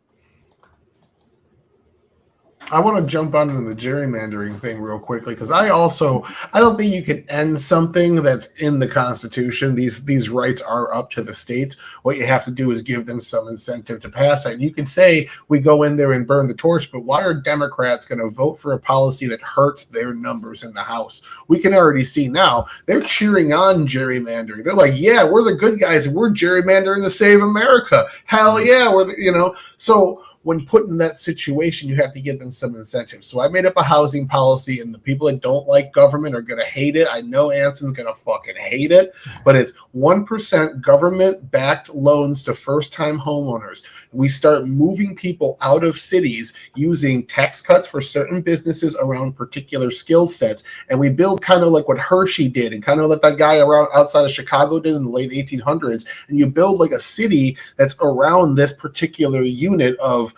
Speaker 4: I want to jump onto the gerrymandering thing real quickly, because I don't think you can end something that's in the Constitution. These rights are up to the states. What you have to do is give them some incentive to pass it. You can say we go in there and burn the torch, but why are Democrats going to vote for a policy that hurts their numbers in the House? We can already see now they're cheering on gerrymandering. They're like, yeah, we're the good guys and we're gerrymandering to save America. Hell yeah, so when put in that situation, you have to give them some incentive. So I made up a housing policy, and the people that don't like government are going to hate it. I know Anson's going to fucking hate it, but it's 1% government-backed loans to first-time homeowners. We start moving people out of cities using tax cuts for certain businesses around particular skill sets, and we build kind of like what Hershey did and kind of like that guy around outside of Chicago did in the late 1800s, and you build like a city that's around this particular unit of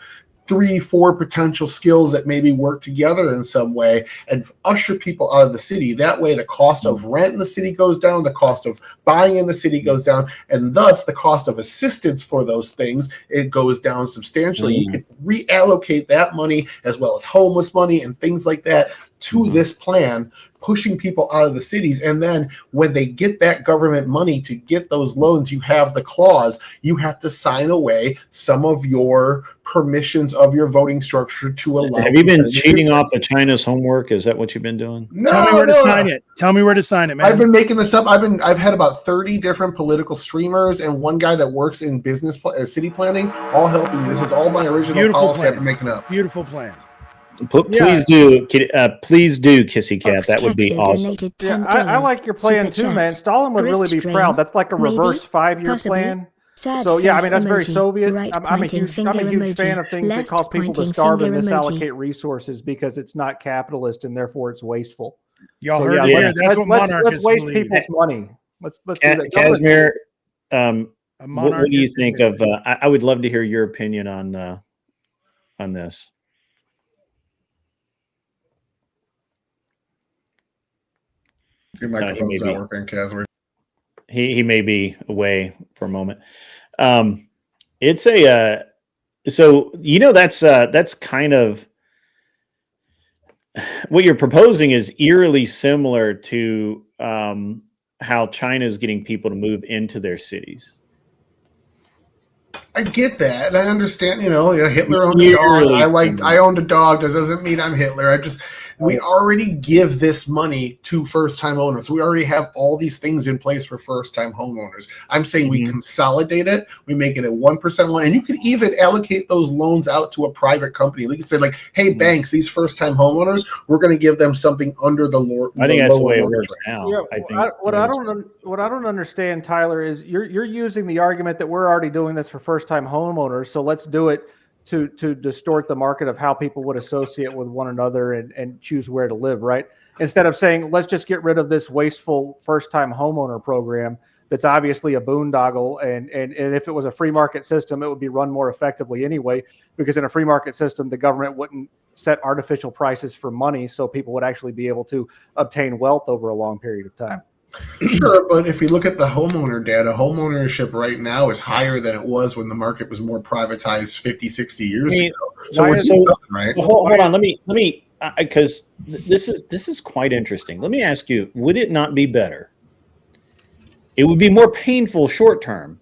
Speaker 4: 3-4 potential skills that maybe work together in some way and usher people out of the city. That way the cost of rent in the city goes down, the cost of buying in the city goes down, and thus the cost of assistance for those things, it goes down substantially. You can reallocate that money as well as homeless money and things like that to this plan, pushing people out of the cities. And then when they get that government money to get those loans, you have the clause, you have to sign away some of your permissions of your voting structure to allow.
Speaker 1: Have you been cheating off of China's homework? Is that what you've been doing?
Speaker 5: No, Tell me where to sign it. Tell me where to sign it, man.
Speaker 4: I've been making this up. I've had about 30 different political streamers and one guy that works in business city planning, all helping me. This is all my original policy I've been making up.
Speaker 5: Beautiful plan.
Speaker 1: Please do, Kissy Cat. That would be awesome.
Speaker 8: Yeah, I like your plan too, man. Stalin would really be proud. That's like a reverse 5-year plan. So yeah, I mean that's very
Speaker 11: emoji,
Speaker 8: Soviet.
Speaker 11: right
Speaker 8: I'm a huge fan
Speaker 11: emoji,
Speaker 8: of things that
Speaker 11: left
Speaker 8: cause people to
Speaker 11: pointing
Speaker 8: starve and
Speaker 11: finger emoji.
Speaker 8: misallocate resources because it's not capitalist and therefore it's wasteful.
Speaker 5: Y'all
Speaker 8: So,
Speaker 5: heard
Speaker 8: yeah,
Speaker 5: it here. That's what monarchists
Speaker 8: let's waste
Speaker 5: believe.
Speaker 8: people's money. Let's do that.
Speaker 1: Casimir, what do you
Speaker 5: monarchist
Speaker 1: think of? I would love to hear your opinion on this.
Speaker 4: Your microphone's not working, Casimir.
Speaker 1: He may be away for a moment. It's a so that's kind of what you're proposing is eerily similar to how China is getting people to move into their cities.
Speaker 4: I get that, and I understand. Hitler owned a dog. I owned a dog. That doesn't mean I'm Hitler. We already give this money to first-time owners. We already have all these things in place for first-time homeowners. I'm saying we consolidate it. We make it a 1% loan, and you can even allocate those loans out to a private company. We can say, like, "Hey, banks, these first-time homeowners, we're going to give them something under the lower."
Speaker 1: I think that's the way it works now.
Speaker 8: Yeah,
Speaker 1: I think
Speaker 8: what I don't understand, Tyler, is you're using the argument that we're already doing this for first-time homeowners, so let's do it to distort the market of how people would associate with one another and choose where to live, right? Instead of saying, let's just get rid of this wasteful first-time homeowner program that's obviously a boondoggle, and if it was a free market system, it would be run more effectively anyway, because in a free market system, the government wouldn't set artificial prices for money, so people would actually be able to obtain wealth over a long period of time.
Speaker 4: Sure, but if you look at the homeowner data, homeownership right now is higher than it was when the market was more privatized 50, 60 years ago. So we're doing something right.
Speaker 1: Well, hold on, let me because this is quite interesting. Let me ask you: would it not be better? It would be more painful short term,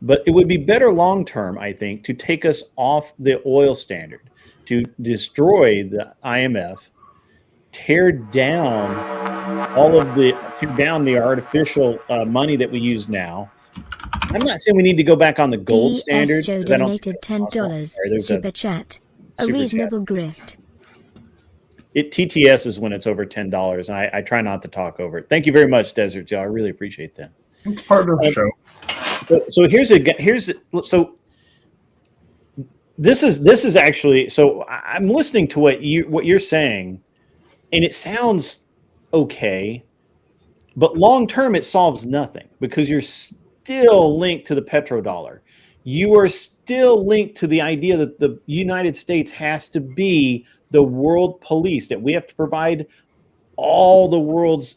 Speaker 1: but it would be better long term, I think, to take us off the oil standard, to destroy the IMF, tear down the artificial money that we use now. I'm not saying we need to go back on the gold standard.
Speaker 11: Joe donated $10. Super chat. A reasonable grift.
Speaker 1: TTS is when it's over $10, and I try not to talk over it. Thank you very much, Desert Joe. I really appreciate that.
Speaker 4: It's part of the show.
Speaker 1: So this is actually, so I'm listening to what you're saying, and it sounds okay, but long term it solves nothing because you're still linked to the petrodollar. You are still linked to the idea that the United States has to be the world police, that we have to provide all the world's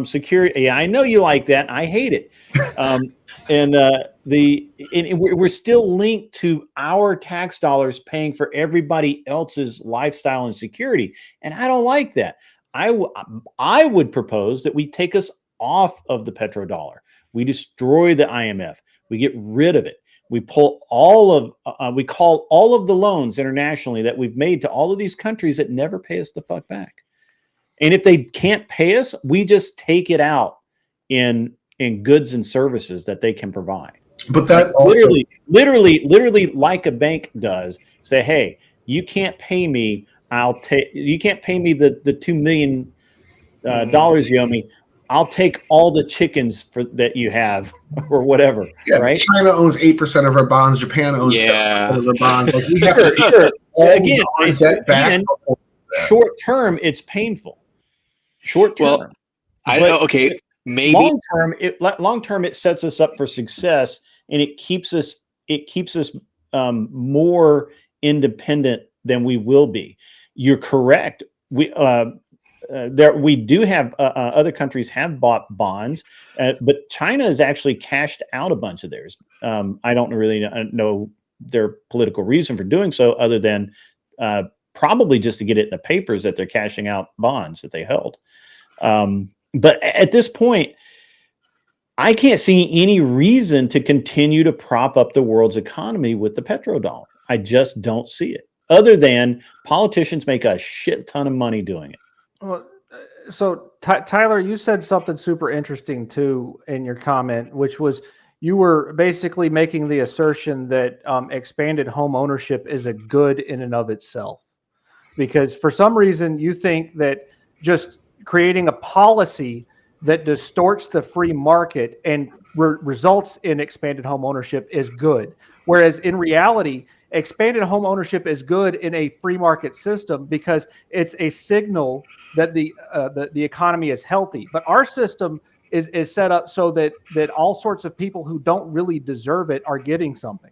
Speaker 1: security. Yeah, I know you like that. I hate it. And we're still linked to our tax dollars paying for everybody else's lifestyle and security. And I don't like that. I would propose that we take us off of the petrodollar. We destroy the IMF. We get rid of it. We pull we call all of the loans internationally that we've made to all of these countries that never pay us the fuck back. And if they can't pay us, we just take it out in goods and services that they can provide.
Speaker 4: But that
Speaker 1: like
Speaker 4: also
Speaker 1: literally like a bank does, say, hey, you can't pay me. You can't pay me the $2 million you owe me. I'll take all the chickens that you have, or whatever.
Speaker 4: Yeah,
Speaker 1: right?
Speaker 4: China owns 8% of our bonds. Japan owns 7% of our bonds. Like we have
Speaker 1: sure. Again,
Speaker 4: debt back.
Speaker 1: Short term, it's painful. Short term.
Speaker 9: Well, okay, maybe
Speaker 1: long term, it sets us up for success, and it keeps us more independent than we will be. You're correct. We do have other countries have bought bonds, but China has actually cashed out a bunch of theirs. I don't really know their political reason for doing so, other than probably just to get it in the papers that they're cashing out bonds that they held. But at this point, I can't see any reason to continue to prop up the world's economy with the petrodollar. I just don't see it, other than politicians make a shit ton of money doing it.
Speaker 8: Well, so Tyler, you said something super interesting too in your comment, which was you were basically making the assertion that expanded home ownership is a good in and of itself, because for some reason you think that just creating a policy that distorts the free market and results in expanded home ownership is good. Whereas in reality, expanded home ownership is good in a free market system because it's a signal that the economy is healthy. But our system is set up so that all sorts of people who don't really deserve it are getting something,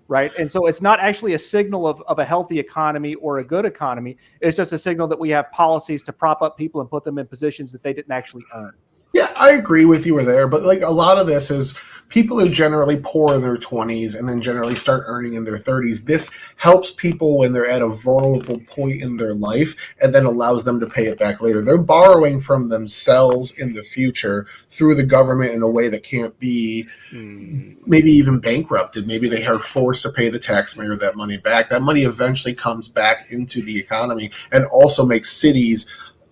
Speaker 8: right? And so it's not actually a signal of a healthy economy or a good economy. It's just a signal that we have policies to prop up people and put them in positions that they didn't actually earn.
Speaker 4: Yeah, I agree with you there, but like a lot of this is people are generally poor in their 20s and then generally start earning in their 30s. This helps people when they're at a vulnerable point in their life and then allows them to pay it back later. They're borrowing from themselves in the future through the government in a way that can't be maybe even bankrupted. Maybe they are forced to pay the taxpayer that money back. That money eventually comes back into the economy and also makes cities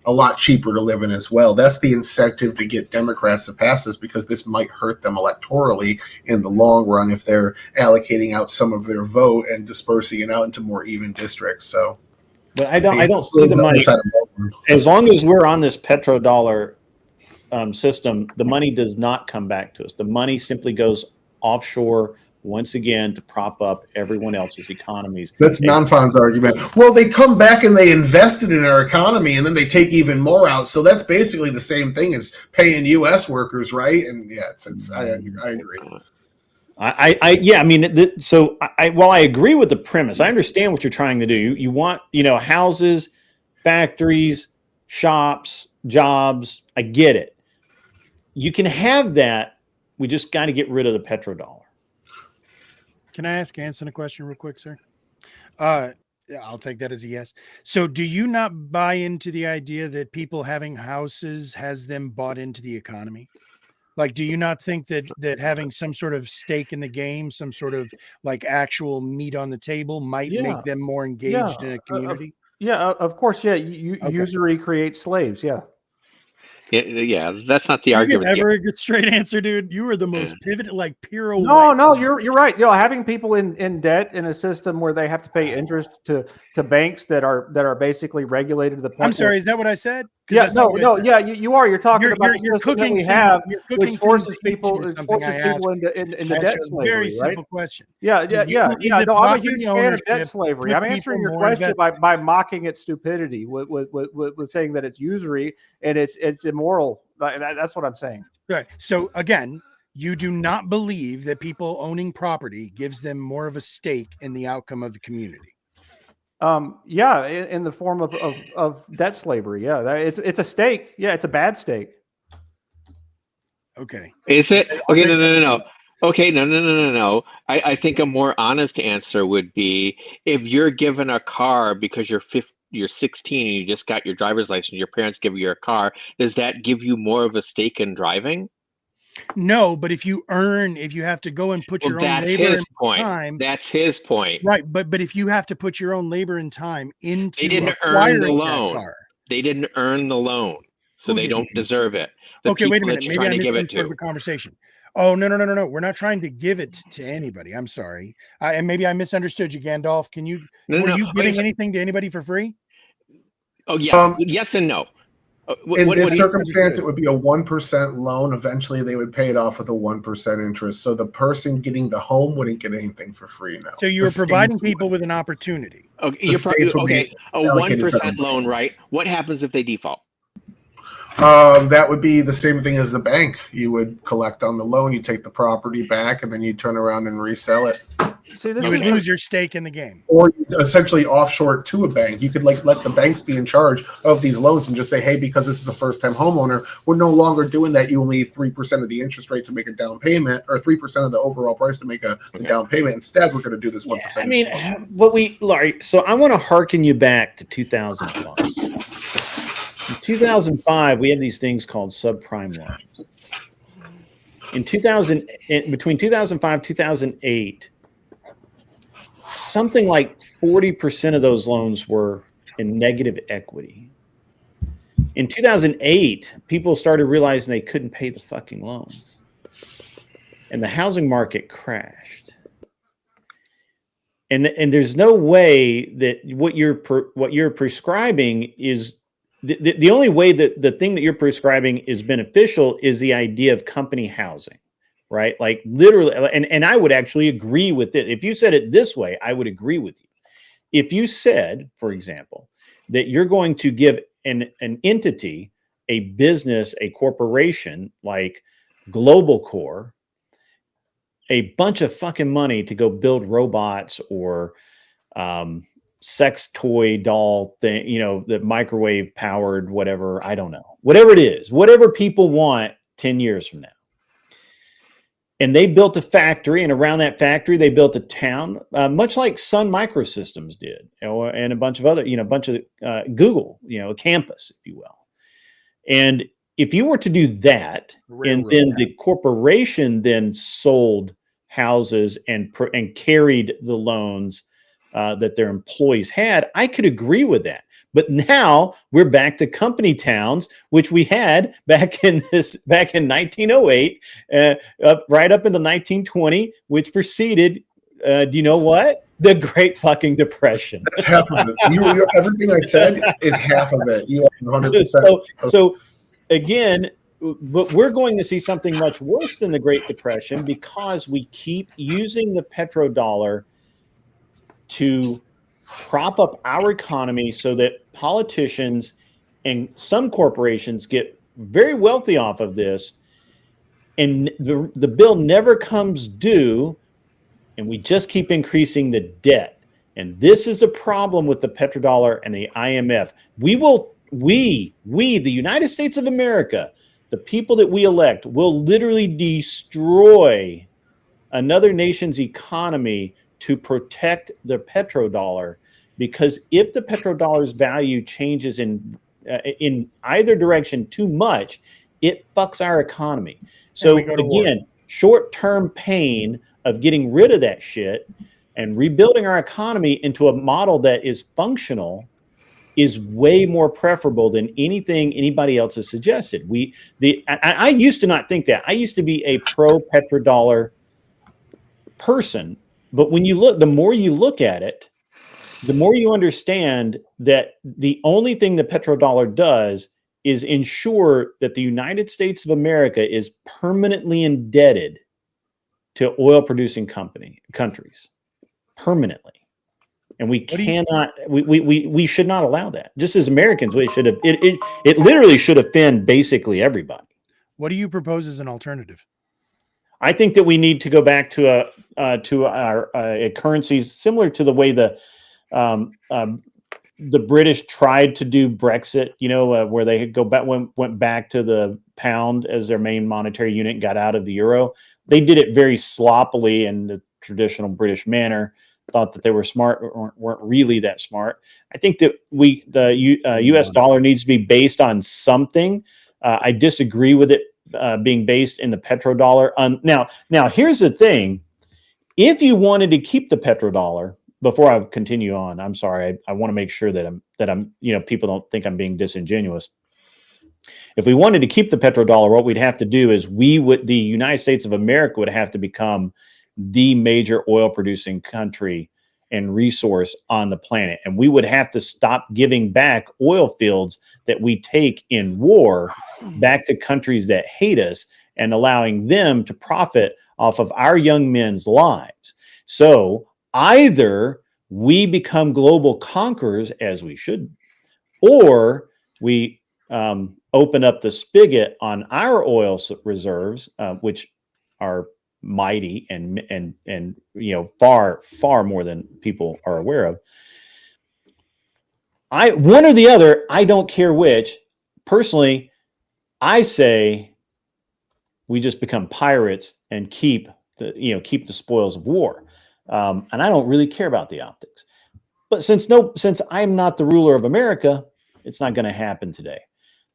Speaker 4: a lot cheaper to live in as well. That's the incentive to get Democrats to pass this, because this might hurt them electorally in the long run if they're allocating out some of their vote and dispersing it out into more even districts. So,
Speaker 1: but I don't see the money. As long as we're on this petrodollar system, the money does not come back to us. The money simply goes offshore once again to prop up everyone else's economies.
Speaker 4: That's Non-Fon's argument. Well, they come back and they invested in our economy and then they take even more out. So that's basically the same thing as paying U.S. workers, right? And yeah, I agree.
Speaker 1: Yeah, I mean, while I agree with the premise, I understand what you're trying to do. You want, houses, factories, shops, jobs. I get it. You can have that. We just got to get rid of the petrodollar.
Speaker 5: Can I ask Anson a question real quick, sir? I'll take that as a yes. So do you not buy into the idea that people having houses has them bought into the economy? Like, do you not think that having some sort of stake in the game, some sort of like actual meat on the table might make them more engaged in a community?
Speaker 8: Of course. Yeah. Usury creates slaves. Yeah.
Speaker 9: Yeah, that's not the argument.
Speaker 5: Never a good straight answer, dude. You were the most pivoted, like pure.
Speaker 8: No, you're right. Having people in debt in a system where they have to pay interest to banks that are basically regulated to the point.
Speaker 5: I'm sorry, is that what I said?
Speaker 8: Yeah, yeah, you are. You're talking about the system that we have, which forces people into debt slavery.
Speaker 5: Very simple question.
Speaker 8: Yeah. No, I'm a huge fan of debt slavery. I'm answering your question by mocking its stupidity with saying that it's usury and it's immoral. That's what I'm saying.
Speaker 5: Right. So again, you do not believe that people owning property gives them more of a stake in the outcome of the community.
Speaker 8: Yeah, in the form of debt slavery. Yeah, it's a stake. Yeah, it's a bad stake.
Speaker 5: Okay.
Speaker 9: Is it? Okay, no. Okay, no. I think a more honest answer would be if you're given a car because you're 16 and you just got your driver's license, your parents give you a car, does that give you more of a stake in driving?
Speaker 5: No, but if you have to go and put your own labor and time.
Speaker 9: That's his point.
Speaker 5: Right, but if you have to put your own labor and time into
Speaker 9: they didn't earn the loan. They didn't earn the loan, so they don't deserve it.
Speaker 5: Okay, wait a minute. Maybe I misunderstood the conversation. Oh, no. We're not trying to give it to anybody. I'm sorry. And maybe I misunderstood you, Gandalf. Were you giving anything to anybody for free?
Speaker 9: Oh, yeah. Yes and no.
Speaker 4: In this circumstance, it would be a 1% loan. Eventually, they would pay it off with a 1% interest. So the person getting the home wouldn't get anything for free now.
Speaker 5: So you're providing people with an opportunity.
Speaker 9: Okay, a 1% loan, right? What happens if they default?
Speaker 4: That would be the same thing as the bank. You would collect on the loan, you take the property back, and then you turn around and resell it.
Speaker 5: You would lose your stake in the game.
Speaker 4: Or essentially offshore it to a bank. You could let the banks be in charge of these loans and just say, hey, because this is a first-time homeowner, we're no longer doing that. You only need 3% of the interest rate to make a down payment, or 3% of the overall price to make a down payment. Instead, we're going to do this 1%.
Speaker 1: I mean, Larry, so I want to hearken you back to 2005. In 2005, we had these things called subprime loans. Between 2005 and 2008, something like 40% of those loans were in negative equity. In 2008, people started realizing they couldn't pay the fucking loans, and the housing market crashed. And there's no way that what you're prescribing is the only way that the thing that you're prescribing is beneficial is the idea of company housing, right? Like literally, and I would actually agree with it. If you said it this way, I would agree with you. If you said, for example, that you're going to give an entity, a business, a corporation like Global Core, a bunch of fucking money to go build robots or sex toy doll thing, the microwave powered, whatever, I don't know, whatever it is, whatever people want 10 years from now. And they built a factory, and around that factory, they built a town, much like Sun Microsystems did, and a bunch of other, Google, a campus, if you will. And if you were to do that, and then the corporation then sold houses and carried the loans that their employees had, I could agree with that. But now we're back to company towns, which we had back in 1908, right up into 1920, which preceded, do you know what? The Great fucking Depression.
Speaker 4: That's half of it. Everything I said is half of it. You are 100%.
Speaker 1: So again, but we're going to see something much worse than the Great Depression because we keep using the petrodollar to prop up our economy so that politicians and some corporations get very wealthy off of this, and the bill never comes due, and we just keep increasing the debt. And this is a problem with the petrodollar and the IMF. We, the United States of America, the people that we elect, will literally destroy another nation's economy to protect the petrodollar, because if the petrodollar's value changes in either direction too much, it fucks our economy. So again, short-term pain of getting rid of that shit and rebuilding our economy into a model that is functional is way more preferable than anything anybody else has suggested. I used to not think that. I used to be a pro-petrodollar person, but when you look, the more you look at it, the more you understand that the only thing the petrodollar does is ensure that the United States of America is permanently indebted to oil-producing countries, permanently. And we cannot, we should not allow that. Just as Americans, we should have, it literally should offend basically everybody.
Speaker 5: What do you propose as an alternative?
Speaker 1: I think that we need to go back to our currencies similar to the way the British tried to do Brexit, where they went back to the pound as their main monetary unit and got out of the euro. They did it very sloppily in the traditional British manner, thought that they were smart, weren't really that smart. I think that the US dollar needs to be based on something. I disagree with it being based in the petrodollar. Now here's the thing. If you wanted to keep the petrodollar, before I continue on, I'm sorry, I want to make sure that I'm people don't think I'm being disingenuous. If we wanted to keep the petrodollar, what we'd have to do is the United States of America would have to become the major oil producing country and resource on the planet. And we would have to stop giving back oil fields that we take in war back to countries that hate us and allowing them to profit off of our young men's lives. So either we become global conquerors, as we should, or we open up the spigot on our oil reserves, which are mighty and far more than people are aware of. One or the other, I don't care which. Personally, I say we just become pirates and keep the spoils of war. And I don't really care about the optics. But since I'm not the ruler of America, it's not going to happen today.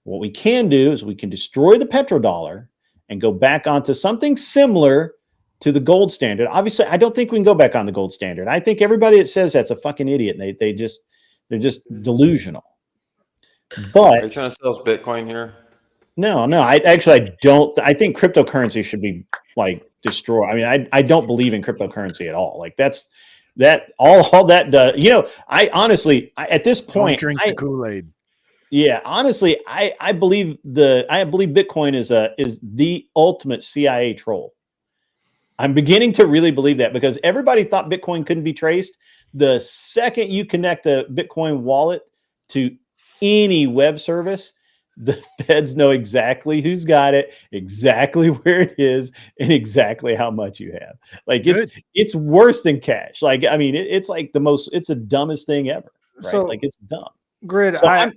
Speaker 1: What we can do is we can destroy the petrodollar and go back onto something similar to the gold standard. Obviously, I don't think we can go back on the gold standard. I think everybody that says that's a fucking idiot. They're just delusional. But
Speaker 7: are you trying to sell us Bitcoin here?
Speaker 1: No, I don't. I think cryptocurrency should be destroyed. I mean, I don't believe in cryptocurrency at all. All that does. I honestly, at this point,
Speaker 5: don't drink the Kool-Aid.
Speaker 1: Yeah, honestly, I believe Bitcoin is the ultimate CIA troll. I'm beginning to really believe that because everybody thought Bitcoin couldn't be traced. The second you connect a Bitcoin wallet to any web service, the feds know exactly who's got it, exactly where it is, and exactly how much you have. Like it's worse than cash. Like, I mean, it's like it's the dumbest thing ever, right?
Speaker 8: So,
Speaker 1: like it's dumb.
Speaker 8: Grid,
Speaker 1: So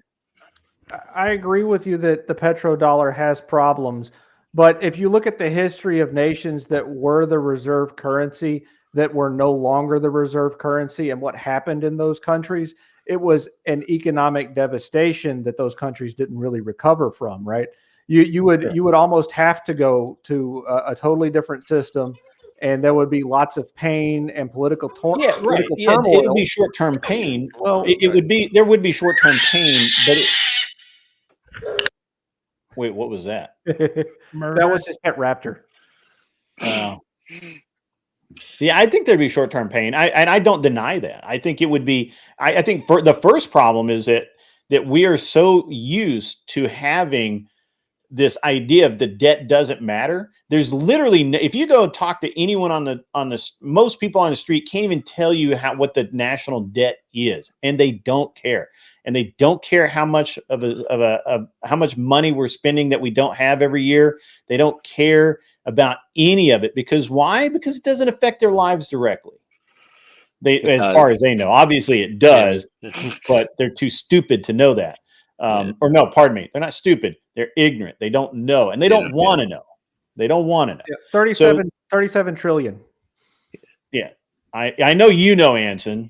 Speaker 8: I agree with you that the petrodollar has problems, but if you look at the history of nations that were the reserve currency that were no longer the reserve currency and what happened in those countries, it was an economic devastation that those countries didn't really recover from, right? You would almost have to go to a totally different system, and there would be lots of pain and political turmoil.
Speaker 1: It would be short-term pain. Well, there would be short-term pain, but wait, what was that?
Speaker 8: That was his pet raptor.
Speaker 1: Yeah, I think there'd be short-term pain. I don't deny that. I think it would be. I think for the first problem is that we are so used to having this idea of the debt doesn't matter. There's literally if you go talk to anyone on the most people on the street can't even tell you what the national debt is, and they don't care. And they don't care how much how much money we're spending that we don't have every year. They don't care about any of it because why? Because it doesn't affect their lives directly. As far as they know, obviously it does, but they're too stupid to know that. Or no, pardon me, they're not stupid. They're ignorant. They don't know, and they don't want to know. They don't want to know.
Speaker 8: Yeah, 37 trillion.
Speaker 1: Yeah, I know Anson.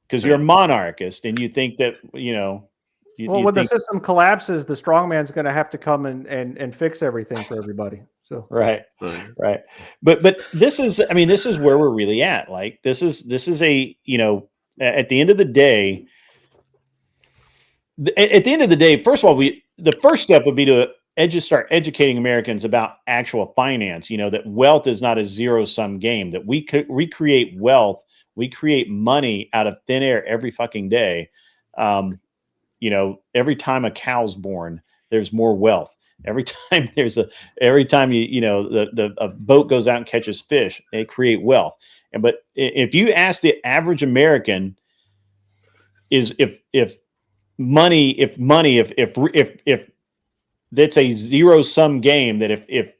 Speaker 1: Because you're a monarchist and you think that,
Speaker 8: when the system collapses, the strongman's going to have to come and fix everything for everybody. So
Speaker 1: right. But this is where we're really at. Like this is a, at the end of the day, first of all, the first step would be to start educating Americans about actual finance, that wealth is not a zero-sum game, that we create wealth. We create money out of thin air every fucking day. Every time a cow's born, there's more wealth. Every time a boat goes out and catches fish, they create wealth. But if you ask the average American, if that's a zero-sum game, that if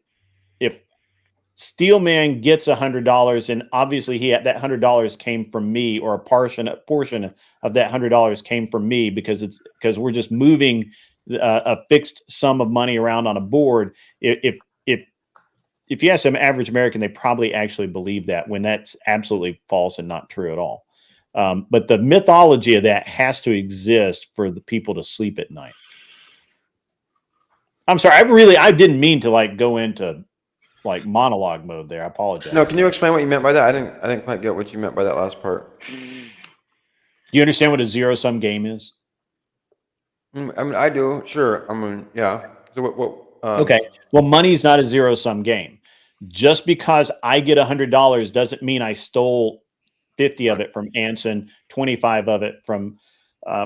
Speaker 1: Steelman gets $100, and obviously that $100 came from me, or a portion of that $100 came from me because we're just moving a fixed sum of money around on a board. If you ask some average American, they probably actually believe that, when that's absolutely false and not true at all. But the mythology of that has to exist for the people to sleep at night. I'm sorry, I didn't mean to go into monologue mode there. I apologize.
Speaker 7: No, can you explain what you meant by that? I didn't quite get what you meant by that last part.
Speaker 1: Do you understand what a zero-sum game is?
Speaker 7: I mean, I do. Sure. I mean, yeah. So what
Speaker 1: okay. Well, money's not a zero-sum game. Just because I get $100 doesn't mean I stole 50 of it from Anson, 25 of it from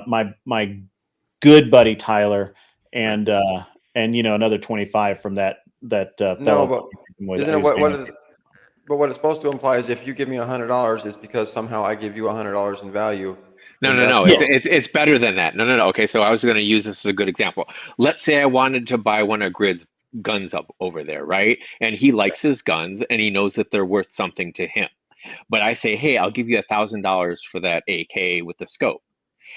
Speaker 1: my good buddy Tyler, and another 25 from that fellow.
Speaker 7: No, but isn't it what it's supposed to imply is if you give me $100, it's because somehow I give you $100 in value.
Speaker 9: No. It's better than that. No. Okay, so I was going to use this as a good example. Let's say I wanted to buy one of Grid's guns up over there, right? And he likes his guns, and he knows that they're worth something to him. But I say, hey, I'll give you $1,000 for that AK with the scope.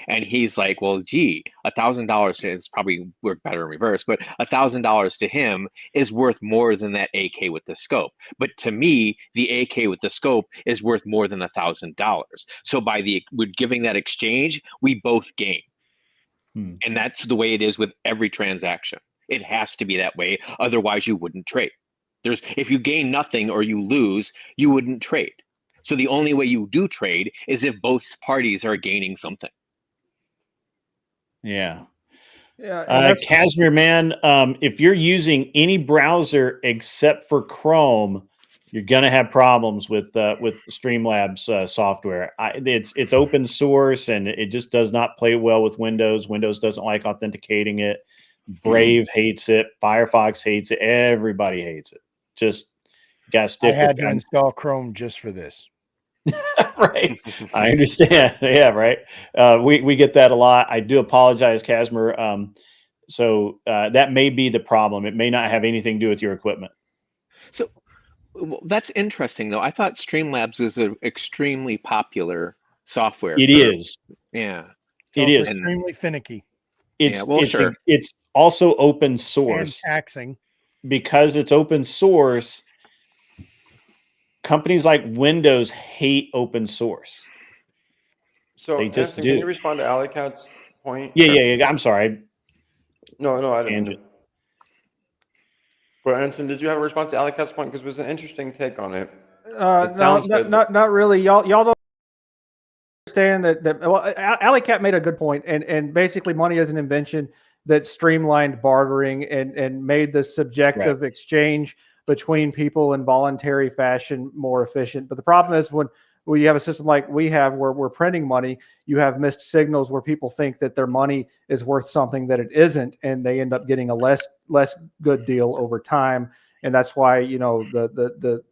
Speaker 9: And he's like, well, gee, $1,000 is probably work better in reverse, but $1,000 to him is worth more than that AK with the scope. But to me, the AK with the scope is worth more than $1,000. So we're giving that exchange, we both gain. And that's the way it is with every transaction. It has to be that way. Otherwise, you wouldn't trade. If you gain nothing or you lose, you wouldn't trade. So the only way you do trade is if both parties are gaining something.
Speaker 1: Yeah. Casimir, man, if you're using any browser except for Chrome, You're gonna have problems with Streamlabs software. It's open source and it just does not play well with Windows. Windows doesn't like authenticating it. Brave hates it. Firefox hates it. Everybody hates it. Just gotta stick.
Speaker 5: I had to install Chrome just for this.
Speaker 1: Right. I understand. Yeah. Right. We get that a lot. I do apologize, Casimir. So that may be the problem. It may not have anything to do with your equipment.
Speaker 9: So that's interesting, though. I thought Streamlabs is an extremely popular software.
Speaker 1: It is.
Speaker 9: Yeah.
Speaker 1: It is
Speaker 5: extremely finicky.
Speaker 1: It's also open source.
Speaker 5: And taxing.
Speaker 1: Because it's open source, companies like Windows hate open source.
Speaker 7: So,
Speaker 1: they just
Speaker 7: Anson,
Speaker 1: do.
Speaker 7: Can you respond to Alley Cat's point?
Speaker 1: Yeah. I'm sorry.
Speaker 7: No, I didn't. But Anson, did you have a response to Alley Cat's point? Because it was an interesting take on it.
Speaker 8: Not really. Y'all don't understand that. Well, Alley Cat made a good point, and basically, money is an invention that streamlined bartering and made the subjective exchange between people in voluntary fashion more efficient. But the problem is when you have a system like we have where we're printing money, you have missed signals where people think that their money is worth something that it isn't, and they end up getting a less good deal over time. And that's why, the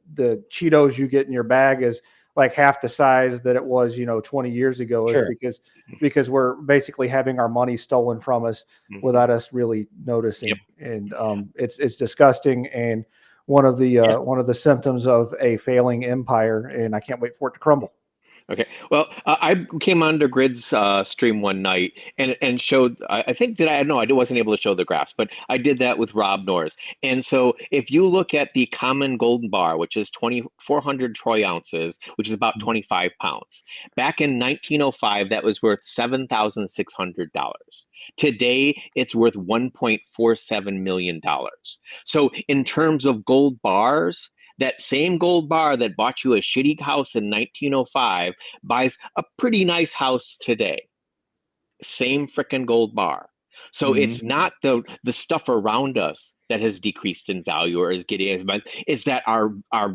Speaker 8: Cheetos you get in your bag is like half the size that it was, 20 years ago.
Speaker 1: Sure.
Speaker 8: Is because we're basically having our money stolen from us without us really noticing.
Speaker 9: Yep.
Speaker 8: And it's disgusting. And one of the symptoms of a failing empire, and I can't wait for it to crumble.
Speaker 9: Okay. Well, I came onto Grid's stream one night and showed, I think that I wasn't able to show the graphs, but I did that with Rob Norris. And so if you look at the common golden bar, which is 2,400 troy ounces, which is about 25 pounds, back in 1905, that was worth $7,600. Today, it's worth $1.47 million. So in terms of gold bars, that same gold bar that bought you a shitty house in 1905 buys a pretty nice house today. Same frickin' gold bar. So it's not the stuff around us that has decreased in value or is getting as much. It's that our
Speaker 1: I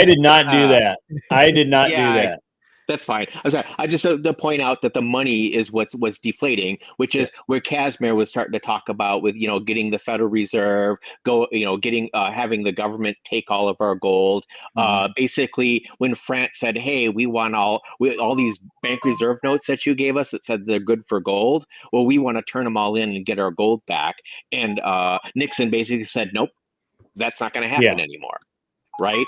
Speaker 1: did not do that. I did not do that.
Speaker 9: That's fine. I'm sorry. I just to point out that the money is what's deflating, which is where Casimir was starting to talk about with, getting the Federal Reserve, getting having the government take all of our gold. Basically, when France said, "Hey, we want all these bank reserve notes that you gave us that said they're good for gold. Well, we want to turn them all in and get our gold back." And Nixon basically said, "Nope, that's not going to happen anymore." Right.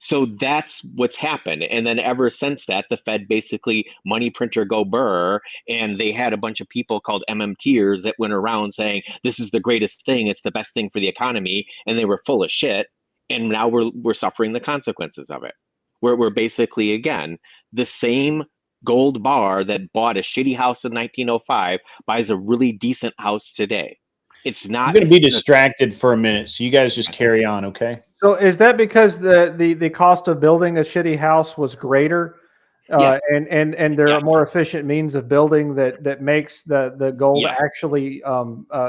Speaker 9: So that's what's happened. And then ever since that, the Fed basically money printer go burr. And they had a bunch of people called MMTers that went around saying, this is the greatest thing. It's the best thing for the economy. And they were full of shit. And now we're suffering the consequences of it. We're basically, again, the same gold bar that bought a shitty house in 1905 buys a really decent house today. It's not.
Speaker 1: I'm going to be distracted for a minute. So you guys just carry on. Okay.
Speaker 8: So is that because the cost of building a shitty house was greater, and there are more efficient means of building that makes the gold actually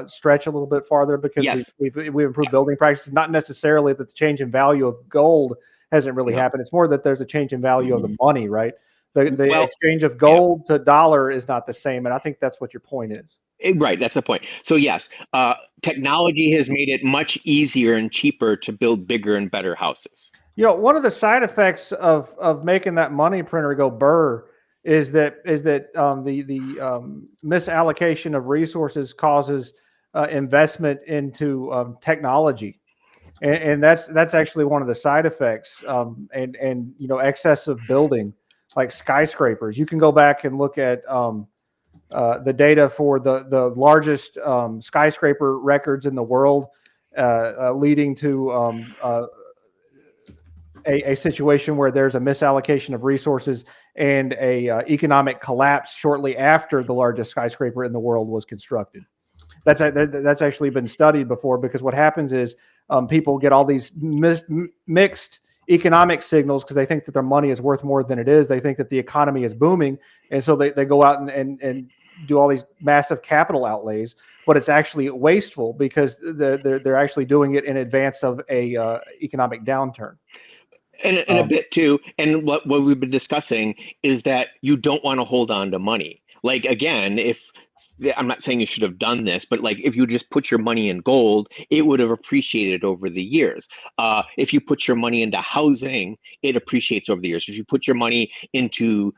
Speaker 8: stretch a little bit farther because we've improved building practices? Not necessarily that the change in value of gold hasn't really happened. It's more that there's a change in value of the money, right? The exchange of gold to dollar is not the same, and I think that's what your point is.
Speaker 9: Right, that's the point. So yes, technology has made it much easier and cheaper to build bigger and better houses.
Speaker 8: One of the side effects of making that money printer go burr is that the misallocation of resources causes investment into technology, and that's actually one of the side effects. And excessive building, like skyscrapers. You can go back and look at the data for the largest skyscraper records in the world, leading to a situation where there's a misallocation of resources and a economic collapse shortly after the largest skyscraper in the world was constructed. That's actually been studied before, because what happens is people get all these mixed economic signals because they think that their money is worth more than it is. They think that the economy is booming, and so they go out and do all these massive capital outlays. but it's actually wasteful because they're actually doing it in advance of a economic downturn.
Speaker 9: And a bit too, and what we've been discussing is that you don't want to hold on to money. Like, again, if I'm not saying you should have done this, but like if you just put your money in gold, it would have appreciated over the years. If you put your money into housing, it appreciates over the years. If you put your money into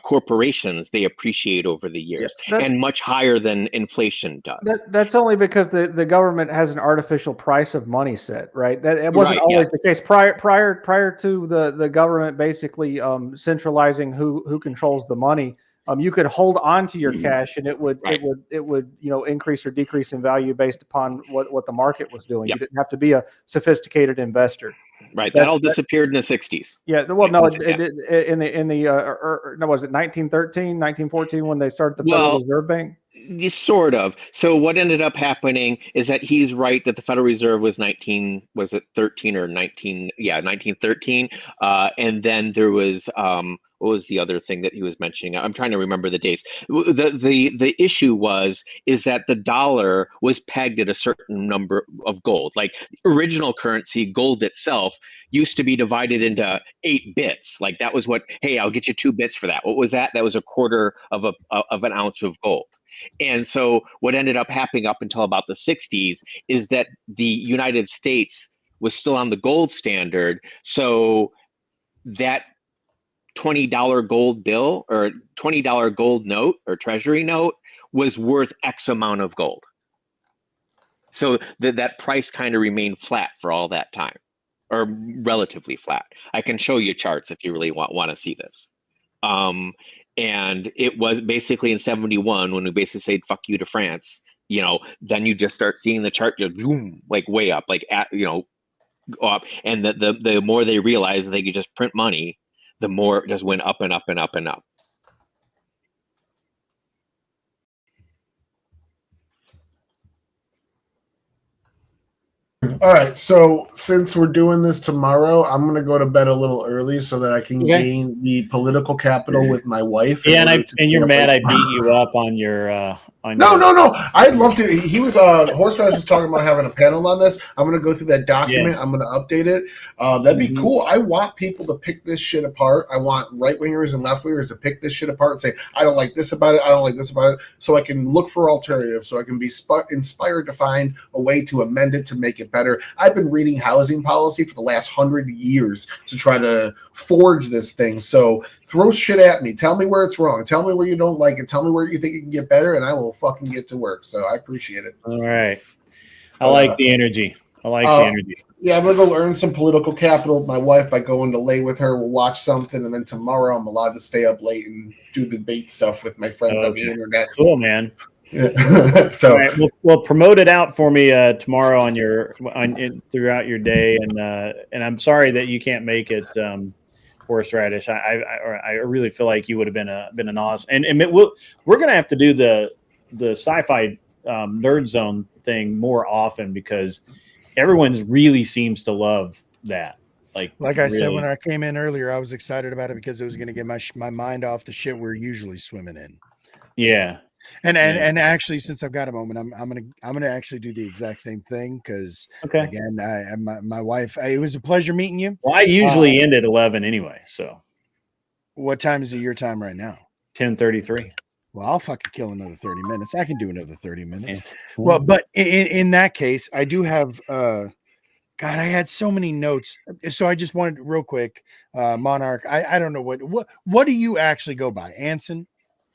Speaker 9: corporations, they appreciate over the years, and much higher than inflation does.
Speaker 8: That's only because the government has an artificial price of money set, right? That it wasn't always the case prior to the government basically centralizing who controls the money. You could hold on to your cash, and it would increase or decrease in value based upon what the market was doing. You didn't have to be a sophisticated investor.
Speaker 9: Right, that all disappeared in the 60s.
Speaker 8: Yeah, well, no, was it 1913, 1914 when they started the Federal Reserve Bank?
Speaker 9: Sort of. So what ended up happening is that he's right that the Federal Reserve was 1913 or 1913, and then there was what was the other thing that he was mentioning? I'm trying to remember the dates. The issue is that the dollar was pegged at a certain number of gold. Like original currency, gold itself used to be divided into 8 bits. Like that was what, hey, I'll get you 2 bits for that. What was that? That was a quarter of an ounce of gold. And so what ended up happening up until about the 60s is that the United States was still on the gold standard. So that $20 gold bill or $20 gold note or treasury note was worth X amount of gold. So that price kind of remained flat for all that time, or relatively flat. I can show you charts if you really want to see this. And it was basically in 71 when we basically said fuck you to France, then you just start seeing the chart just boom, like way up, like go up. And the more they realized they could just print money, the more it just went up and up and up and up.
Speaker 4: All right, so since we're doing this tomorrow, I'm going to go to bed a little early so that I can gain the political capital with my wife.
Speaker 1: Yeah, and you're mad I beat you up on your
Speaker 4: No. I'd love to. He was Horseradish was talking about having a panel on this. I'm going to go through that document. Yeah. I'm going to update it. That'd be cool. I want people to pick this shit apart. I want right wingers and left wingers to pick this shit apart and say, I don't like this about it. I don't like this about it. So I can look for alternatives. So I can be inspired to find a way to amend it to make it better. I've been reading housing policy for the last 100 years to try to forge this thing. So throw shit at me. Tell me where it's wrong. Tell me where you don't like it. Tell me where you think it can get better, and I will fucking get to work. So I appreciate it.
Speaker 1: All right. I like the energy. I like the energy.
Speaker 4: Yeah, I'm going to go earn some political capital with my wife by going to lay with her. We'll watch something, and then tomorrow I'm allowed to stay up late and do debate stuff with my friends on the internet.
Speaker 1: Cool, man.
Speaker 4: Yeah. So
Speaker 1: right, we'll promote it out for me tomorrow throughout your day, and I'm sorry that you can't make it, Horseradish. I really feel like you would have been an awesome, and we're gonna have to do the sci-fi nerd zone thing more often because everyone's really seems to love that. Like
Speaker 5: I said when I came in earlier, I was excited about it because it was going to get my mind off the shit we're usually swimming in.
Speaker 1: Yeah.
Speaker 5: And actually, since I've got a moment, I'm gonna actually do the exact same thing because again, my wife. It was a pleasure meeting you.
Speaker 1: Well, I usually end at 11 anyway. So,
Speaker 5: what time is it your time right now?
Speaker 1: 10:33.
Speaker 5: Well, I'll fucking kill another 30 minutes. I can do another 30 minutes. Yeah. Well, but in that case, I do have. God, I had so many notes. So I just wanted real quick, Monarch. I don't know what do you actually go by, Anson?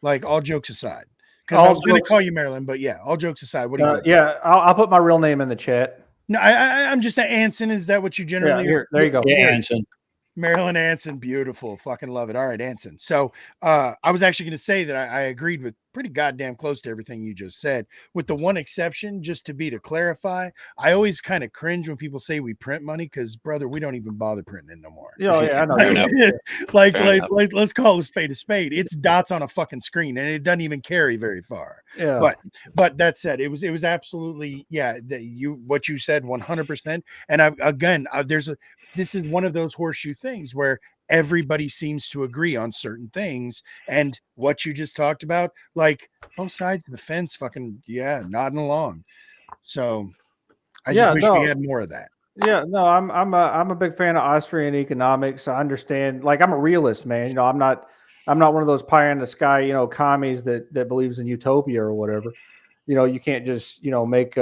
Speaker 5: Like all jokes aside. Because I was going to call you Marilyn, but yeah, all jokes aside, what do you?
Speaker 8: Yeah, I'll put my real name in the chat.
Speaker 5: No, I'm just saying, Anson. Is that what you generally?
Speaker 8: Yeah, there you go.
Speaker 1: Yeah, Anson.
Speaker 5: Marilyn Anson, beautiful, fucking love it. All right, Anson. So I was actually going to say that I agreed with pretty goddamn close to everything you just said, with the one exception, just to clarify. I always kind of cringe when people say we print money because, brother, we don't even bother printing it no more.
Speaker 8: Yeah, I know.
Speaker 5: like let's call a spade. It's dots on a fucking screen, and it doesn't even carry very far.
Speaker 8: Yeah.
Speaker 5: But that said, it was absolutely what you said 100%. And this is one of those horseshoe things where everybody seems to agree on certain things. And what you just talked about, like both sides of the fence, fucking nodding along. So I just wish we had more of that.
Speaker 8: Yeah, no, I'm a big fan of Austrian economics. I understand. Like, I'm a realist, man. You know, I'm not one of those pie in the sky, you know, commies that believes in utopia or whatever. You know, you can't just, you know, make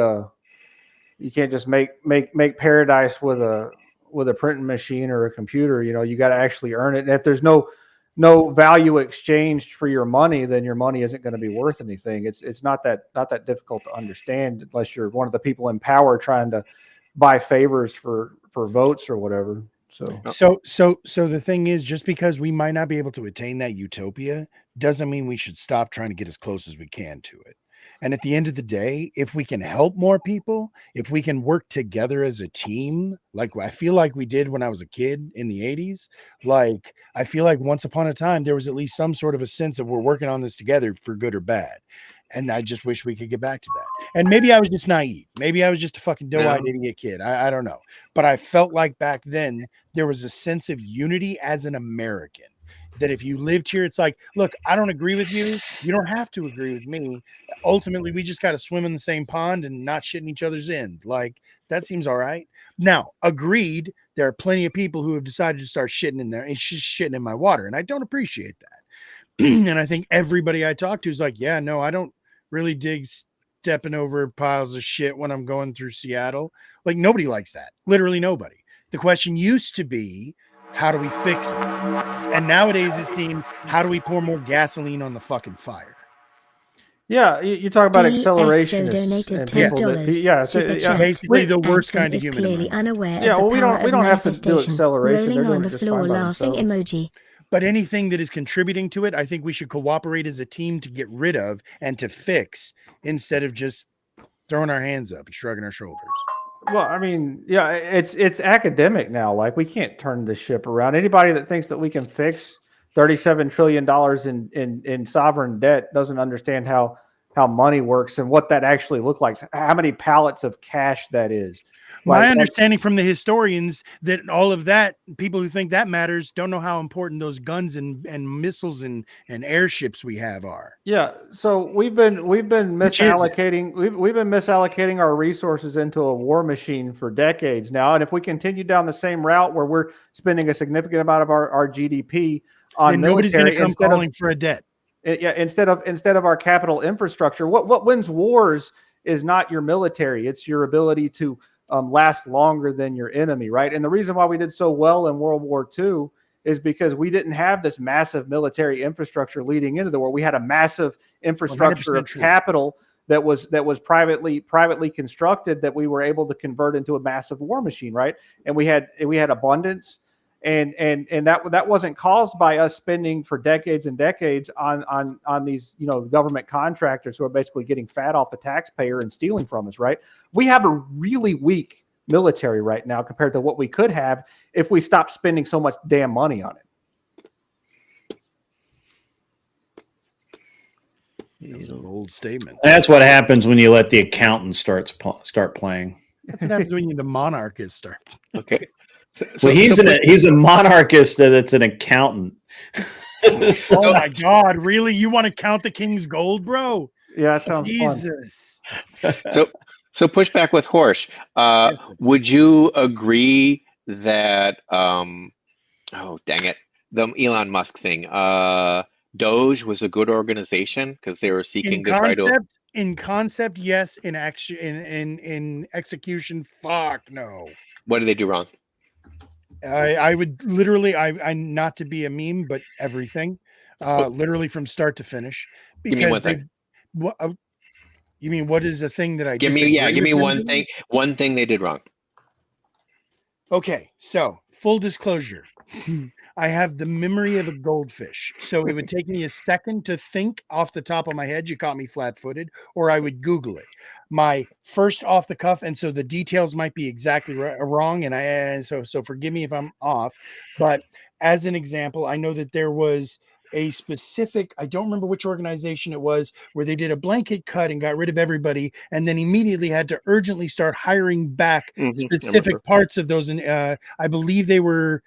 Speaker 8: paradise with a printing machine or a computer. You know, you got to actually earn it. And if there's no value exchanged for your money, then your money isn't going to be worth anything. It's not that difficult to understand unless you're one of the people in power trying to buy favors for votes or whatever. So
Speaker 5: the thing is, just because we might not be able to attain that utopia doesn't mean we should stop trying to get as close as we can to it. And at the end of the day, if we can help more people, if we can work together as a team, like I feel like we did when I was a kid in the 80s, like I feel like once upon a time, there was at least some sort of a sense of we're working on this together for good or bad. And I just wish we could get back to that. And maybe I was just naive. Maybe I was just a fucking doe-eyed idiot kid. I don't know. But I felt like back then there was a sense of unity as an American. That if you lived here, it's like, look, I don't agree with you. You don't have to agree with me. Ultimately, we just got to swim in the same pond and not shit in each other's end. Like, that seems all right. Now, agreed, there are plenty of people who have decided to start shitting in there. It's just shitting in my water. And I don't appreciate that. And I think everybody I talk to is like, yeah, no, I don't really dig stepping over piles of shit when I'm going through Seattle. Like, nobody likes that. Literally nobody. The question used to be, how do we fix it? And nowadays it seems, how do we pour more gasoline on the fucking fire?
Speaker 8: Yeah, you talk about acceleration.
Speaker 11: Donated $10.
Speaker 5: Basically the worst kind of human.
Speaker 11: Clearly unaware
Speaker 8: yeah,
Speaker 11: of the
Speaker 8: well, we don't have to do
Speaker 11: manifestation.
Speaker 8: acceleration.
Speaker 11: Rolling on the floor, laughing emoji.
Speaker 5: But anything that is contributing to it, I think we should cooperate as a team to get rid of and to fix, instead of just throwing our hands up and shrugging our shoulders.
Speaker 8: Well, I mean, yeah, it's academic now. Like, we can't turn this ship around. Anybody that thinks that we can fix $37 trillion in sovereign debt doesn't understand how money works and what that actually looks like. How many pallets of cash that is.
Speaker 5: My understanding from the historians that all of that, people who think that matters don't know how important those guns and missiles and airships we have are.
Speaker 8: Yeah, so we've been misallocating we've been misallocating our resources into a war machine for decades now, and if we continue down the same route where we're spending a significant amount of our GDP on
Speaker 5: then nobody's going to come calling for a debt.
Speaker 8: Yeah, instead of our capital infrastructure, what wins wars is not your military; it's your ability to last longer than your enemy, right? And the reason why we did so well in World War II is because we didn't have this massive military infrastructure leading into the war. We had a massive infrastructure of capital that was privately constructed that we were able to convert into a massive war machine, right? And we had abundance. And that wasn't caused by us spending for decades and decades on these, you know, government contractors who are basically getting fat off the taxpayer and stealing from us, right? We have a really weak military right now compared to what we could have if we stopped spending so much damn money on it.
Speaker 5: It's an old statement.
Speaker 1: That's what happens when you let the accountant start playing.
Speaker 5: That's what happens when the monarchist start.
Speaker 9: Okay.
Speaker 1: So he's a monarchist that's an accountant.
Speaker 5: Oh my God! Really? You want to count the king's gold, bro?
Speaker 8: Yeah, that sounds
Speaker 5: Jesus.
Speaker 9: Fun. So push back with Horsch. Would you agree that? Oh dang it! The Elon Musk thing. Doge was a good organization because they were seeking to try to.
Speaker 5: In concept, yes. In action, in execution, fuck no.
Speaker 9: What did they do wrong?
Speaker 5: I would literally, I not to be a meme, but everything, literally from start to finish.
Speaker 9: Give me one thing.
Speaker 5: What you mean? What is the thing that I
Speaker 9: give me one thing. One thing they did wrong.
Speaker 5: Okay, so full disclosure, I have the memory of a goldfish, so it would take me a second to think off the top of my head. You caught me flat-footed, or I would Google it. My first off the cuff, and so the details might be exactly wrong, and so forgive me if I'm off. But as an example, I know that there was a specific, I don't remember which organization it was, where they did a blanket cut and got rid of everybody, and then immediately had to urgently start hiring back specific parts of those. And I believe they were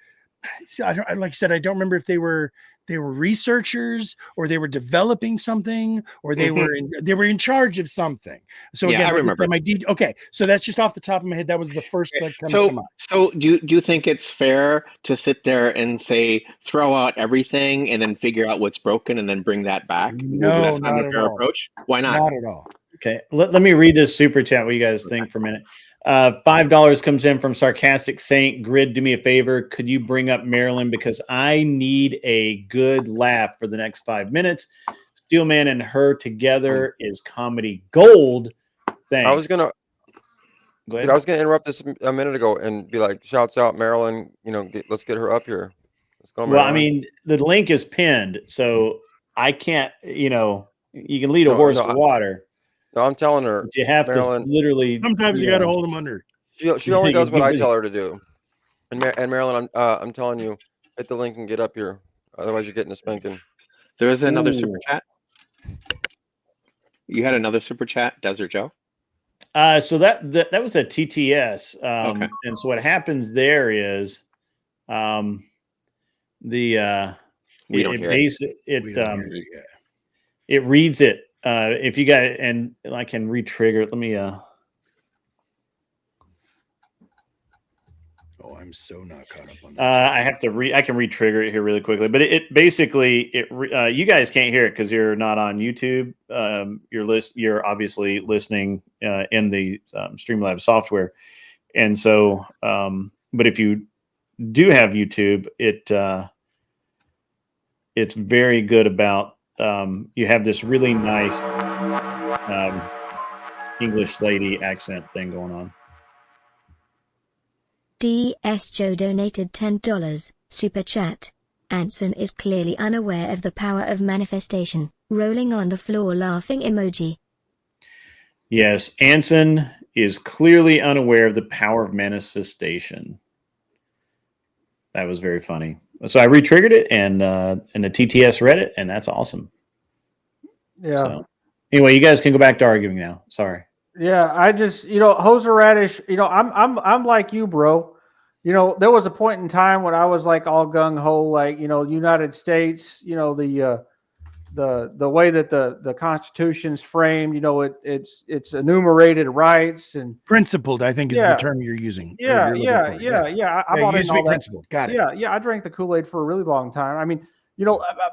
Speaker 5: See, like I said, I don't remember if they were researchers or they were developing something or they were in charge of something. So
Speaker 9: Yeah,
Speaker 5: again,
Speaker 9: I remember.
Speaker 5: Okay, so that's just off the top of my head. That was the first that comes to mind.
Speaker 9: So do you think it's fair to sit there and say throw out everything and then figure out what's broken and then bring that back?
Speaker 5: No,
Speaker 9: That's
Speaker 5: not
Speaker 9: a
Speaker 5: at
Speaker 9: fair
Speaker 5: all.
Speaker 9: approach. Why not?
Speaker 5: Not at all.
Speaker 1: Okay, let me read this super chat. What you guys think for a minute? $5 comes in from Sarcastic Saint. Grid, do me a favor. Could you bring up Marilyn because I need a good laugh for the next 5 minutes. Steelman and her together is comedy gold. Thanks.
Speaker 7: I was gonna
Speaker 1: Go ahead.
Speaker 7: I was gonna interrupt this a minute ago and be like, shouts out Marilyn. You know, let's get her up here. Let's go, Marilyn.
Speaker 1: Well, I mean, the link is pinned, so I can't. You can lead a horse to water.
Speaker 7: No, I'm telling her.
Speaker 1: But you have
Speaker 7: Marilyn,
Speaker 1: to literally.
Speaker 5: Sometimes you got to hold them under.
Speaker 7: She only does what I tell her to do. And Marilyn, I'm telling you, hit the link and get up here. Otherwise, you're getting a spanking.
Speaker 9: There is another super chat. You had another super chat, Desert Joe.
Speaker 1: So that was a TTS.
Speaker 9: Okay.
Speaker 1: And so what happens there is, it reads it. If you got, and I can re-trigger it. Let me.
Speaker 5: Oh, I'm so not caught up on
Speaker 1: that. I can re-trigger it here really quickly, but it basically you guys can't hear it because you're not on YouTube. You're obviously listening in the Streamlabs software, and so but if you do have YouTube, it's very good about. You have this really nice English lady accent thing going on.
Speaker 11: DS Joe donated $10. Super chat. Anson is clearly unaware of the power of manifestation. Rolling on the floor laughing emoji.
Speaker 1: Yes, Anson is clearly unaware of the power of manifestation. That was very funny. So I re-triggered it, and the TTS read it, and that's awesome.
Speaker 8: Yeah.
Speaker 1: So, anyway, you guys can go back to arguing now. Sorry.
Speaker 8: Yeah, I just Hoser Radish. I'm like you, bro. There was a point in time when I was like all gung ho, like United States. The way that the Constitution's framed. It's enumerated rights and
Speaker 5: principled. I think is the term you're using.
Speaker 8: Yeah. I bought
Speaker 5: used to be
Speaker 8: all
Speaker 5: principled. Got it.
Speaker 8: Yeah. I drank the Kool-Aid for a really long time. I mean,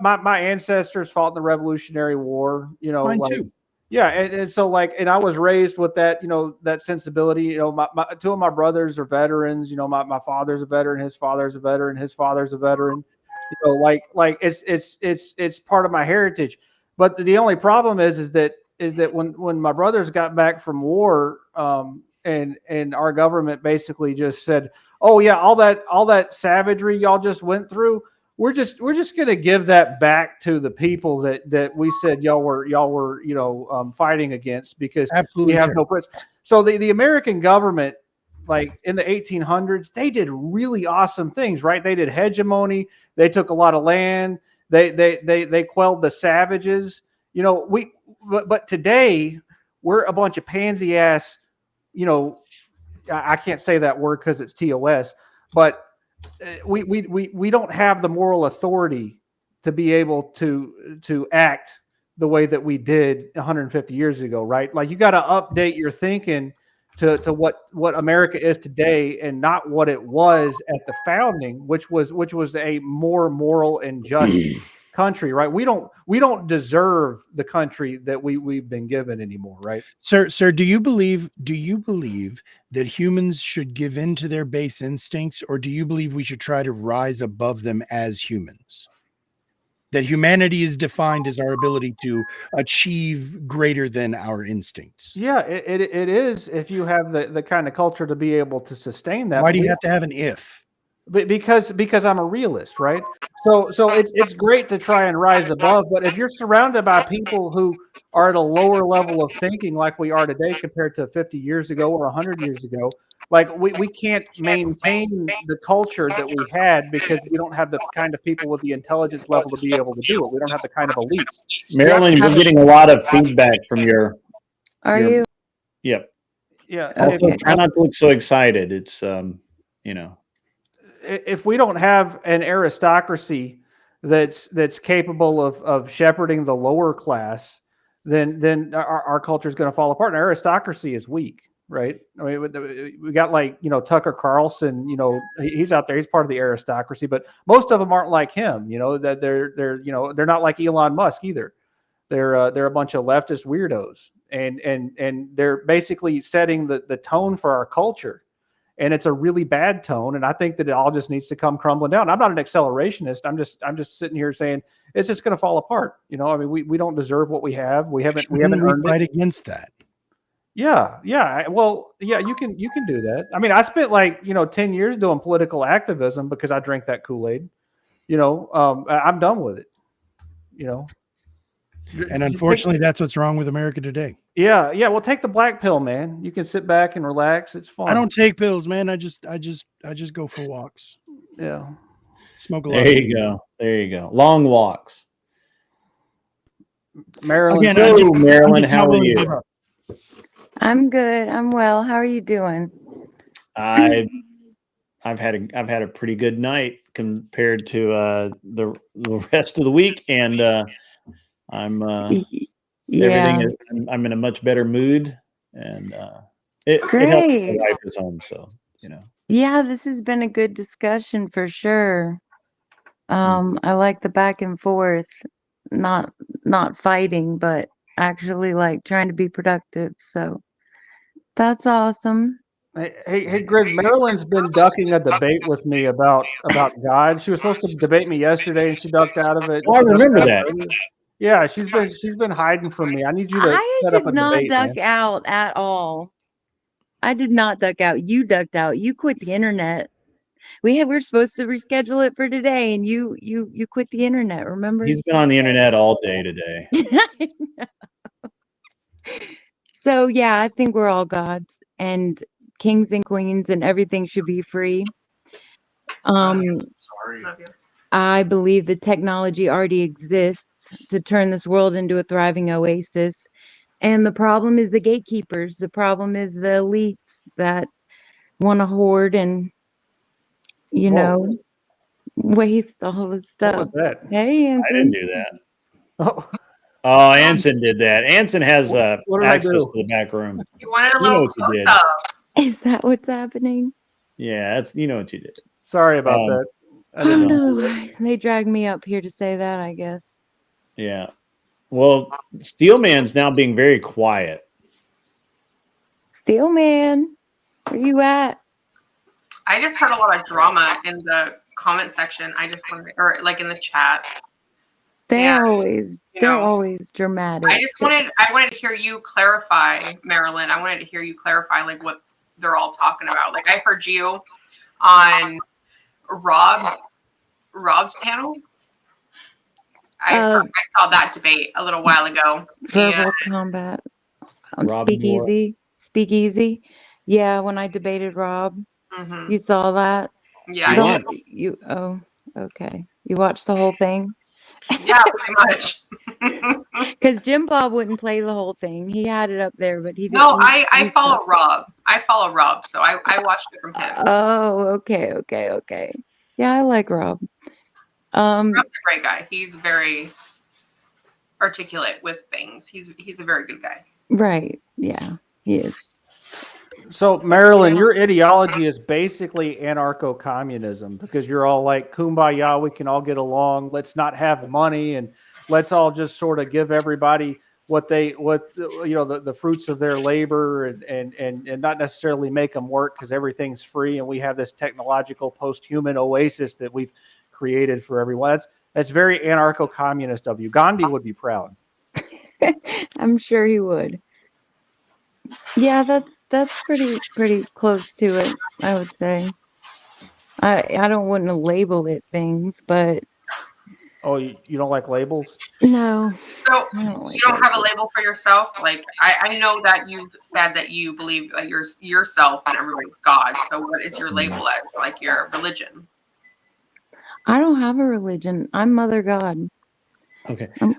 Speaker 8: my ancestors fought in the Revolutionary War.
Speaker 5: Mine too.
Speaker 8: Yeah, and so and I was raised with that, that sensibility. My two of my brothers are veterans. My father's a veteran, his father's a veteran, his father's a veteran. It's part of my heritage. But the only problem is that when my brothers got back from war, and our government basically just said, "Oh yeah, all that savagery y'all just went through, we're just gonna give that back to the people that we said y'all were fighting against because
Speaker 5: absolutely
Speaker 8: we have no place." So the American government, like in the 1800s, they did really awesome things, right? They did hegemony. They took a lot of land. They quelled the savages. But today we're a bunch of pansy ass. I can't say that word because it's TOS, but we don't have the moral authority to be able to act the way that we did 150 years ago, right? Like you got to update your thinking to what America is today and not what it was at the founding, which was a more moral and just country, right? We don't deserve the country that we've been given anymore, right?
Speaker 5: Sir, do you believe that humans should give in to their base instincts, or do you believe we should try to rise above them as humans? That humanity is defined as our ability to achieve greater than our instincts.
Speaker 8: Yeah, it is if you have the kind of culture to be able to sustain that.
Speaker 5: Why do you have to have an if?
Speaker 8: Because I'm a realist, right? So it's great to try and rise above, but if you're surrounded by people who are at a lower level of thinking like we are today compared to 50 years ago or 100 years ago, like we can't maintain the culture that we had because we don't have the kind of people with the intelligence level to be able to do it. We don't have the kind of elites.
Speaker 1: Marilyn, you're getting a lot of feedback from your.
Speaker 12: Are you?
Speaker 1: Yep.
Speaker 8: Yeah.
Speaker 1: Also, try not to look so excited. It's
Speaker 8: if we don't have an aristocracy that's capable of shepherding the lower class, then our culture is going to fall apart. And aristocracy is weak, right? I mean, we got like, Tucker Carlson, he's out there, he's part of the aristocracy, but most of them aren't like him, that they're not like Elon Musk either. They're a bunch of leftist weirdos, and they're basically setting the tone for our culture. And it's a really bad tone, and I think that it all just needs to come crumbling down. I'm not an accelerationist. I'm just sitting here saying it's just going to fall apart. I mean, we don't deserve what we have. We haven't earned
Speaker 5: fight
Speaker 8: it.
Speaker 5: against that.
Speaker 8: Yeah. Well, yeah, you can do that. I mean, I spent 10 years doing political activism because I drank that Kool-Aid. I'm done with it.
Speaker 5: And unfortunately, that's what's wrong with America today.
Speaker 8: Yeah. Well, take the black pill, man. You can sit back and relax. It's fun.
Speaker 5: I don't take pills, man. I just go for walks.
Speaker 8: Yeah.
Speaker 5: Smoke a lot.
Speaker 1: There you go. Long walks.
Speaker 8: Marilyn.
Speaker 1: Again, Marilyn, how are you?
Speaker 12: I'm good. I'm well. How are you doing?
Speaker 1: I've had a pretty good night compared to the rest of the week, and I'm everything. I'm in a much better mood, and it helps. My wife is home, so
Speaker 12: Yeah, this has been a good discussion for sure. I like the back and forth, not fighting, but actually like trying to be productive. So that's awesome.
Speaker 8: Hey, Greg, Marilyn's been ducking a debate with me about God. She was supposed to debate me yesterday, and she ducked out of it.
Speaker 1: Oh, I remember that.
Speaker 8: Yeah, she's been hiding from me. I need you to set up a debate.
Speaker 12: I did not duck out at all. I did not duck out. You ducked out. You quit the internet. We're supposed to reschedule it for today, and you quit the internet. Remember?
Speaker 1: He's been on the internet all day today.
Speaker 12: So yeah, I think we're all gods and kings and queens, and everything should be free.
Speaker 2: Sorry.
Speaker 12: I believe the technology already exists to turn this world into a thriving oasis. And the problem is the gatekeepers. The problem is the elites that want to hoard and, waste all this stuff.
Speaker 8: What was that?
Speaker 12: Hey, Anson.
Speaker 1: I didn't do that. Oh, Anson did that. Anson has access to the back room.
Speaker 2: You wanted a little close up.
Speaker 12: Is that what's happening?
Speaker 1: Yeah, that's what you did.
Speaker 8: Sorry about that.
Speaker 12: Oh no, they dragged me up here to say that, I guess.
Speaker 1: Yeah. Well, Steelman's now being very quiet.
Speaker 12: Steelman, where you at?
Speaker 2: I just heard a lot of drama in the comment section. I just wanted, or like in the chat.
Speaker 12: They're always dramatic.
Speaker 2: I wanted to hear you clarify, Marilyn. I wanted to hear you clarify like what they're all talking about. Like I heard you on Rob's panel. I saw that debate a little while ago.
Speaker 12: Verbal combat. Speakeasy. Yeah, when I debated Rob, you saw that.
Speaker 2: Yeah,
Speaker 12: okay. You watched the whole thing.
Speaker 2: Yeah, pretty much.
Speaker 12: Because Jim Bob wouldn't play the whole thing. He had it up there, but he didn't.
Speaker 2: No, I follow Rob. So I watched it from him.
Speaker 12: Oh, okay. Yeah, I like Rob.
Speaker 2: Rob's a great guy. He's very articulate with things. He's a very good guy.
Speaker 12: Right. Yeah, he is.
Speaker 8: So, Marilyn, your ideology is basically anarcho-communism because you're all like, kumbaya, we can all get along. Let's not have money, and let's all just sort of give everybody the fruits of their labor and not necessarily make them work because everything's free, and we have this technological post-human oasis that we've created for everyone. That's very anarcho-communist of you. Gandhi would be proud.
Speaker 12: I'm sure he would. Yeah, that's pretty close to it, I would say. I don't want to label it things, but
Speaker 8: oh, you don't like labels?
Speaker 12: No.
Speaker 2: So you don't have a label for yourself? Like I know that you've said that you believe that yourself and everybody's God. So what is your label as? Like your religion?
Speaker 12: I don't have a religion. I'm Mother God.
Speaker 1: Okay.
Speaker 12: I'm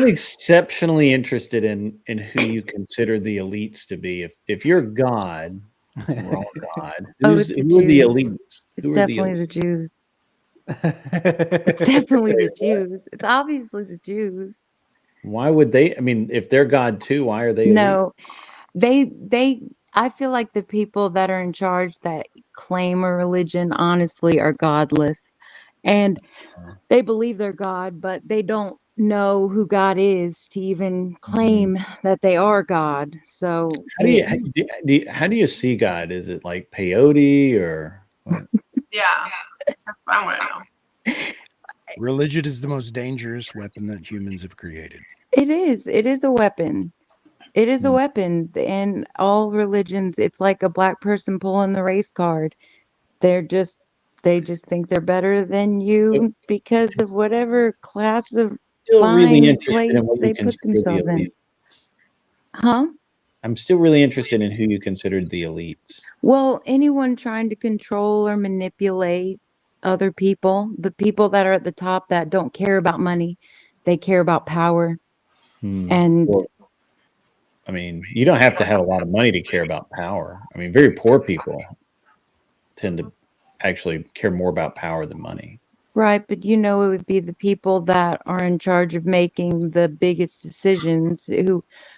Speaker 1: exceptionally interested in who you consider the elites to be. If you're God, We're all God.
Speaker 12: Oh,
Speaker 1: Who are the elites?
Speaker 12: It's
Speaker 1: Who are
Speaker 12: definitely the Jews. It's definitely the
Speaker 1: Wait, what?
Speaker 12: Jews. It's obviously the Jews.
Speaker 1: Why would they? I mean, if they're God too, why are they elite?
Speaker 12: No, they I feel like the people that are in charge that claim a religion honestly are godless. And they believe they're God, but they don't know who God is to even claim that they are God. So
Speaker 1: How do you see God? Is it like peyote or what?
Speaker 2: Yeah, that's what I want to know.
Speaker 5: Religion is the most dangerous weapon that humans have created.
Speaker 12: It is. It is a weapon. It is a weapon. And all religions, it's like a black person pulling the race card. They just think they're better than you because of whatever class of
Speaker 1: Still really
Speaker 12: fine
Speaker 1: interested
Speaker 12: place
Speaker 1: in what you
Speaker 12: they put
Speaker 1: consider the
Speaker 12: themselves in.
Speaker 1: elite.
Speaker 12: Huh?
Speaker 1: I'm still really interested in who you considered the elites.
Speaker 12: Well, anyone trying to control or manipulate other people, the people that are at the top that don't care about money, they care about power. And
Speaker 1: Well, I mean, you don't have to have a lot of money to care about power. I mean, very poor people tend to actually care more about power than money.
Speaker 12: right, but it would be the people that are in charge of making the biggest decisions,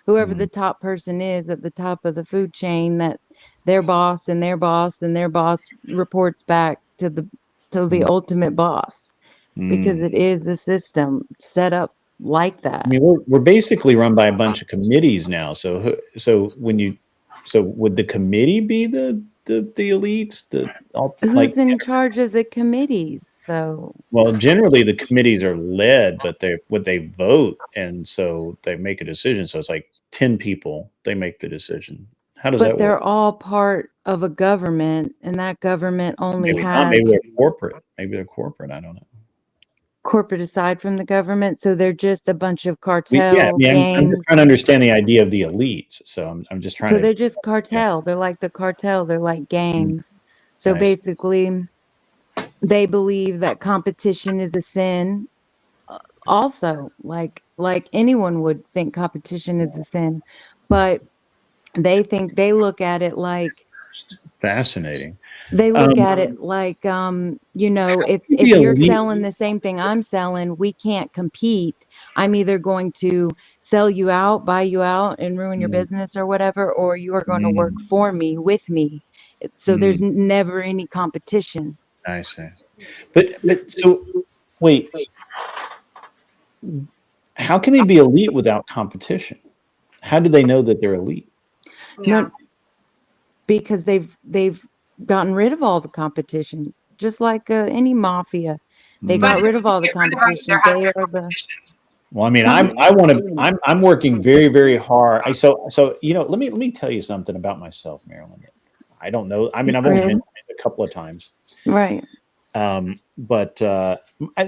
Speaker 12: whoever the top person is at the top of the food chain, that their boss and their boss and their boss reports back to the ultimate boss, because it is a system set up like that.
Speaker 1: I mean, we're basically run by a bunch of committees now. So would the committee be the elites?
Speaker 12: Who's in charge of the committees, though?
Speaker 1: Well, generally the committees are led, but they vote, and so they make a decision. So it's like 10 people, they make the decision. How does that
Speaker 12: But
Speaker 1: work?
Speaker 12: they're all part of a government, and that government only
Speaker 1: Maybe not.
Speaker 12: has
Speaker 1: Maybe they're corporate. Maybe they're corporate. I don't know.
Speaker 12: corporate aside from the government, so they're just a bunch of
Speaker 1: Yeah, I
Speaker 12: cartel
Speaker 1: mean, I'm
Speaker 12: gangs.
Speaker 1: just trying to understand the idea of the elites. So I'm just trying
Speaker 12: So
Speaker 1: to.
Speaker 12: they're just cartel. They're like the cartel. They're like gangs. So
Speaker 1: I see.
Speaker 12: basically, they believe that competition is a sin. Also, like anyone would think competition is a sin, but they look at it like
Speaker 1: Fascinating.
Speaker 12: They look at it like, if you're selling the same thing I'm selling, we can't compete. I'm either going to sell you out, buy you out, and ruin your business or whatever, or you are going to work for me, with me. So there's never any competition.
Speaker 1: I see. But so wait, how can they be elite without competition? How do they know that they're elite?
Speaker 12: No, because they've gotten rid of all the competition, just like any mafia. They got rid of all the competition. They are the.
Speaker 1: Well, I mean, I'm working very, very hard. So let me tell you something about myself, Marilyn. I don't know. I mean, I've only mentioned it a couple of times.
Speaker 12: Right.
Speaker 1: But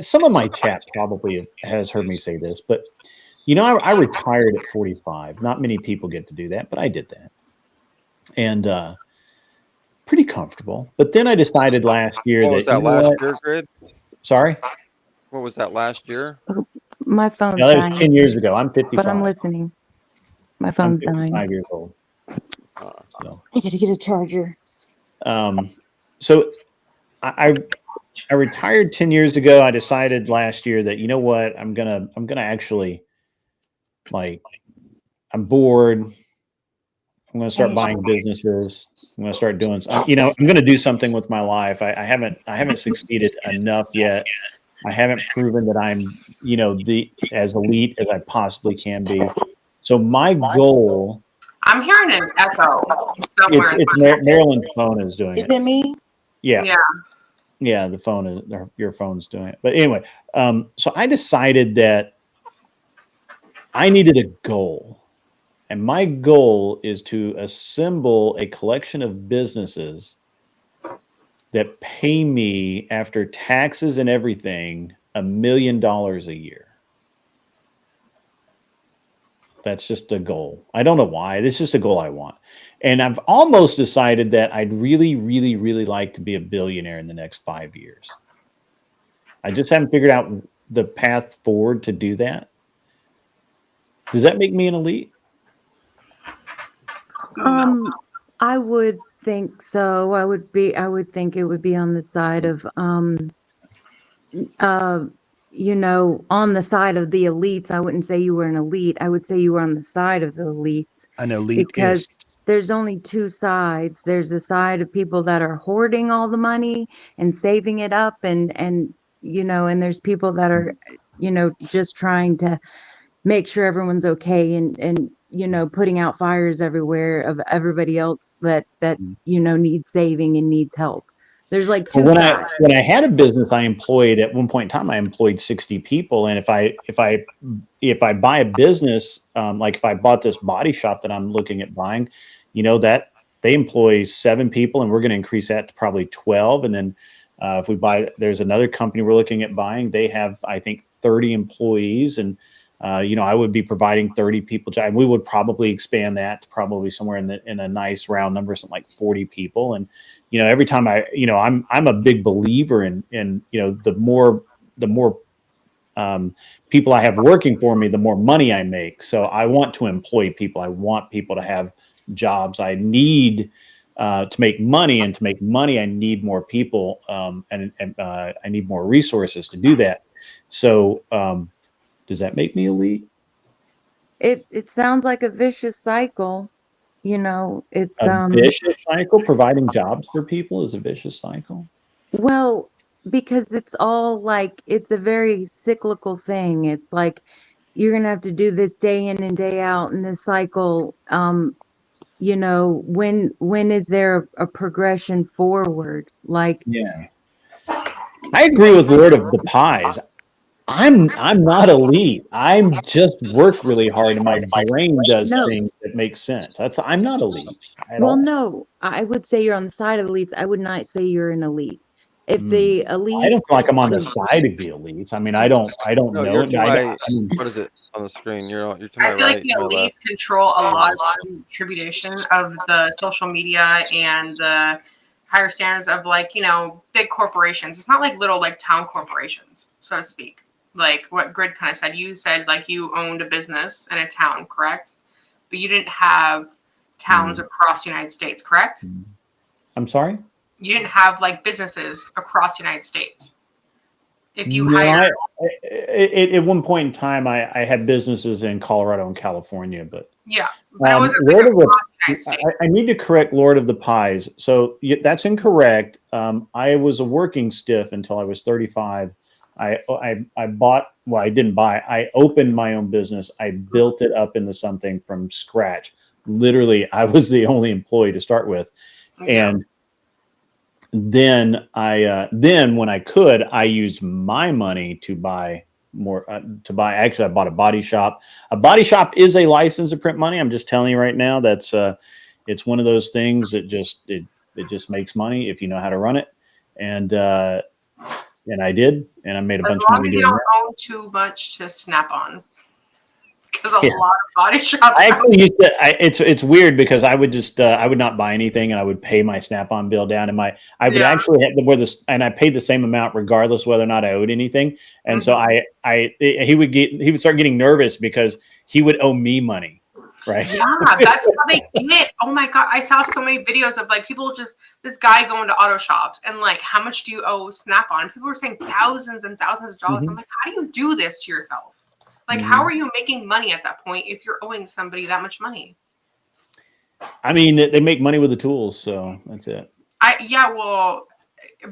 Speaker 1: some of my chat probably has heard me say this, but I retired at 45. Not many people get to do that, but I did that. And pretty comfortable. But then I decided last year
Speaker 7: What was that last year, Grid?
Speaker 1: Sorry?
Speaker 7: What was that last year?
Speaker 12: My phone's
Speaker 1: that was
Speaker 12: dying.
Speaker 1: 10 years ago. I'm 55.
Speaker 12: But I'm listening. My phone's dying.
Speaker 1: 5 years old.
Speaker 12: So. I gotta get a charger.
Speaker 1: So I retired 10 years ago. I decided last year that, you know what, I'm gonna actually, like, I'm bored. I'm gonna start buying businesses. I'm gonna start doing, I'm gonna do something with my life. I haven't succeeded enough yet. I haven't proven that I'm, as elite as I possibly can be. So my goal.
Speaker 2: I'm hearing an echo somewhere.
Speaker 1: It's Marilyn's phone is doing it.
Speaker 12: Is it me?
Speaker 1: Yeah. Yeah, the phone is, your phone's doing it. But anyway, so I decided that I needed a goal. And my goal is to assemble a collection of businesses that pay me, after taxes and everything, $1 million a year. That's just a goal. I don't know why. This is just a goal I want. And I've almost decided that I'd really, really, really like to be a billionaire in the next 5 years. I just haven't figured out the path forward to do that. Does that make me an elite?
Speaker 12: I would think so. I would think it would be on the side of on the side of the elites. I wouldn't say you were an elite. I would say you were on the side of the elites.
Speaker 5: An elitist.
Speaker 12: Because there's only two sides. There's a side of people that are hoarding all the money and saving it up and there's people that are just trying to make sure everyone's okay and putting out fires everywhere of everybody else that needs saving and needs help. There's like two sides.
Speaker 1: When I had a business, I employed at one point in time, I employed 60 people. And if I buy a business, like if I bought this body shop that I'm looking at buying, that they employ 7 people, and we're going to increase that to probably 12. And then if we there's another company we're looking at buying. They have, I think, 30 employees, and I would be providing 30 people. We would probably expand that to probably somewhere in a nice round number, something like 40 people. And every time I'm a big believer in the more people I have working for me, the more money I make. So I want to employ people. I want people to have jobs. I need to make money, and to make money, I need more people, and I need more resources to do that. So does that make me elite?
Speaker 12: It sounds like a vicious cycle. It's
Speaker 1: a vicious cycle. Providing jobs for people is a vicious cycle.
Speaker 12: Well, because it's all like it's a very cyclical thing. It's like you're gonna have to do this day in and day out in this cycle. When is there a progression forward? Like,
Speaker 1: yeah, I agree with Lord of the Pies. I'm not elite. I'm just work really hard, and my brain does things that make sense. I'm not elite at all.
Speaker 12: No, I would say you're on the side of elites. I would not say you're an elite. If the elite,
Speaker 1: I don't feel like I'm on the side of the elites. I mean, I don't know.
Speaker 7: You're to what is it on the screen? You're to my right.
Speaker 2: I feel like the elites control a lot of the distribution of the social media and the higher standards of big corporations. It's not like little town corporations, so to speak. Like what Grid kind of said. You said you owned a business in a town, correct? But you didn't have towns across the United States, correct?
Speaker 1: I'm sorry?
Speaker 2: You didn't have businesses across the United States. If you
Speaker 1: hired... at one point in time, I had businesses in Colorado and California, but...
Speaker 2: Yeah, but it wasn't across the United States.
Speaker 1: I need to correct Lord of the Pies. So that's incorrect. I was a working stiff until I was 35. I bought, well, I didn't buy, I opened my own business. I built it up into something from scratch. Literally, I was the only employee to start with. Yeah. And then when I could, I used my money to buy more, actually, I bought a body shop. A body shop is a license to print money. I'm just telling you right now, that's, it's one of those things that it just makes money if you know how to run it. And I did, and I made a bunch of money doing that.
Speaker 2: As long as you don't own too much to snap on, because a lot of body shops.
Speaker 1: I actually used to. It's weird because I would just I would not buy anything, and I would pay my Snap-on bill down, and I would actually have and I paid the same amount regardless whether or not I owed anything. And so he would start getting nervous because he would owe me money. Right.
Speaker 2: Yeah, that's how they get. Oh my God. I saw so many videos of people this guy going to auto shops and how much do you owe Snap-on? People were saying thousands and thousands of dollars.
Speaker 1: Mm-hmm.
Speaker 2: I'm like, how do you do this to yourself? How are you making money at that point if you're owing somebody that much money?
Speaker 1: I mean, they make money with the tools, so that's it.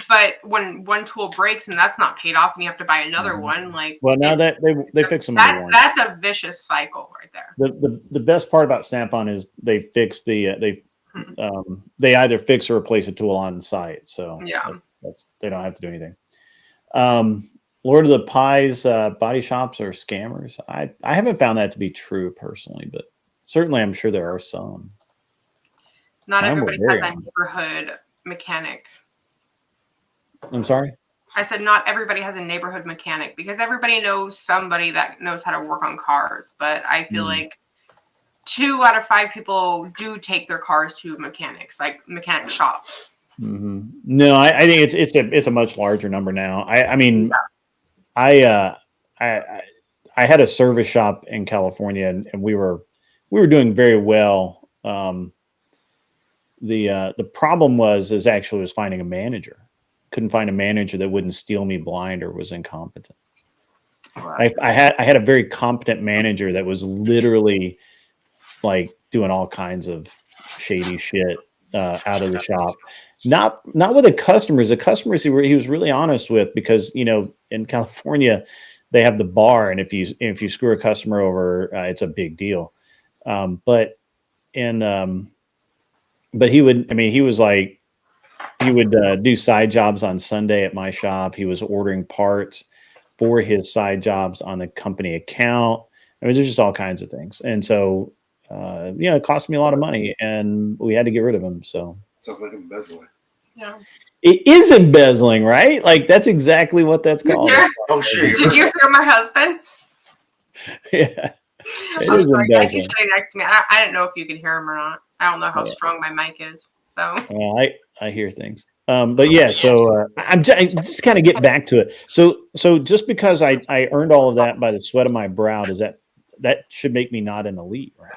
Speaker 2: But when one tool breaks and that's not paid off and you have to buy another one,
Speaker 1: well, now that they fix them.
Speaker 2: That's a vicious cycle right there.
Speaker 1: The best part about Snap-on is they fix they either fix or replace a tool on site. So
Speaker 2: yeah,
Speaker 1: they don't have to do anything. Lord of the Pies body shops are scammers. I haven't found that to be true personally, but certainly I'm sure there are some.
Speaker 2: Not everybody has a neighborhood mechanic.
Speaker 1: I'm sorry?
Speaker 2: I said not everybody has a neighborhood mechanic because everybody knows somebody that knows how to work on cars. But I feel like 2 out of 5 people do take their cars to mechanics, like mechanic shops.
Speaker 1: Mm-hmm. No, I think it's a much larger number now. I had a service shop in California, and we were doing very well. the problem was actually finding a manager. Couldn't find a manager that wouldn't steal me blind or was incompetent. I had a very competent manager that was literally like doing all kinds of shady shit out of the shop. Not with the customers. The customers he was really honest with, because in California they have the bar, and if you screw a customer over, it's a big deal. But he would do side jobs on Sunday at my shop. He was ordering parts for his side jobs on the company account. I mean, there's just all kinds of things. And so, it cost me a lot of money, and we had to get rid of him. So
Speaker 13: sounds like embezzling.
Speaker 2: Yeah.
Speaker 1: It is embezzling, right? Like, that's exactly what that's called.
Speaker 13: Oh shit!
Speaker 2: Did you hear my husband?
Speaker 1: Yeah. It
Speaker 2: I'm
Speaker 1: is
Speaker 2: sorry, guys, he's
Speaker 1: embezzling.
Speaker 2: sitting next to me. I don't know if you can hear him or not. I don't know how strong my mic is. So
Speaker 1: I hear things. But yeah, so I'm just kind of get back to it. So just because I earned all of that by the sweat of my brow, does that should make me not an elite, right?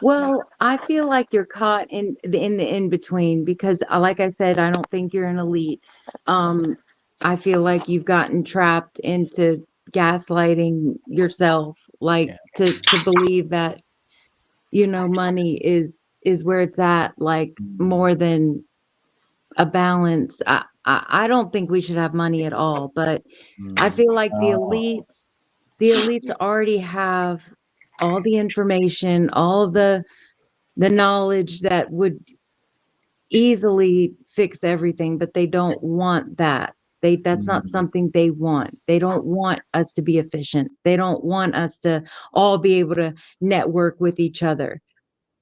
Speaker 12: Well, I feel like you're caught in the in between, because like I said, I don't think you're an elite. I feel like you've gotten trapped into gaslighting yourself, like to believe that money is where it's at, like more than a balance. I don't think we should have money at all, but I feel like the elites already have all the information, all the knowledge that would easily fix everything, but they don't want that. That's not something they want. They don't want us to be efficient. They don't want us to all be able to network with each other.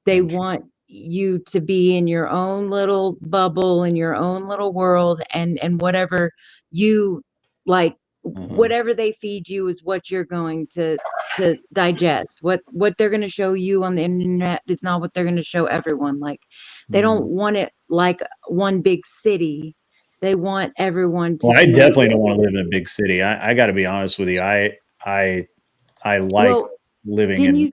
Speaker 12: They want you to be in your own little bubble, in your own little world, and whatever you like, whatever they feed you is what you're going to digest. What they're going to show you on the internet is not what they're going to show everyone. Like, they don't want it like one big city. They want everyone to.
Speaker 1: Well, I definitely don't want to live in a big city. I got to be honest with you. I like living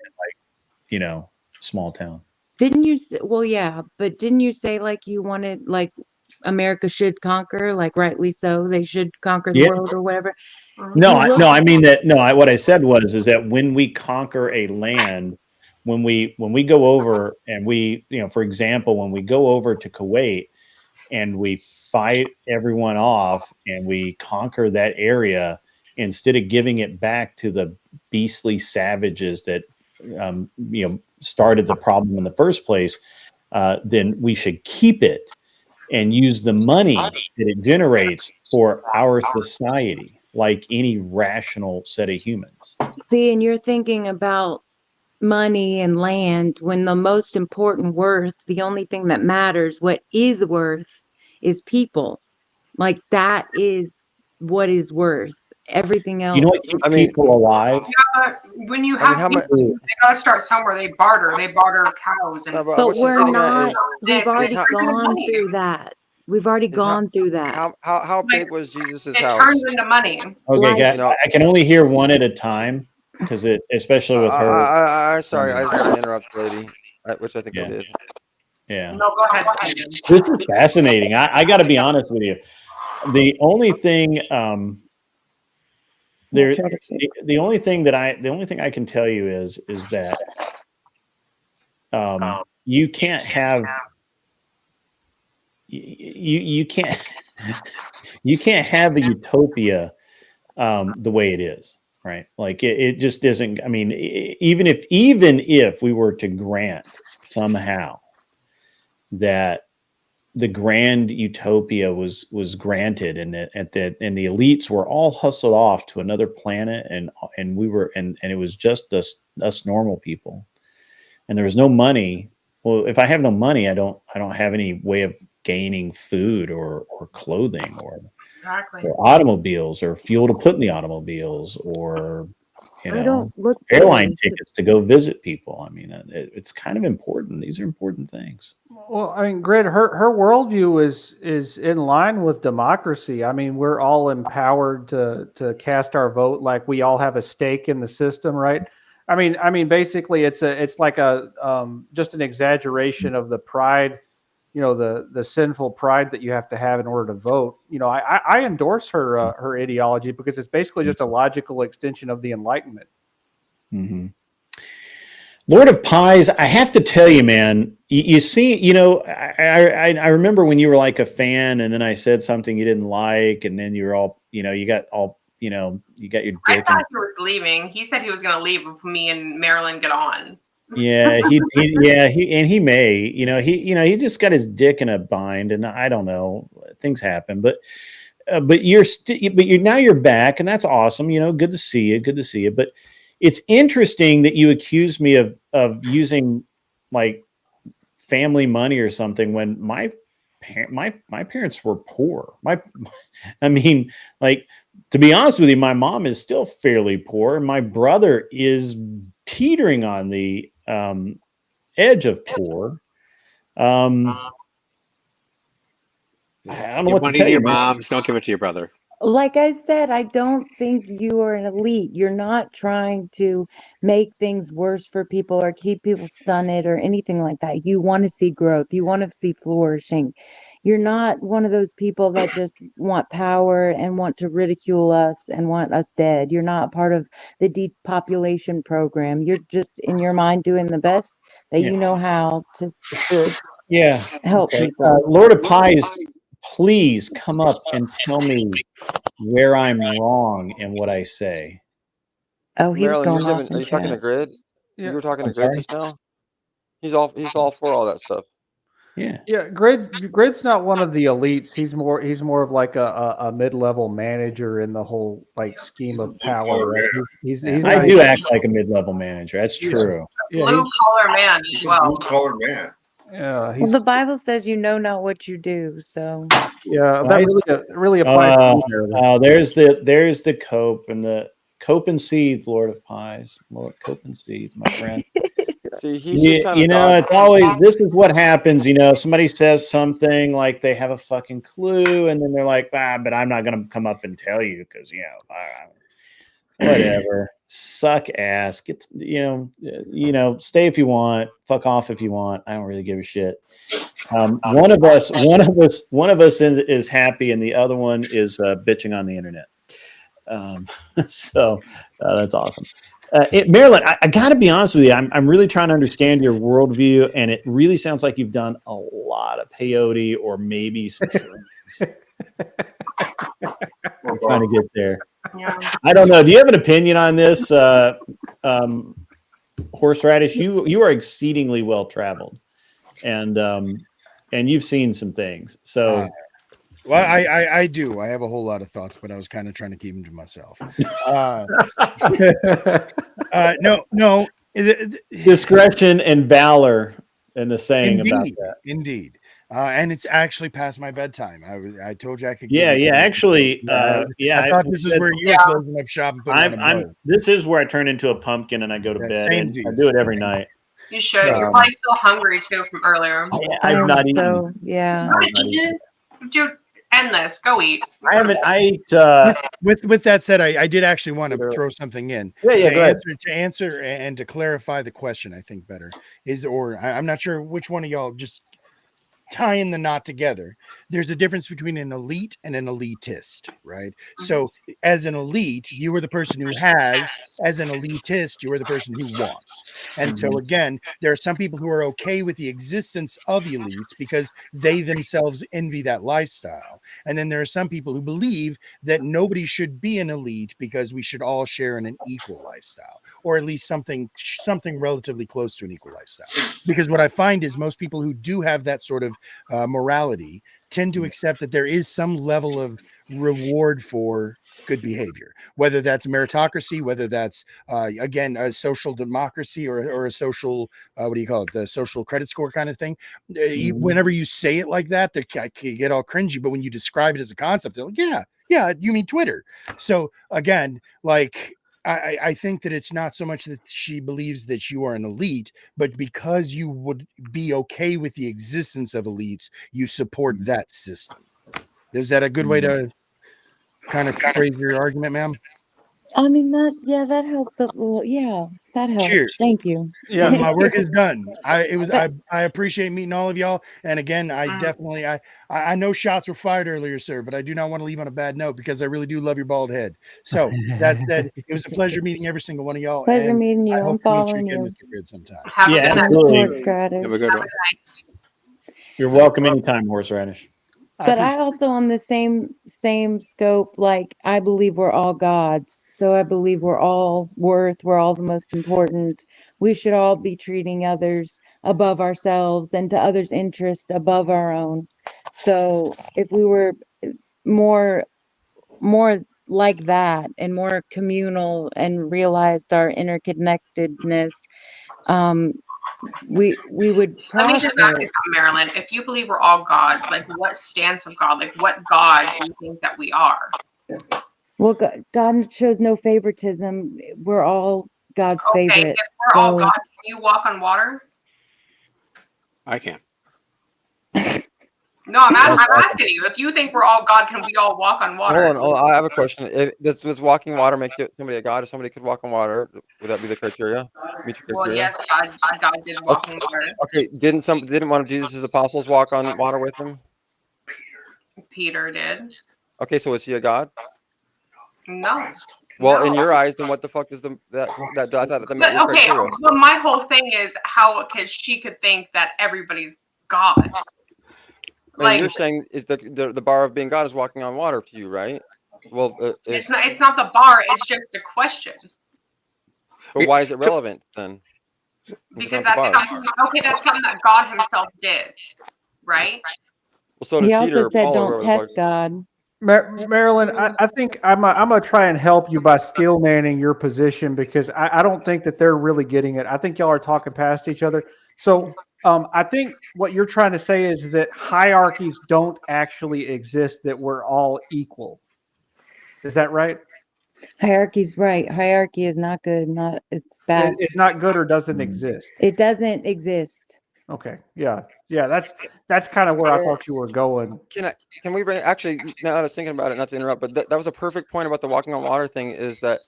Speaker 1: in small town.
Speaker 12: Didn't you say, well, yeah, but didn't you say like you wanted, like, America should conquer, like, rightly so, they should conquer the world or whatever?
Speaker 1: I mean that. What I said is that when we conquer a land, when we go over and for example, when we go over to Kuwait and we fight everyone off and we conquer that area, instead of giving it back to the beastly savages that started the problem in the first place, then we should keep it and use the money that it generates for our society, like any rational set of humans.
Speaker 12: See, and you're thinking about money and land when the most important worth, the only thing that matters, what is worth, is people. Like, that is what is worth. Everything else.
Speaker 1: What keeps people alive?
Speaker 2: Yeah, but when you have people, they gotta start somewhere. They barter cows. And
Speaker 12: but we're not. We've already gone through that. We've already gone through that.
Speaker 7: How big was Jesus's house?
Speaker 2: It turns into money.
Speaker 1: Okay, I can only hear one at a time, because especially with her.
Speaker 7: Sorry, I just want to interrupt, lady, which I think I did.
Speaker 1: Yeah.
Speaker 2: No, go ahead.
Speaker 1: This is fascinating. I got to be honest with you. The only thing, the only thing I can tell you is that you can't have you can't have a utopia the way it is, right? Like it just isn't. I mean, even if we were to grant somehow that the grand utopia was granted, and the elites were all hustled off to another planet, and it was just us normal people, and there was no money. Well, if I have no money, I don't have any way of gaining food or clothing or automobiles or fuel to put in the automobiles or airline tickets to go visit people. I mean, it's kind of important. These are important things.
Speaker 8: Well, I mean, Grid, her worldview is in line with democracy. I mean, we're all empowered to cast our vote, like we all have a stake in the system, right? I mean, basically, it's like a just an exaggeration of the pride the sinful pride that you have to have in order to vote. I endorse her ideology because it's basically just a logical extension of the Enlightenment.
Speaker 1: Mm-hmm. Lord of Pies, I have to tell you, man, you see, I remember when you were like a fan, and then I said something you didn't like, and then you were all, you got your dick.
Speaker 2: I thought he was leaving. He said he was going to leave if me and Marilyn get on.
Speaker 1: Yeah, he may, he just got his dick in a bind, and I don't know, things happen, but now you're back, and that's awesome. Good to see you. But it's interesting that you accuse me of using like family money or something when my parents were poor. To be honest with you, my mom is still fairly poor, and my brother is teetering on the edge of poor. I don't know what to tell you.
Speaker 9: Your moms, don't give it to your brother.
Speaker 12: Like I said, I don't think you are an elite. You're not trying to make things worse for people or keep people stunted or anything like that. You want to see growth. You want to see flourishing. You're not one of those people that just want power and want to ridicule us and want us dead. You're not part of the depopulation program. You're just in your mind doing the best that you know how to help people.
Speaker 1: Lord of Pies, please come up and tell me where I'm wrong in what I say.
Speaker 12: Oh, he was going off in
Speaker 7: Are you talking to
Speaker 12: chat.
Speaker 7: Grid?
Speaker 8: Yeah.
Speaker 7: You were talking to Grid just now? He's all for all that stuff.
Speaker 8: Yeah. Grid's not one of the elites. He's more of like a mid-level manager in the whole like scheme of power. Right?
Speaker 1: I do act like a mid-level manager. That's true.
Speaker 2: Blue collar man as well.
Speaker 13: Blue collar man.
Speaker 8: Yeah.
Speaker 12: Well, the Bible says you know not what you do, so
Speaker 8: yeah, that really applies to you.
Speaker 1: There's the cope and seethe, Lord of Pies. Lord cope and seethe, my friend.
Speaker 7: See, he's just trying to
Speaker 1: it's always, this is what happens, somebody says something like they have a fucking clue, and then they're like, but I'm not going to come up and tell you because, whatever, suck ass, get, stay if you want, fuck off if you want. I don't really give a shit. One of us is happy, and the other one is bitching on the internet. So that's awesome. Marilyn, I got to be honest with you. I'm really trying to understand your worldview, and it really sounds like you've done a lot of peyote or maybe some shrooms. I'm trying to get there.
Speaker 2: Yeah.
Speaker 1: I don't know. Do you have an opinion on this, Horseradish? You are exceedingly well traveled, and you've seen some things. So,
Speaker 5: well, I do. I have a whole lot of thoughts, but I was kind of trying to keep them to myself. No.
Speaker 1: Discretion and valor, and the saying
Speaker 5: indeed,
Speaker 1: about that.
Speaker 5: Indeed. And it's actually past my bedtime. I told you I could.
Speaker 1: Actually,
Speaker 5: I thought this is where you were closing up shop and putting on a bow.
Speaker 1: This is where I turn into a pumpkin and I go to bed. And I do it every night.
Speaker 2: You should. You're probably still hungry too from earlier.
Speaker 1: I've not eaten.
Speaker 12: Yeah.
Speaker 2: Dude, end this. Go eat.
Speaker 1: I haven't. I ate.
Speaker 5: With that said, I did actually want to throw something in.
Speaker 1: To
Speaker 5: answer and to clarify the question. I think better is, or I'm not sure which one of y'all just tying the knot together. There's a difference between an elite and an elitist, right? So as an elite, you are the person who has. As an elitist, you are the person who wants. And so again, there are some people who are okay with the existence of elites because they themselves envy that lifestyle. And then there are some people who believe that nobody should be an elite because we should all share in an equal lifestyle, or at least something relatively close to an equal lifestyle. Because what I find is most people who do have that sort of morality tend to accept that there is some level of reward for good behavior, whether that's meritocracy, whether that's again a social democracy or a social what do you call it, the social credit score kind of thing. Whenever you say it like that, they get all cringy, but when you describe it as a concept, they're like, yeah, you mean Twitter. So again, like I think that it's not so much that she believes that you are an elite, but because you would be okay with the existence of elites, you support that system. Is that a good way to kind of phrase your argument, ma'am?
Speaker 12: I mean, that helps us a little. Yeah, that helps.
Speaker 5: Cheers.
Speaker 12: Thank you.
Speaker 8: Yeah.
Speaker 5: My work is done.
Speaker 12: But-
Speaker 5: I appreciate meeting all of y'all. And again, I definitely I know shots were fired earlier, sir, but I do not want to leave on a bad note because I really do love your bald head. So that said, it was a pleasure meeting every single one of y'all.
Speaker 12: Pleasure
Speaker 5: and
Speaker 12: meeting you.
Speaker 5: I
Speaker 12: I'm
Speaker 5: hope to meet you
Speaker 12: following
Speaker 5: again,
Speaker 12: you.
Speaker 5: Mr. Grid, sometime.
Speaker 2: Have a good night.
Speaker 12: Sword Gradish.
Speaker 9: Have a good one.
Speaker 1: You're welcome anytime, horseradish.
Speaker 12: But I also, on the same scope, like I believe we're all gods. So I believe we're all we're all the most important. We should all be treating others above ourselves and to others' interests above our own. So if we were more like that and more communal and realized our interconnectedness, we would
Speaker 2: Let me just ask
Speaker 12: prosper.
Speaker 2: you something, Marilyn. If you believe we're all gods, like what stance of God? Like what God do you think that we are?
Speaker 12: Well, God shows no favoritism. We're all God's
Speaker 2: Okay,
Speaker 12: favorite.
Speaker 2: if we're all
Speaker 12: So
Speaker 2: God, can you walk on water?
Speaker 9: I can.
Speaker 2: No, I'm asking you. If you think we're all God, can we all walk on water?
Speaker 7: Hold on, I have a question. Does walking water make somebody a god? If somebody could walk on water, would that be the criteria? Meet your
Speaker 2: Well,
Speaker 7: criteria?
Speaker 2: yes, God did walk on water.
Speaker 7: Okay, didn't one of Jesus' apostles walk on water with him?
Speaker 2: Peter did.
Speaker 7: Okay, so is he a god?
Speaker 2: No.
Speaker 7: Well,
Speaker 2: No.
Speaker 7: in your eyes, then what the fuck does that I thought that met
Speaker 2: But
Speaker 7: your
Speaker 2: okay,
Speaker 7: criteria?
Speaker 2: well, my whole thing is how she could think that everybody's God.
Speaker 7: And you're saying is the bar of being God is walking on water to you, right? Well,
Speaker 2: it's not the bar. It's just a question.
Speaker 7: But why is it relevant then?
Speaker 2: Because that's something that God Himself did, right?
Speaker 7: Well, so
Speaker 12: he
Speaker 7: did
Speaker 12: also
Speaker 7: Peter or
Speaker 12: said,
Speaker 7: Paul or
Speaker 12: "Don't
Speaker 7: whoever the
Speaker 12: test
Speaker 7: fuck.
Speaker 12: God."
Speaker 8: Marilyn, I think I'm gonna try and help you by skill manning your position because I don't think that they're really getting it. I think y'all are talking past each other. So I think what you're trying to say is that hierarchies don't actually exist, that we're all equal. Is that right?
Speaker 12: Hierarchy's right. Hierarchy is not good. It's bad.
Speaker 8: It's not good or doesn't exist.
Speaker 12: It doesn't exist.
Speaker 8: Okay. Yeah. That's kind of where I thought you were going.
Speaker 7: Can we bring actually now that I was thinking about it, not to interrupt, but that was a perfect point about the walking on water thing, is that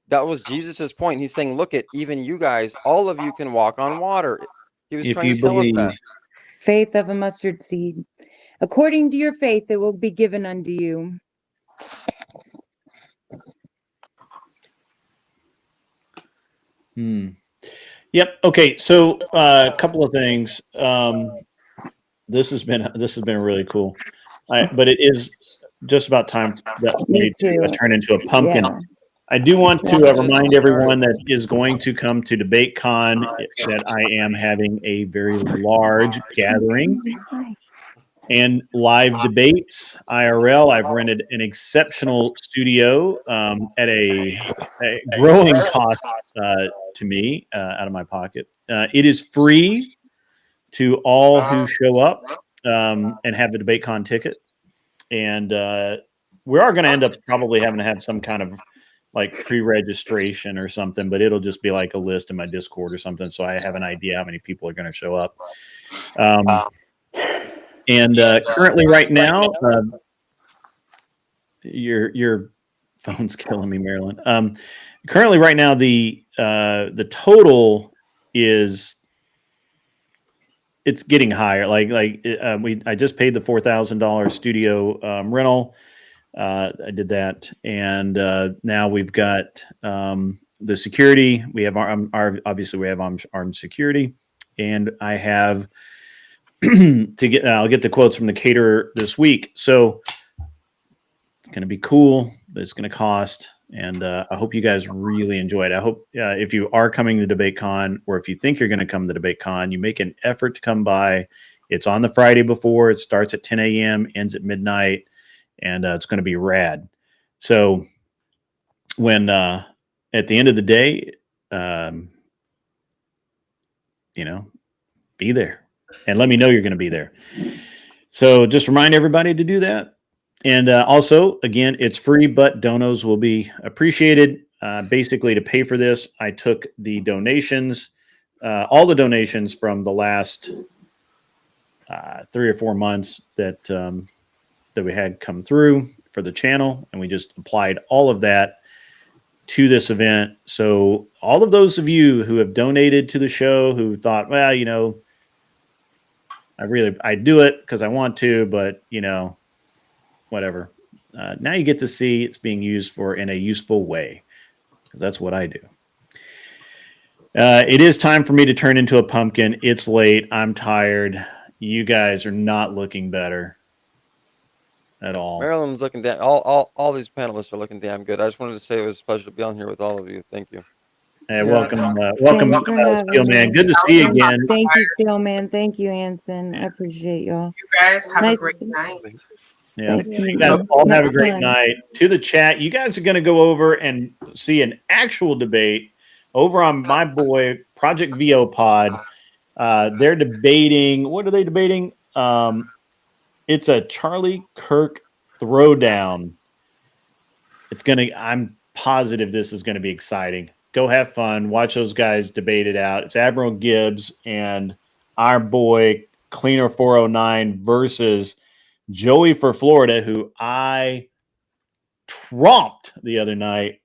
Speaker 7: was Jesus's point. He's saying, look at even you guys, all of you can walk on water. He was trying to tell us that.
Speaker 12: Faith of a mustard seed. According to your faith, it will be given unto you.
Speaker 1: Yep. Okay. So a couple of things. This has been really cool, but it is just about time that we need to turn into a pumpkin.
Speaker 12: Yeah.
Speaker 1: I do want to remind everyone that is going to come to DebateCon that I am having a very large gathering and live debates IRL. I've rented an exceptional studio at a growing cost to me out of my pocket. It is free to all who show up and have the DebateCon ticket. And we are going to end up probably having to have some kind of like pre-registration or something, but it'll just be like a list in my Discord or something, so I have an idea how many people are going to show up. And currently, right now, your phone's killing me, Marilyn. Currently, right now, the total is it's getting higher. I just paid the $4,000 studio rental. I did that, and now we've got the security. We have obviously we have armed security, and I have I'll get the quotes from the caterer this week. So it's going to be cool, but it's going to cost. And I hope you guys really enjoy it. I hope if you are coming to DebateCon, or if you think you're going to come to DebateCon, you make an effort to come by. It's on the Friday before. It starts at 10 a.m., ends at midnight. And it's going to be rad. So when at the end of the day, be there and let me know you're going to be there. So just remind everybody to do that. And also, again, it's free, but donos will be appreciated. Basically, to pay for this, I took the donations, all the donations from the last 3 or 4 months that we had come through for the channel, and we just applied all of that to this event. So all of those of you who have donated to the show, who thought, well, you know, I do it because I want to, but you know, whatever. Now you get to see it's being used in a useful way, because that's what I do. It is time for me to turn into a pumpkin. It's late. I'm tired. You guys are not looking better at all.
Speaker 7: Maryland's looking damn. All these panelists are looking damn good. I just wanted to say it was a pleasure to be on here with all of you. Thank you.
Speaker 1: Hey, welcome, welcome,
Speaker 12: Thanks for having
Speaker 1: Steelman.
Speaker 12: me.
Speaker 1: Good to see you again.
Speaker 12: Thank you, Steelman. Thank you, Anson. I appreciate y'all.
Speaker 2: You guys have a
Speaker 12: Nice
Speaker 2: great
Speaker 12: to-
Speaker 2: night.
Speaker 1: Yeah,
Speaker 12: Nice to meet
Speaker 1: you guys
Speaker 12: you.
Speaker 1: all have a
Speaker 12: Next
Speaker 1: great
Speaker 12: time.
Speaker 1: night. To the chat, you guys are going to go over and see an actual debate over on my boy Project VO Pod. They're debating. What are they debating? It's a Charlie Kirk throwdown. I'm positive this is going to be exciting. Go have fun. Watch those guys debate it out. It's Admiral Gibbs and our boy Cleaner 409 versus Joey for Florida, who I tromped the other night.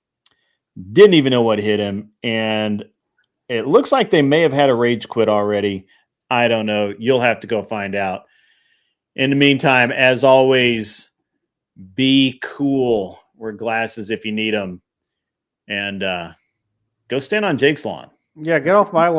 Speaker 1: Didn't even know what hit him. And it looks like they may have had a rage quit already. I don't know. You'll have to go find out. In the meantime, as always, be cool. Wear glasses if you need them. And go stand on Jake's lawn.
Speaker 8: Yeah, get off my lawn.